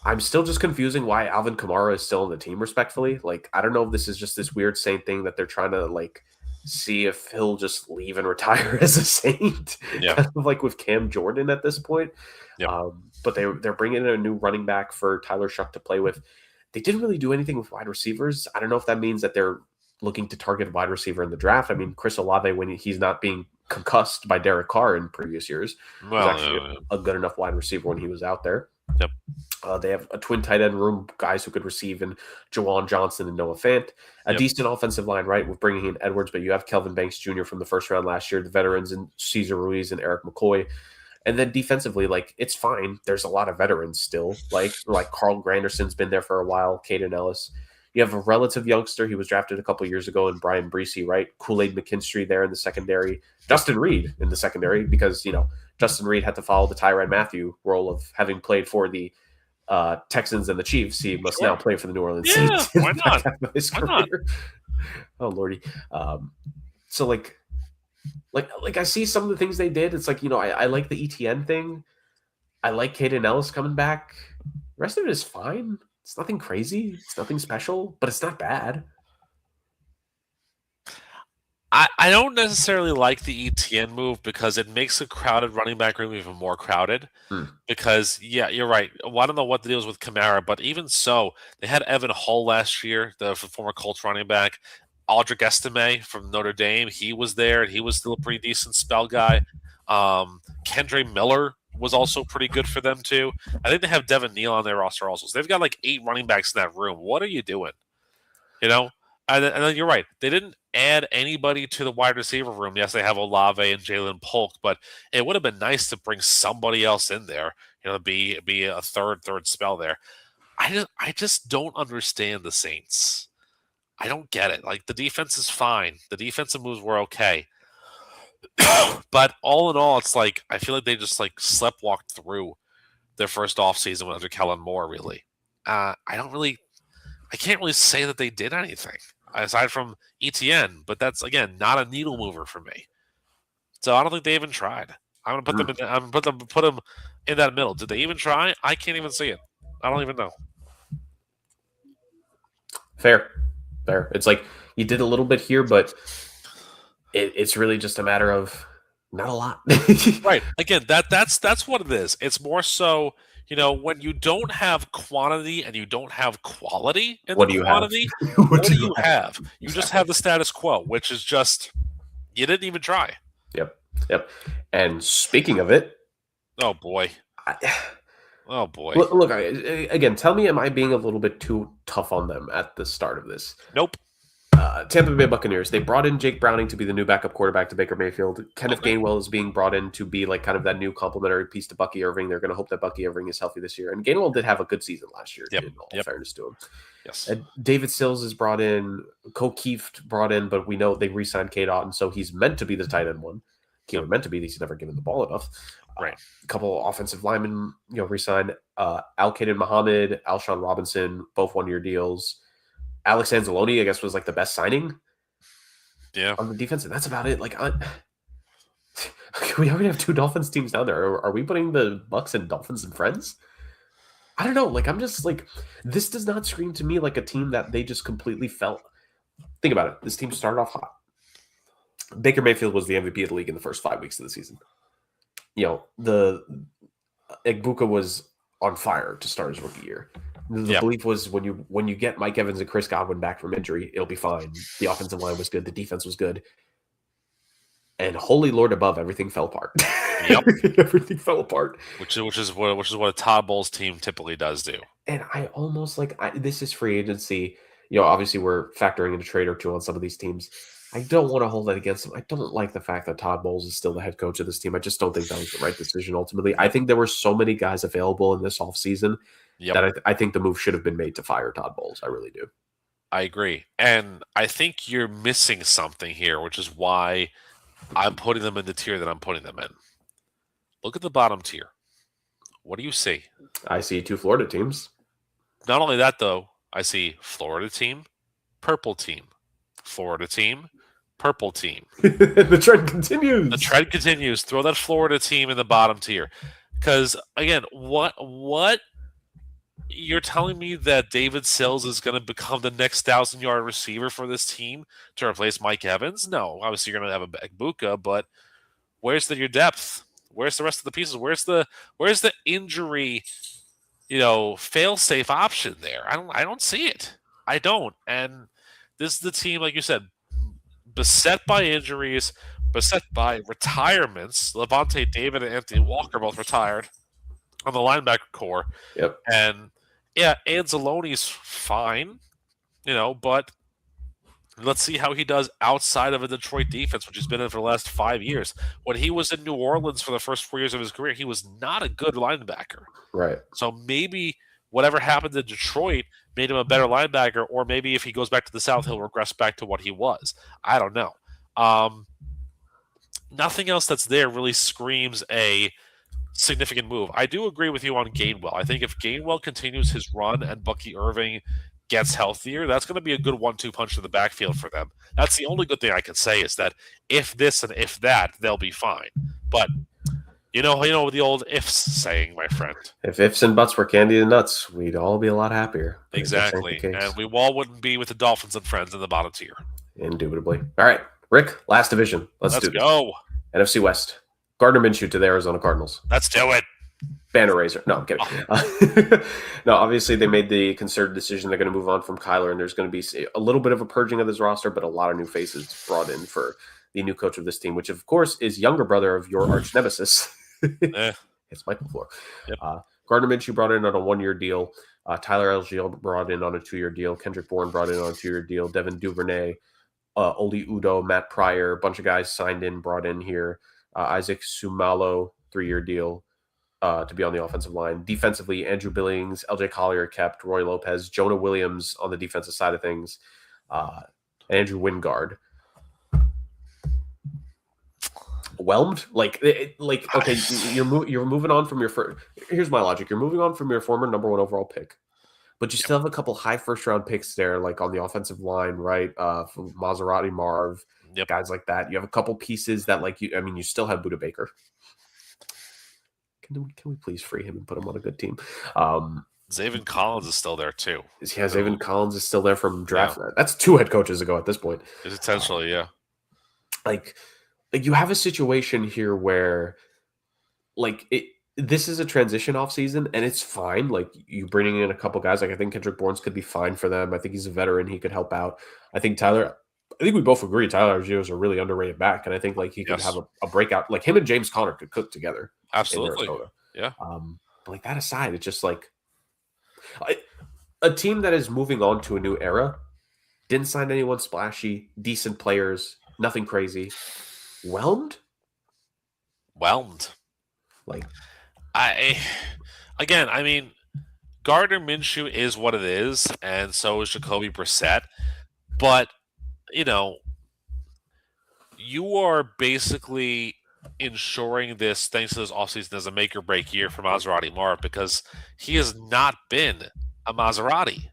I'm still just confusing why Alvin Kamara is still on the team, respectfully. Like, I don't know if this is just this weird Saint thing that they're trying to, like, see if he'll just leave and retire as a Saint. Yeah. Kind of like with Cam Jordan at this point. Yep. But they're bringing in a new running back for Tyler Shuck to play with. They didn't really do anything with wide receivers. I don't know if that means that they're looking to target a wide receiver in the draft. I mean, Chris Olave, when he's not being concussed by Derek Carr in previous years, was actually a good enough wide receiver when he was out there. Yep. They have a twin tight end room, guys who could receive in Jawan Johnson and Noah Fant. A decent offensive line, right, with bringing in Edwards, but you have Kelvin Banks Jr. from the first round last year, the veterans, and Cesar Ruiz and Eric McCoy. And then defensively, like, it's fine. There's a lot of veterans still. Like Carl Granderson's been there for a while, Caden Ellis. You have a relative youngster. He was drafted a couple years ago in Brian Breesy, right? Kool-Aid McKinstry there in the secondary. Dustin Reed in the secondary because, Justin Reed had to follow the Tyrann Mathieu role of having played for the Texans and the Chiefs. He must now play for the New Orleans Saints. Why not? Why not? Oh, Lordy. So, like I see some of the things they did. It's like, I like the ETN thing. I like Caden Ellis coming back. The rest of it is fine. It's nothing crazy. It's nothing special, but it's not bad. I don't necessarily like the ETN move because it makes a crowded running back room even more crowded. Because, yeah, you're right. Well, I don't know what the deal is with Kamara, but even so, they had Evan Hull last year, the former Colts running back. Aldrick Estime from Notre Dame, he was there, and he was still a pretty decent spell guy. Kendre Miller was also pretty good for them, too. I think they have Devin Neal on their roster also. So they've got like 8 running backs in that room. What are you doing? And then you're right. They didn't add anybody to the wide receiver room. Yes, they have Olave and Jalen Polk, but it would have been nice to bring somebody else in there, be a third spell there. I just don't understand the Saints. I don't get it. Like, the defense is fine. The defensive moves were okay. But all in all, it's like I feel like they just like sleptwalked through their first offseason under Kellen Moore, really. I can't really say that they did anything aside from ETN, but that's, again, not a needle mover for me. So I don't think they even tried. I'm gonna put them in that middle. Did they even try? I can't even see it. I don't even know. Fair. It's like you did a little bit here, but it's really just a matter of not a lot. Right. Again, that's what it is. It's more so, when you don't have quantity and you don't have quality in the quantity, what do you have? You just have the status quo, which is just you didn't even try. Yep. And speaking of it, oh boy. Look, again, tell me, am I being a little bit too tough on them at the start of this? Nope. Tampa Bay Buccaneers, they brought in Jake Browning to be the new backup quarterback to Baker Mayfield. Kenneth Gainwell is being brought in to be like kind of that new complementary piece to Bucky Irving. They're going to hope that Bucky Irving is healthy this year. And Gainwell did have a good season last year, in all fairness to him. Yes. And David Sills is brought in, O'Keefe brought in, but we know they re-signed Cade Otton, so he's meant to be the tight end one. Meant to be, he's never given the ball enough. Right. A couple offensive linemen, re-signed. Al-Qaeda Muhammad, Alshon Robinson, both one-year deals. Alex Anzalone, I guess, was like the best signing. Yeah. On the defense, and that's about it. Like, we already have 2 Dolphins teams down there. Are we putting the Bucks and Dolphins and friends? I don't know. Like, I'm just like, this does not scream to me like a team that they just completely felt. Think about it. This team started off hot. Baker Mayfield was the MVP of the league in the first 5 weeks of the season. The Egbuka was on fire to start his rookie year. The belief was when you get Mike Evans and Chris Godwin back from injury, it'll be fine. The offensive line was good. The defense was good. And holy Lord above, everything fell apart. Yep. Everything fell apart. Which is what a Todd Bowles team typically does do. And I almost this is free agency. Obviously we're factoring in a trade or two on some of these teams. I don't want to hold that against them. I don't like the fact that Todd Bowles is still the head coach of this team. I just don't think that was the right decision ultimately. I think there were so many guys available in this offseason that I think the move should have been made to fire Todd Bowles. I really do. I agree. And I think you're missing something here, which is why I'm putting them in the tier that I'm putting them in. Look at the bottom tier. What do you see? I see 2 Florida teams. Not only that, though, I see Florida team, purple team, Florida team, purple team. The trend continues. The trend continues. Throw that Florida team in the bottom tier. Because, again, what you're telling me that David Sills is going to become the next 1,000-yard receiver for this team to replace Mike Evans? No. Obviously, you're going to have a Buka, but where's your depth? Where's the rest of the pieces? Where's the injury, fail-safe option there? I don't see it. I don't. And this is the team, like you said, beset by injuries, beset by retirements. Levante David and Anthony Walker both retired on the linebacker core. Yep. And yeah, Anzalone's fine, but let's see how he does outside of a Detroit defense, which he's been in for the last 5 years. When he was in New Orleans for the first 4 years of his career, he was not a good linebacker. Right. So maybe whatever happened in Detroit made him a better linebacker, or maybe if he goes back to the South, he'll regress back to what he was. I don't know. Nothing else that's there really screams a significant move. I do agree with you on Gainwell. I think if Gainwell continues his run and Bucky Irving gets healthier, that's going to be a good 1-2 punch to the backfield for them. That's the only good thing I can say is that if this and if that, they'll be fine. But you know the old ifs saying, my friend. If ifs and buts were candy and nuts, we'd all be a lot happier. Exactly. And we all wouldn't be with the Dolphins and friends in the bottom tier. Indubitably. All right, Rick, last division. Let's do this. Go. NFC West. Gardner Minshew to the Arizona Cardinals. Let's do it. Banner raiser. No, I'm kidding. No, obviously they made the concerted decision. They're going to move on from Kyler, and there's going to be a little bit of a purging of this roster, but a lot of new faces brought in for the new coach of this team, which of course is younger brother of your arch nemesis. It's Michael Floor. Yep. Gardner Minshew brought in on a 1-year deal. Tyler Algier brought in on a 2-year deal. Kendrick Bourne brought in on a 2-year deal. Devin Duvernay, Oli Udo, Matt Pryor, a bunch of guys signed in, brought in here. Isaac Sumalo, 3-year deal to be on the offensive line. Defensively, Andrew Billings, LJ Collier kept, Roy Lopez, Jonah Williams on the defensive side of things, Andrew Wingard. Whelmed? Okay, you're moving on from your first. Here's my logic: you're moving on from your former number 1 overall pick, but you still have a couple high first-round picks there, like on the offensive line, right? Maserati, Marv, guys like that. You have a couple pieces that, you still have Budda Baker. Can we please free him and put him on a good team? Zaven Collins is still there too. Yeah, Zaven Collins is still there from draft. Yeah. That's 2 head coaches ago at this point. Potentially, yeah. You have a situation here where, this is a transition off season, and it's fine. You bringing in a couple guys. I think Kendrick Bourne could be fine for them. I think he's a veteran; he could help out. I think we both agree Tyler Algier is a really underrated back, and I think he could have a breakout. Him and James Conner could cook together. Absolutely, yeah. But that aside, it's just a team that is moving on to a new era. Didn't sign anyone splashy, decent players, nothing crazy. Whelmed. Gardner Minshew is what it is, and so is Jacoby Brissett. But you are basically ensuring this, thanks to this offseason, as a make or break year for Maserati Marv, because he has not been a Maserati.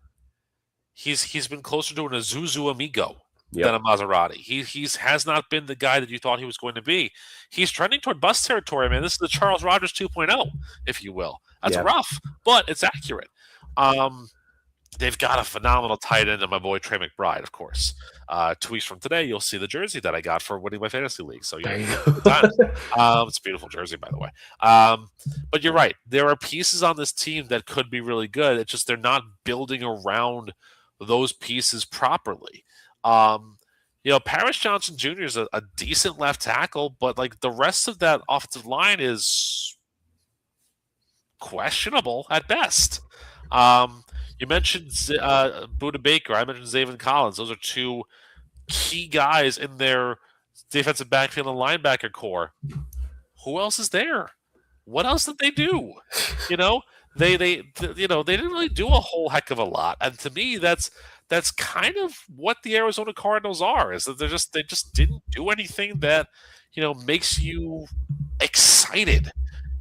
He's been closer to an Isuzu Amigo than a Maserati. He has not been the guy that you thought he was going to be. He's trending toward bust territory, man. This is the Charles Rogers 2.0, if you will. That's rough, but it's accurate. They've got a phenomenal tight end, and my boy Trey McBride, of course. 2 weeks from today, you'll see the jersey that I got for winning my fantasy league. So yeah, it's a beautiful jersey, by the way. But you're right. There are pieces on this team that could be really good. It's just they're not building around those pieces properly. Paris Johnson Jr. is a decent left tackle, but the rest of that offensive line is questionable at best. You mentioned Budda Baker. I mentioned Zaven Collins. Those are 2 key guys in their defensive backfield and linebacker core. Who else is there? What else did they do? They didn't really do a whole heck of a lot. And to me, that's that's kind of what the Arizona Cardinals are. Is that they just didn't do anything that makes you excited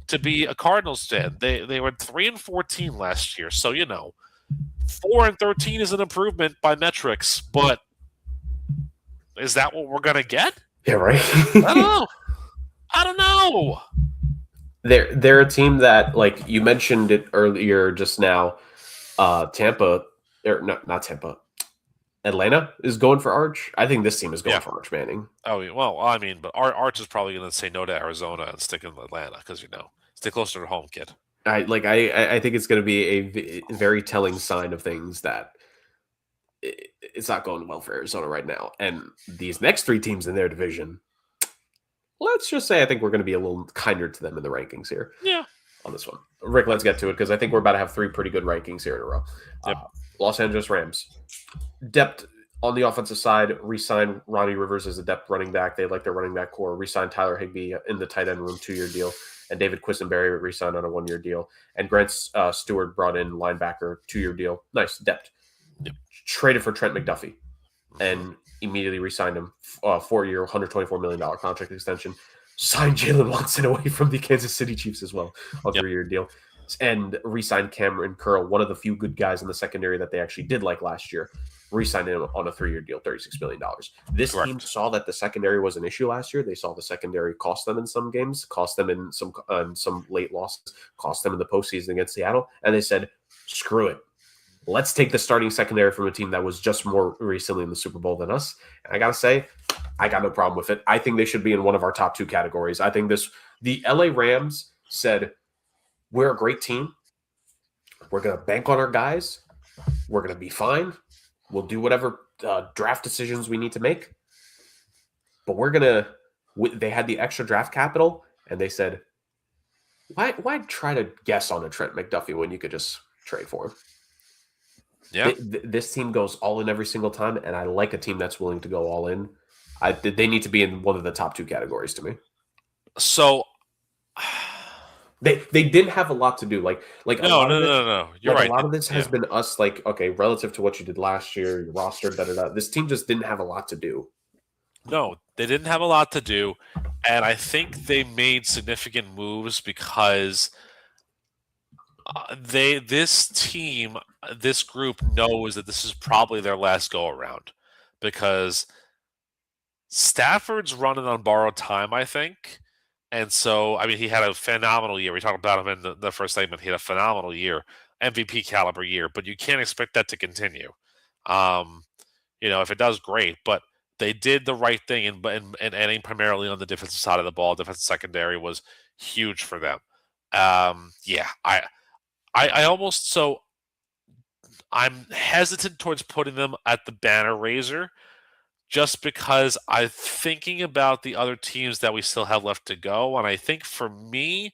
to be a Cardinals fan. They were 3-14 last year, so 4-13 is an improvement by metrics, but is that what we're gonna get? Yeah, right. I don't know. I don't know. They're a team that, like you mentioned it earlier just now, Tampa, or not Tampa, Atlanta is going for Arch. I think this team is going for Arch Manning. Oh well, I mean, but Arch is probably going to say no to Arizona and stick in Atlanta because stay closer to home, kid. I think it's going to be a very telling sign of things that it's not going well for Arizona right now. And these next three teams in their division, let's just say I think we're going to be a little kinder to them in the rankings here. Yeah. On this one. Rick, let's get to it because I think we're about to have three pretty good rankings here in a row. Yep. Los Angeles Rams. Depth on the offensive side, re-sign Ronnie Rivers as a depth running back. They like their running back core. Re-sign Tyler Higbee in the tight end room, 2-year deal. And David Quisenberry re-signed on a 1-year deal. And Grant Stewart brought in linebacker, 2-year deal. Nice depth. Yep. Traded for Trent McDuffie and immediately re-signed him, 4-year, $124 million contract extension. Signed Jalen Watson away from the Kansas City Chiefs as well on a 3-year deal. And re-signed Cameron Curl, one of the few good guys in the secondary that they actually did like last year. Re-signed him on a 3-year deal, $36 million. This team saw that the secondary was an issue last year. They saw the secondary cost them in some games, cost them in some late losses, cost them in the postseason against Seattle. And they said, screw it. Let's take the starting secondary from a team that was just more recently in the Super Bowl than us. And I got to say, I got no problem with it. I think they should be in one of our top 2 categories. I think the LA Rams said, we're a great team. We're going to bank on our guys. We're going to be fine. We'll do whatever draft decisions we need to make. But we're going to – they had the extra draft capital, and they said, why try to guess on a Trent McDuffie when you could just trade for him? Yeah. This team goes all in every single time, and I like a team that's willing to go all in. They need to be in one of the top 2 categories to me. So they didn't have a lot to do. Like no. You're right. A lot of this has been us. Like, okay, relative to what you did last year, your roster, This team just didn't have a lot to do. No, they didn't have a lot to do, and I think they made significant moves because this group knows that this is probably their last go around because Stafford's running on borrowed time, I think. And so, I mean, he had a phenomenal year. We talked about him in the first segment. He had a phenomenal year, MVP caliber year, but you can't expect that to continue. If it does, great. But they did the right thing, and adding primarily on the defensive side of the ball. Defensive secondary was huge for them. I'm hesitant towards putting them at the banner raiser just because I'm thinking about the other teams that we still have left to go. And I think for me,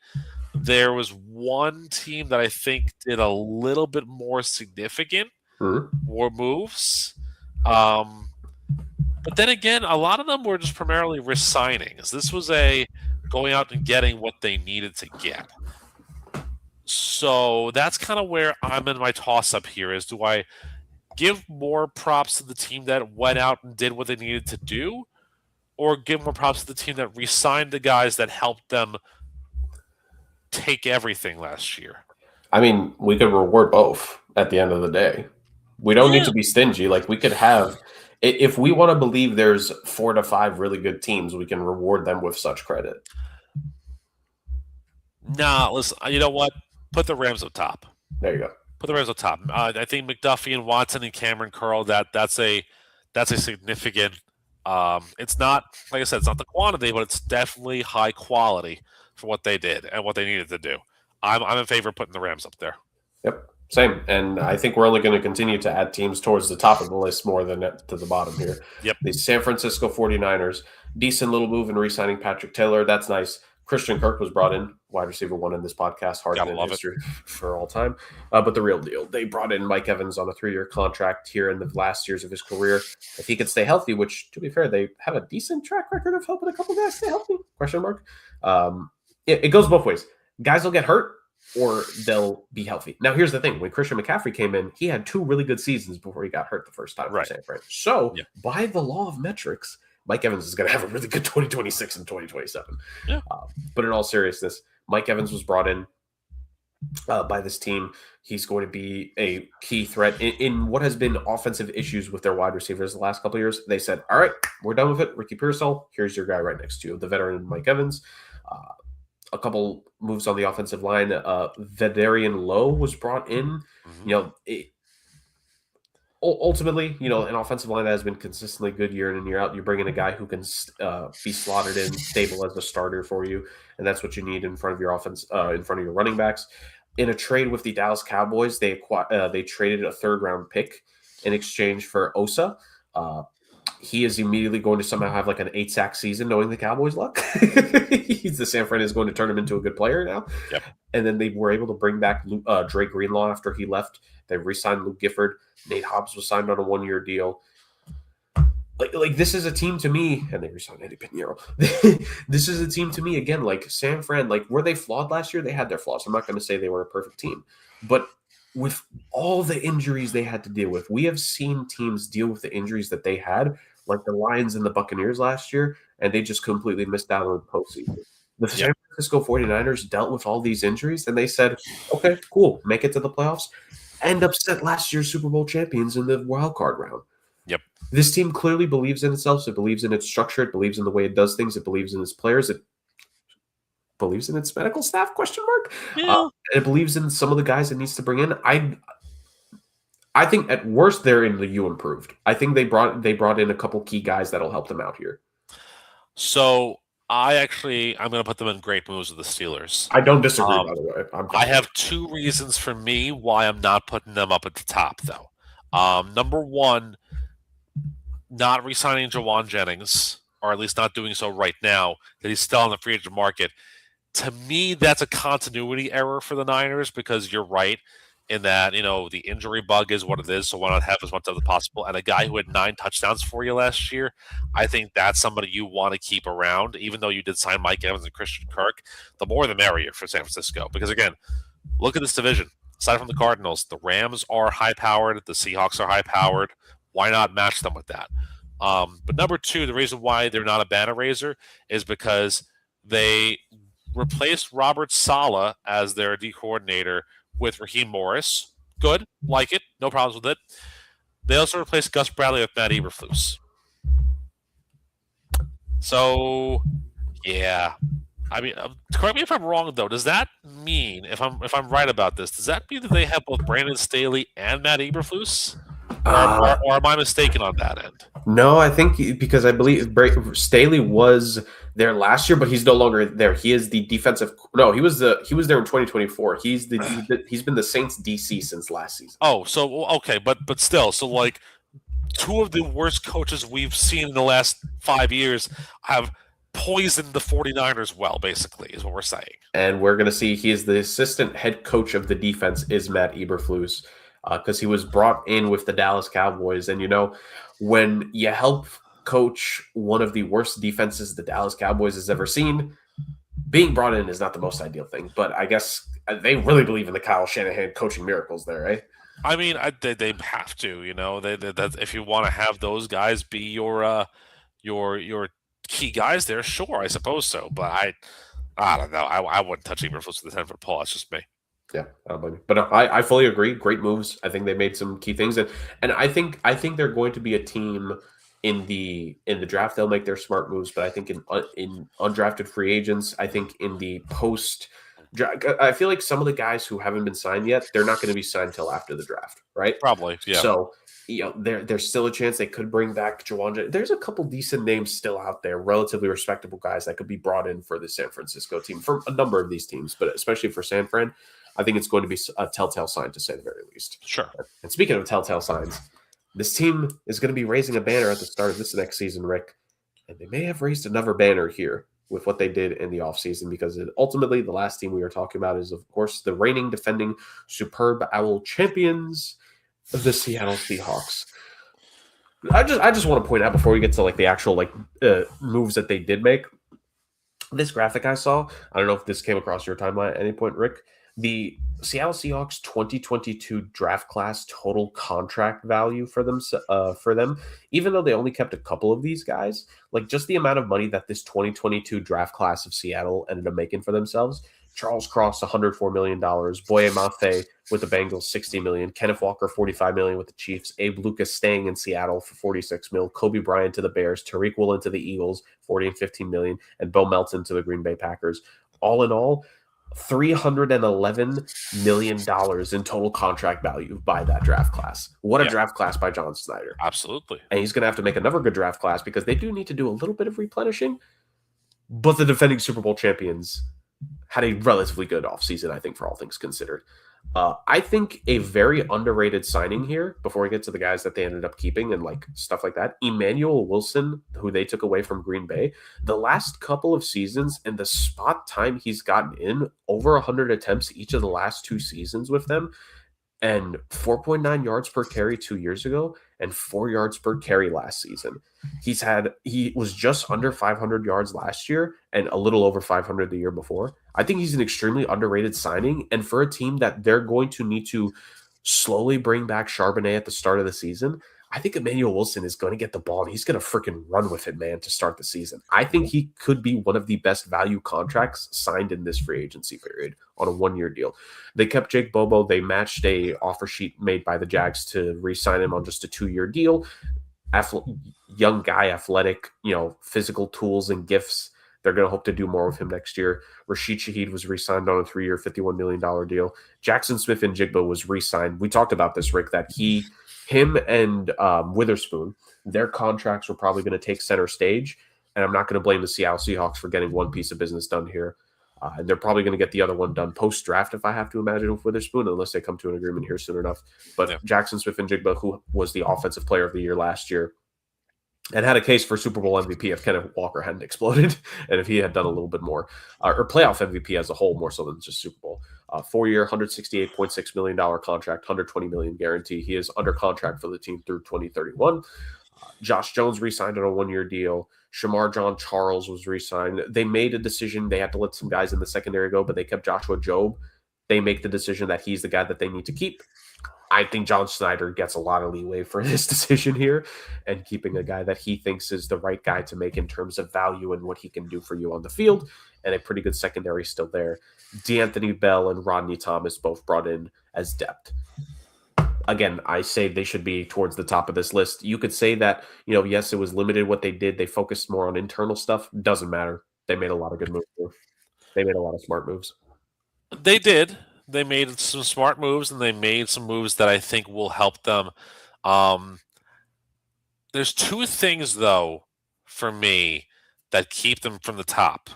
there was one team that I think did a little bit more significant more moves. But then again, a lot of them were just primarily risk signings. This was going out and getting what they needed to get. So that's kind of where I'm in my toss-up here is, do I give more props to the team that went out and did what they needed to do, or give more props to the team that re-signed the guys that helped them take everything last year? I mean, we could reward both at the end of the day. We don't need to be stingy. Like, we could have – if we want to believe there's 4 to 5 really good teams, we can reward them with such credit. Nah, listen, you know what? Put the Rams up top. There you go. Put the Rams up top. I think McDuffie and Watson and Cameron Curl, that's a significant it's not, like I said, it's not the quantity, but it's definitely high quality for what they did and what they needed to do. I'm in favor of putting the Rams up there. Yep. Same. And I think we're only going to continue to add teams towards the top of the list more than to the bottom here. Yep. The San Francisco 49ers, decent little move in re-signing Patrick Taylor. That's nice. Christian Kirk was brought in, wide receiver 1 in this podcast, hardest in history for all time. But the real deal, they brought in Mike Evans on a 3-year contract here in the last years of his career. If he could stay healthy, which, to be fair, they have a decent track record of helping a couple guys stay healthy, question mark. It goes both ways. Guys will get hurt. or they'll be healthy. Now, here's the thing. When Christian McCaffrey came in, he had 2 really good seasons before he got hurt the first time for Right. San Fran. So, Yeah. by the law of metrics, Mike Evans is going to have a really good 2026 and 2027. Yeah. But in all seriousness, Mike Evans was brought in by this team. He's going to be a key threat in what has been offensive issues with their wide receivers the last couple of years. They said, all right, we're done with it. Ricky Pearsall, here's your guy right next to you, the veteran Mike Evans. A couple moves on the offensive line. Vederian Lowe was brought in. Ultimately, an offensive line that has been consistently good year in and year out. You bring in a guy who can be slotted in, stable as a starter for you, and that's what you need in front of your offense, in front of your running backs. In a trade with the Dallas Cowboys, they traded a 3rd-round pick in exchange for Osa. He is immediately going to somehow have like an 8-sack season, knowing the Cowboys' luck. The San Fran is going to turn him into a good player now. Yep. And then they were able to bring back Drake Greenlaw after he left. They re-signed Luke Gifford. Nate Hobbs was signed on a 1-year deal. Like this is a team to me, and they re-signed Eddie Pinheiro. This is a team to me, again, like San Fran, like were they flawed last year? They had their flaws. I'm not going to say they were a perfect team. But with all the injuries they had to deal with, we have seen teams deal with the injuries that they had, like the Lions and the Buccaneers last year, and they just completely missed out on the postseason. The San Francisco 49ers dealt with all these injuries, and they said, okay, cool, make it to the playoffs, and upset last year's Super Bowl champions in the wild card round. Yep. This team clearly believes in itself. It believes in its structure. It believes in the way it does things. It believes in its players. It believes in its medical staff, ? Yeah. It believes in some of the guys it needs to bring in. I think at worst they're in the U improved. I think they brought in a couple key guys that'll help them out here. So I'm going to put them in great moves with the Steelers. I don't disagree, by the way. I have 2 reasons for me why I'm not putting them up at the top, though. Number one, not re-signing Jawan Jennings, or at least not doing so right now, that he's still on the free agent market. To me, that's a continuity error for the Niners, because you're right in that, the injury bug is what it is, so why not have as much of it possible? And a guy who had 9 touchdowns for you last year, I think that's somebody you want to keep around, even though you did sign Mike Evans and Christian Kirk. The more the merrier for San Francisco, because again, look at this division. Aside from the Cardinals, the Rams are high-powered, the Seahawks are high-powered. Why not match them with that? But number 2, the reason why they're not a banner raiser is because they replaced Robert Saleh as their D coordinator with Raheem Morris. Good, like it, no problems with it. They also replaced Gus Bradley with Matt Eberflus. So, yeah. I mean, correct me if I'm wrong, though. Does that mean, if I'm right about this, does that mean that they have both Brandon Staley and Matt Eberflus? Or am I mistaken on that end? No, I think because I believe Staley was there last year, but he's no longer there. He is the defensive. No, he was there in 2024. He's been the Saints DC since last season. Oh, so okay, but still, so like 2 of the worst coaches we've seen in the last 5 years have poisoned the 49ers well, basically, is what we're saying. And we're going to see he is the assistant head coach of the defense is Matt Eberflus, because he was brought in with the Dallas Cowboys. And, when you help coach one of the worst defenses the Dallas Cowboys has ever seen, being brought in is not the most ideal thing. But I guess they really believe in the Kyle Shanahan coaching miracles there, right? I mean, they have to, that if you want to have those guys be your key guys there, sure, I suppose so. But I don't know. I wouldn't touch Eberflus with a 10-foot pole. That's just me. Yeah, but I fully agree. Great moves. I think they made some key things, and I think they're going to be a team in the draft. They'll make their smart moves, but I think in undrafted free agents, I think in the post, I feel like some of the guys who haven't been signed yet, they're not going to be signed until after the draft, right? Probably, yeah. So there's still a chance they could bring back Jawan. There's a couple decent names still out there, relatively respectable guys that could be brought in for the San Francisco team, for a number of these teams, but especially for San Fran. I think it's going to be a telltale sign, to say the very least. Sure. And speaking of telltale signs, this team is going to be raising a banner at the start of this next season, Rick. And they may have raised another banner here with what they did in the offseason, because ultimately the last team we are talking about is, of course, the reigning defending Superb Owl champions of the Seattle Seahawks. I just want to point out before we get to like the actual moves that they did make. This graphic I saw, I don't know if this came across your timeline at any point, Rick. The Seattle Seahawks 2022 draft class total contract value for them, even though they only kept a couple of these guys, like just the amount of money that this 2022 draft class of Seattle ended up making for themselves. Charles Cross, $104 million. Boye Mafe with the Bengals, $60 million. Kenneth Walker, $45 million with the Chiefs. Abe Lucas staying in Seattle for $46 million. Kobe Bryant to the Bears. Tariq Woolen to the Eagles, $40 and $15 million. And Bo Melton to the Green Bay Packers. All in all, $311 million in total contract value by that draft class. What a draft class by John Snyder. Absolutely. And he's going to have to make another good draft class because they do need to do a little bit of replenishing. But the defending Super Bowl champions had a relatively good offseason, I think, for all things considered. I think a very underrated signing here, before we get to the guys that they ended up keeping and like stuff like that, Emmanuel Wilson, who they took away from Green Bay, the last couple of seasons and the spot time he's gotten in, over 100 attempts each of the last 2 seasons with them, and 4.9 yards per carry 2 years ago and 4 yards per carry last season. He was just under 500 yards last year and a little over 500 the year before. I think he's an extremely underrated signing, and for a team that they're going to need to slowly bring back Charbonnet at the start of the season, I think Emmanuel Wilson is going to get the ball and he's going to freaking run with it, man, to start the season. I think he could be one of the best value contracts signed in this free agency period on a 1-year deal. They kept Jake Bobo. They matched a offer sheet made by the Jags to re-sign him on just a 2-year deal. Young guy, athletic, physical tools and gifts. They're going to hope to do more with him next year. Rashid Shaheed was re-signed on a 3-year, $51 million deal. Jackson Smith and Jigba was re-signed. We talked about this, Rick, that him and Witherspoon, their contracts were probably going to take center stage, and I'm not going to blame the Seattle Seahawks for getting one piece of business done here. And they're probably going to get the other one done post-draft, if I have to imagine, with Witherspoon, unless they come to an agreement here soon enough. But Jackson Smith and Jigba, who was the offensive player of the year last year, and had a case for Super Bowl MVP if Kenneth Walker hadn't exploded and if he had done a little bit more, or playoff MVP as a whole, more so than just Super Bowl. 4-year, $168.6 million contract, $120 million guarantee. He is under contract for the team through 2031. Josh Jones re-signed on a 1-year deal. Shamar John Charles was re-signed. They made a decision. They had to let some guys in the secondary go, but they kept Joshua Jobe. They make the decision that he's the guy that they need to keep. I think John Snyder gets a lot of leeway for this decision here and keeping a guy that he thinks is the right guy to make in terms of value and what he can do for you on the field, and a pretty good secondary still there. D'Anthony Bell and Rodney Thomas both brought in as depth. Again, I say they should be towards the top of this list. You could say that, yes, it was limited what they did. They focused more on internal stuff. Doesn't matter. They made a lot of good moves. They made a lot of smart moves. They did. They made some smart moves, and they made some moves that I think will help them. There's 2 things, though, for me that keep them from the top.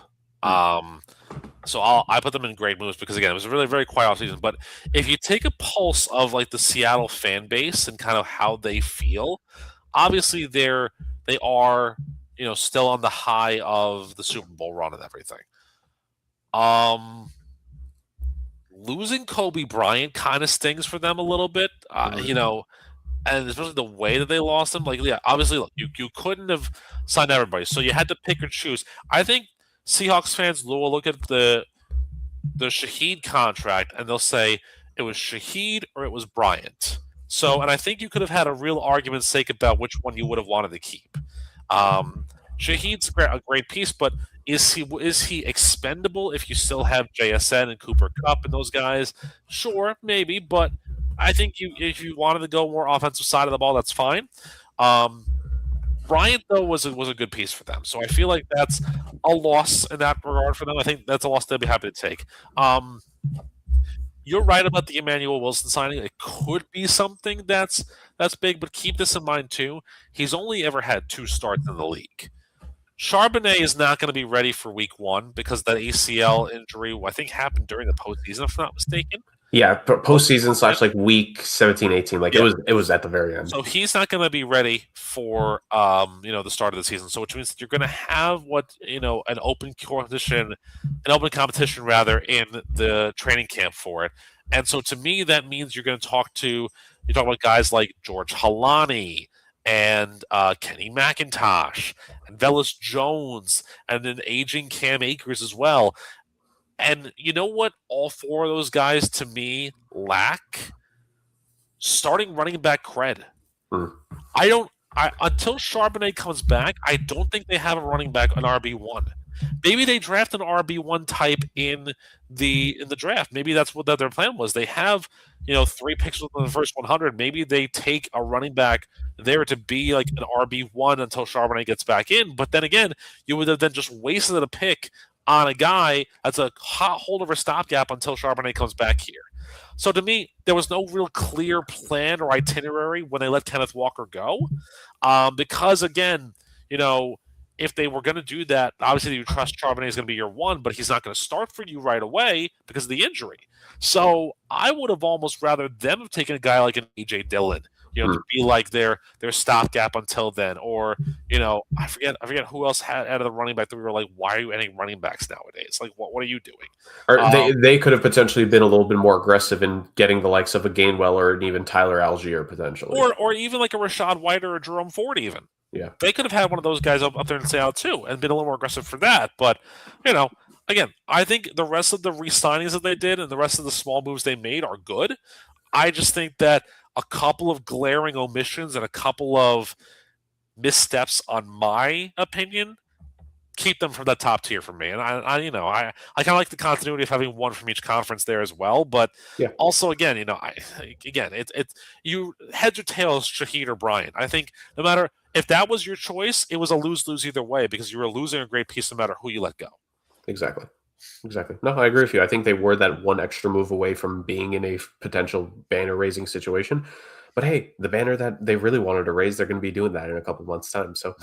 So I put them in great moves because, again, it was a really, very quiet offseason. But if you take a pulse of like the Seattle fan base and kind of how they feel, obviously they are still on the high of the Super Bowl run and everything. Losing Kobe Bryant kind of stings for them a little bit, and especially the way that they lost him. Like, yeah, obviously, look, you couldn't have signed everybody, so you had to pick or choose. I think Seahawks fans will look at the Shaheed contract and they'll say it was Shaheed or it was Bryant. So, and I think you could have had a real argument's sake about which one you would have wanted to keep. Shaheed's a great piece, but is he expendable if you still have JSN and Cooper Kupp and those guys? Sure, maybe, but I think if you wanted to go more offensive side of the ball, that's fine. Bryant, though, was a good piece for them, so I feel like that's a loss in that regard for them. I think that's a loss they'll be happy to take. You're right about the Emmanuel Wilson signing. It could be something that's big, but keep this in mind too. He's only ever had 2 starts in the league. Charbonnet is not going to be ready for week 1 because that ACL injury, I think, happened during the postseason, if I'm not mistaken. Yeah, postseason / like week 17, 18. Like, yeah. It was at the very end. So he's not going to be ready for the start of the season. So which means that you're going to have an open competition rather in the training camp for it. And so to me, that means you're going to talk about guys like George Halani and Kenny McIntosh and Velus Jones and then aging Cam Akers as well. And you know what all four of those guys to me lack? Starting running back cred. Hmm. Until Charbonnet comes back, I don't think they have a running back an RB1. Maybe they draft an RB1 type in the draft. Maybe that's what their plan was. They have, 3 picks within the first 100. Maybe they take a running back there to be like an RB1 until Charbonnet gets back in. But then again, you would have then just wasted a pick on a guy that's a hot holdover stopgap until Charbonnet comes back here. So to me, there was no real clear plan or itinerary when they let Kenneth Walker go. Because again, if they were going to do that, obviously you trust Charbonnet is going to be your one, but he's not going to start for you right away because of the injury. So I would have almost rather them have taken a guy like an AJ Dillon, to be like their stopgap until then, or I forget who else had out of the running back that we were like, why are you adding running backs nowadays? Like, what are you doing? Or they could have potentially been a little bit more aggressive in getting the likes of a Gainwell or even Tyler Algier potentially, or even like a Rashad White or a Jerome Ford even. Yeah, they could have had one of those guys up there and stay out too, and been a little more aggressive for that. But again, I think the rest of the re-signings that they did and the rest of the small moves they made are good. I just think that a couple of glaring omissions and a couple of missteps, on my opinion, keep them from that top tier for me. And I kind of like the continuity of having one from each conference there as well. But yeah. Also, again, you heads or tails, Shaheed or Bryant. I think no matter if that was your choice, it was a lose-lose either way because you were losing a great piece no matter who you let go. Exactly. No, I agree with you. I think they were that one extra move away from being in a potential banner raising situation. But hey, the banner that they really wanted to raise, they're going to be doing that in a couple months' time. So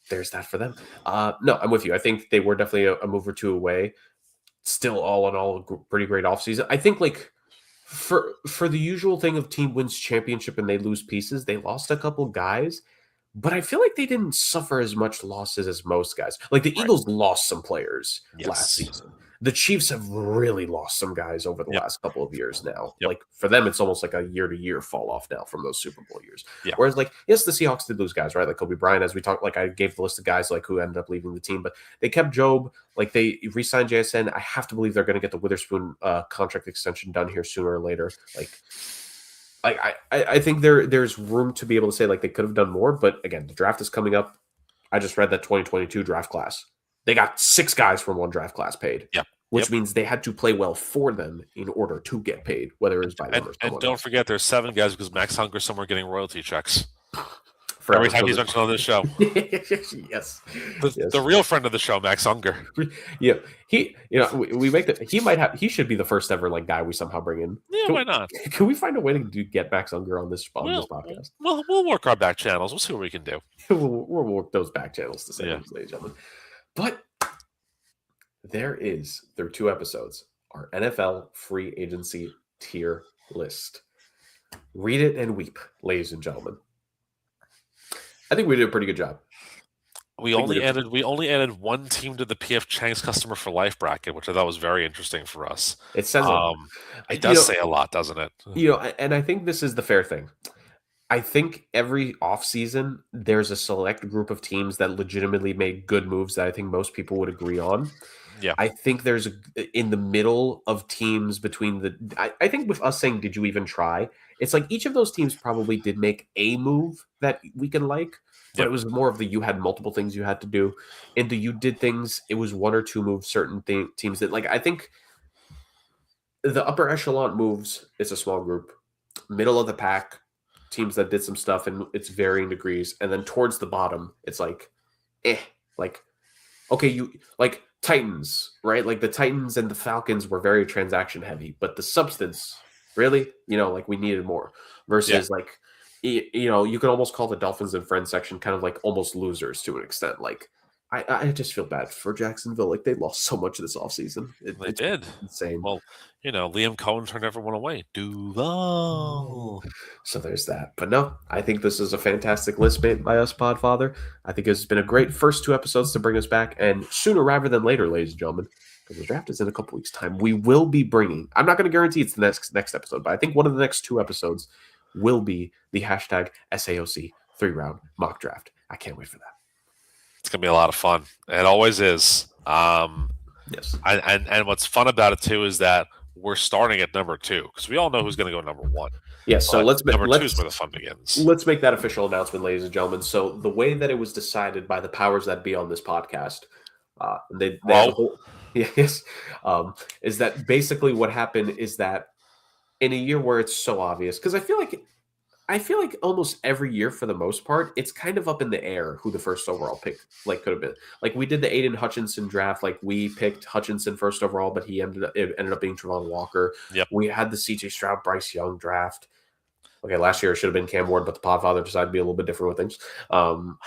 there's that for them. No, I'm with you. I think they were definitely a move or two away. Still, all in all, a pretty great offseason. I think like for the usual thing of team wins championship and they lose pieces, they lost a couple guys. But I feel like they didn't suffer as much losses as most guys. Like the Eagles lost some players last season. The Chiefs have really lost some guys over the last couple of years now. Like for them, it's almost like a year-to-year fall off now from those Super Bowl years. Whereas like, yes, the Seahawks did lose guys, right? Like Kobe Bryant, as we talked, like I gave the list of guys like who ended up leaving the team, but they kept Job. Like they re-signed JSN. I have to believe they're going to get the Witherspoon contract extension done here sooner or later. I think there's room to be able to say like they could have done more, but again, the draft is coming up. I just read that 2022 draft class. They got 6 guys from one draft class paid, which means they had to play well for them in order to get paid, whether it was by them or someone and don't else. forget, there's 7 guys because Max Hunger's somewhere getting royalty checks. Every time he's mentioned on this show. Yes. The real friend of the show, Max Hunger. Yeah. We make he should be the first ever like guy we somehow bring in. Yeah, why not? Can we find a way to get Max Unger on this podcast? We'll work our back channels. We'll see what we can do. we'll work those back channels to say, ladies and gentlemen. But there is, through 2 episodes, our NFL free agency tier list. Read it and weep, ladies and gentlemen. I think we did a pretty good job. We only added one team to the PF Chang's customer for life bracket, which I thought was very interesting for us. It says it does say a lot, doesn't it? And I think this is the fair thing. I think every offseason, there's a select group of teams that legitimately made good moves that I think most people would agree on. Yeah. I think there's in the middle of teams between I think with us saying, did you even try? It's like each of those teams probably did make a move that we can like, but it was more of you had multiple things you had to do. And you did things, it was 1 or 2 moves, certain teams that like, I think the upper echelon moves, it's a small group. Middle of the pack, teams that did some stuff and it's varying degrees. And then towards the bottom, it's like, like, okay, you like Titans, right? Like the Titans and the Falcons were very transaction heavy, but the substance, really, like we needed more versus like, you could almost call the Dolphins and Friends section kind of like almost losers to an extent. Like I just feel bad for Jacksonville. Like they lost so much this offseason. They did. Insane. Well, Liam Cohen turned everyone away. Duval. So there's that. But no, I think this is a fantastic list made by us, Podfather. I think it's been a great first 2 episodes to bring us back. And sooner rather than later, ladies and gentlemen, because the draft is in a couple weeks' time, we will be bringing, I'm not going to guarantee it's the next episode, but I think one of the next 2 episodes will be the hashtag SAOC 3-round mock draft. I can't wait for that. It's going to be a lot of fun. It always is. Yes. And what's fun about it too is that we're starting at number 2 because we all know who's going to go number 1. Yes. So But let's number 2 is where the fun begins. let's make that official announcement, ladies and gentlemen. So the way that it was decided by the powers that be on this podcast, they have a whole yes, is that basically what happened is that in a year where it's so obvious, because I feel like almost every year for the most part, it's kind of up in the air who the first overall pick like could have been. Like we did the Aiden Hutchinson draft, like we picked Hutchinson first overall, but it ended up being Travon Walker. Yep. We had the CJ Stroud, Bryce Young draft. Okay, last year it should have been Cam Ward, but the Podfather decided to be a little bit different with things.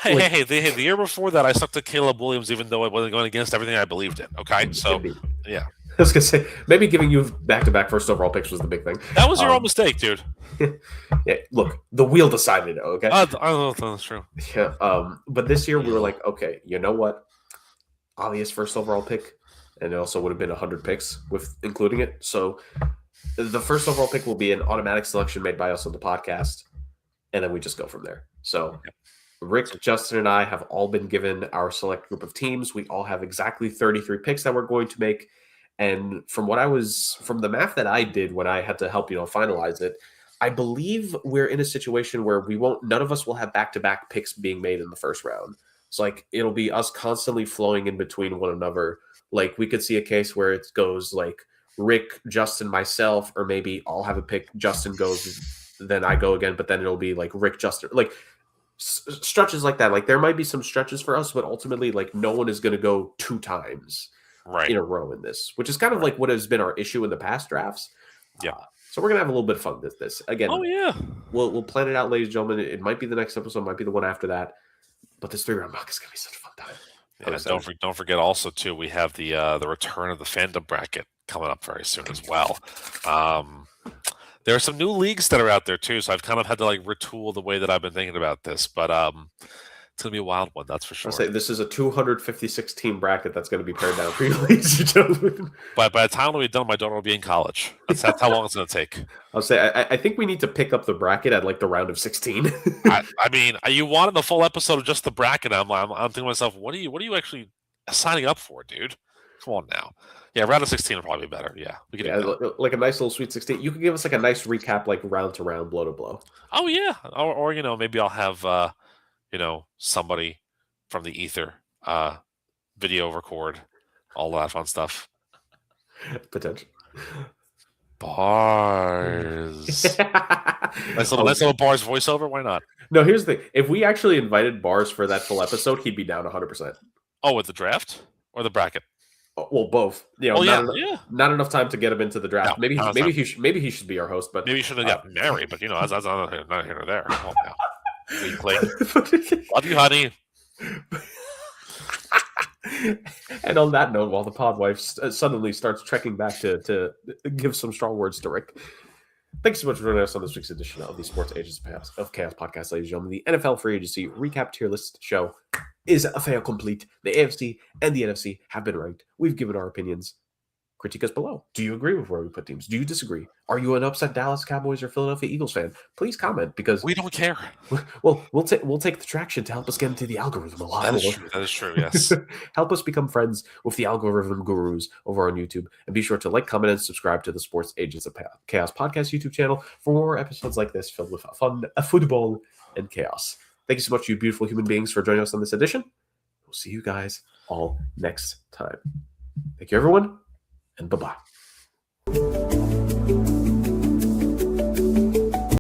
Hey, the year before that, I stuck to Caleb Williams, even though I wasn't going against everything I believed in. Okay, so indeed. yeah. I was gonna say maybe giving you back-to-back first overall picks was the big thing. That was your own mistake, dude. Yeah, look, the wheel decided it. Okay, I don't know if that's true. Yeah, but this year we were like, okay, you know what? Obvious first overall pick, and it also would have been 100 picks with including it. So the first overall pick will be an automatic selection made by us on the podcast, and then we just go from there. So Rick, Justin, and I have all been given our select group of teams. We all have exactly 33 picks that we're going to make. And from the math that I did when I had to help, finalize it, I believe we're in a situation where none of us will have back-to-back picks being made in the first round. So like, it'll be us constantly flowing in between one another. Like we could see a case where it goes like Rick, Justin, myself, or maybe I'll have a pick. Justin goes, then I go again, but then it'll be like Rick, Justin, like stretches like that. Like there might be some stretches for us, but ultimately like no one is going to go 2 times in a row in this, which is kind of like what has been our issue in the past drafts. Yeah. So we're gonna have a little bit of fun with this. Again, oh yeah, we'll plan it out, ladies and gentlemen. It might be the next episode, might be the one after that. But this 3-round mock is gonna be such a fun time. Yeah, don't forget also too, we have the return of the fandom bracket coming up very soon as well. There are some new leagues that are out there too, so I've kind of had to like retool the way that I've been thinking about this, but it's gonna be a wild one, that's for sure. I'll say this is a 256 team bracket that's going to be pared down for you, ladies and gentlemen. By the time we're done, my daughter will be in college. That's how long it's going to take. I'll say I think we need to pick up the bracket at like the round of 16. I mean, you wanted the full episode of just the bracket. I'm thinking to myself, what are you actually signing up for, dude? Come on now. Yeah, round of 16 will probably be better. Yeah, we can like a nice little Sweet 16. You could give us like a nice recap, like round to round, blow to blow. Oh yeah, or maybe I'll have somebody from the ether video record all that fun stuff. Potential. Bars. nice little Bars voiceover. Why not? No, here's the thing. If we actually invited Bars for that full episode, he'd be down 100%. Oh, with the draft or the bracket? Well, both. Not enough time to get him into the draft. No, maybe he should be our host, but maybe he should have gotten married. But that's not here nor there. Oh, no. Love you, honey. And on that note, while the pod wife suddenly starts trekking back to give some strong words to Rick, thanks so much for joining us on this week's edition of the Sports Agents of Chaos podcast, ladies and gentlemen. The NFL Free Agency Recap Tier List show is a fait complete. The AFC and the NFC have been ranked. We've given our opinions. Critique us below. Do you agree with where we put teams? Do you disagree? Are you an upset Dallas Cowboys or Philadelphia Eagles fan? Please comment, because we don't care. Well, we'll take the traction to help us get into the algorithm a lot more. That is true. Yes. Help us become friends with the algorithm gurus over on YouTube, and be sure to like, comment, and subscribe to the Sports Agents of Chaos podcast YouTube channel for more episodes like this filled with fun, football, and chaos. Thank you so much, you beautiful human beings, for joining us on this edition. We'll see you guys all next time. Thank you, everyone. And bye-bye.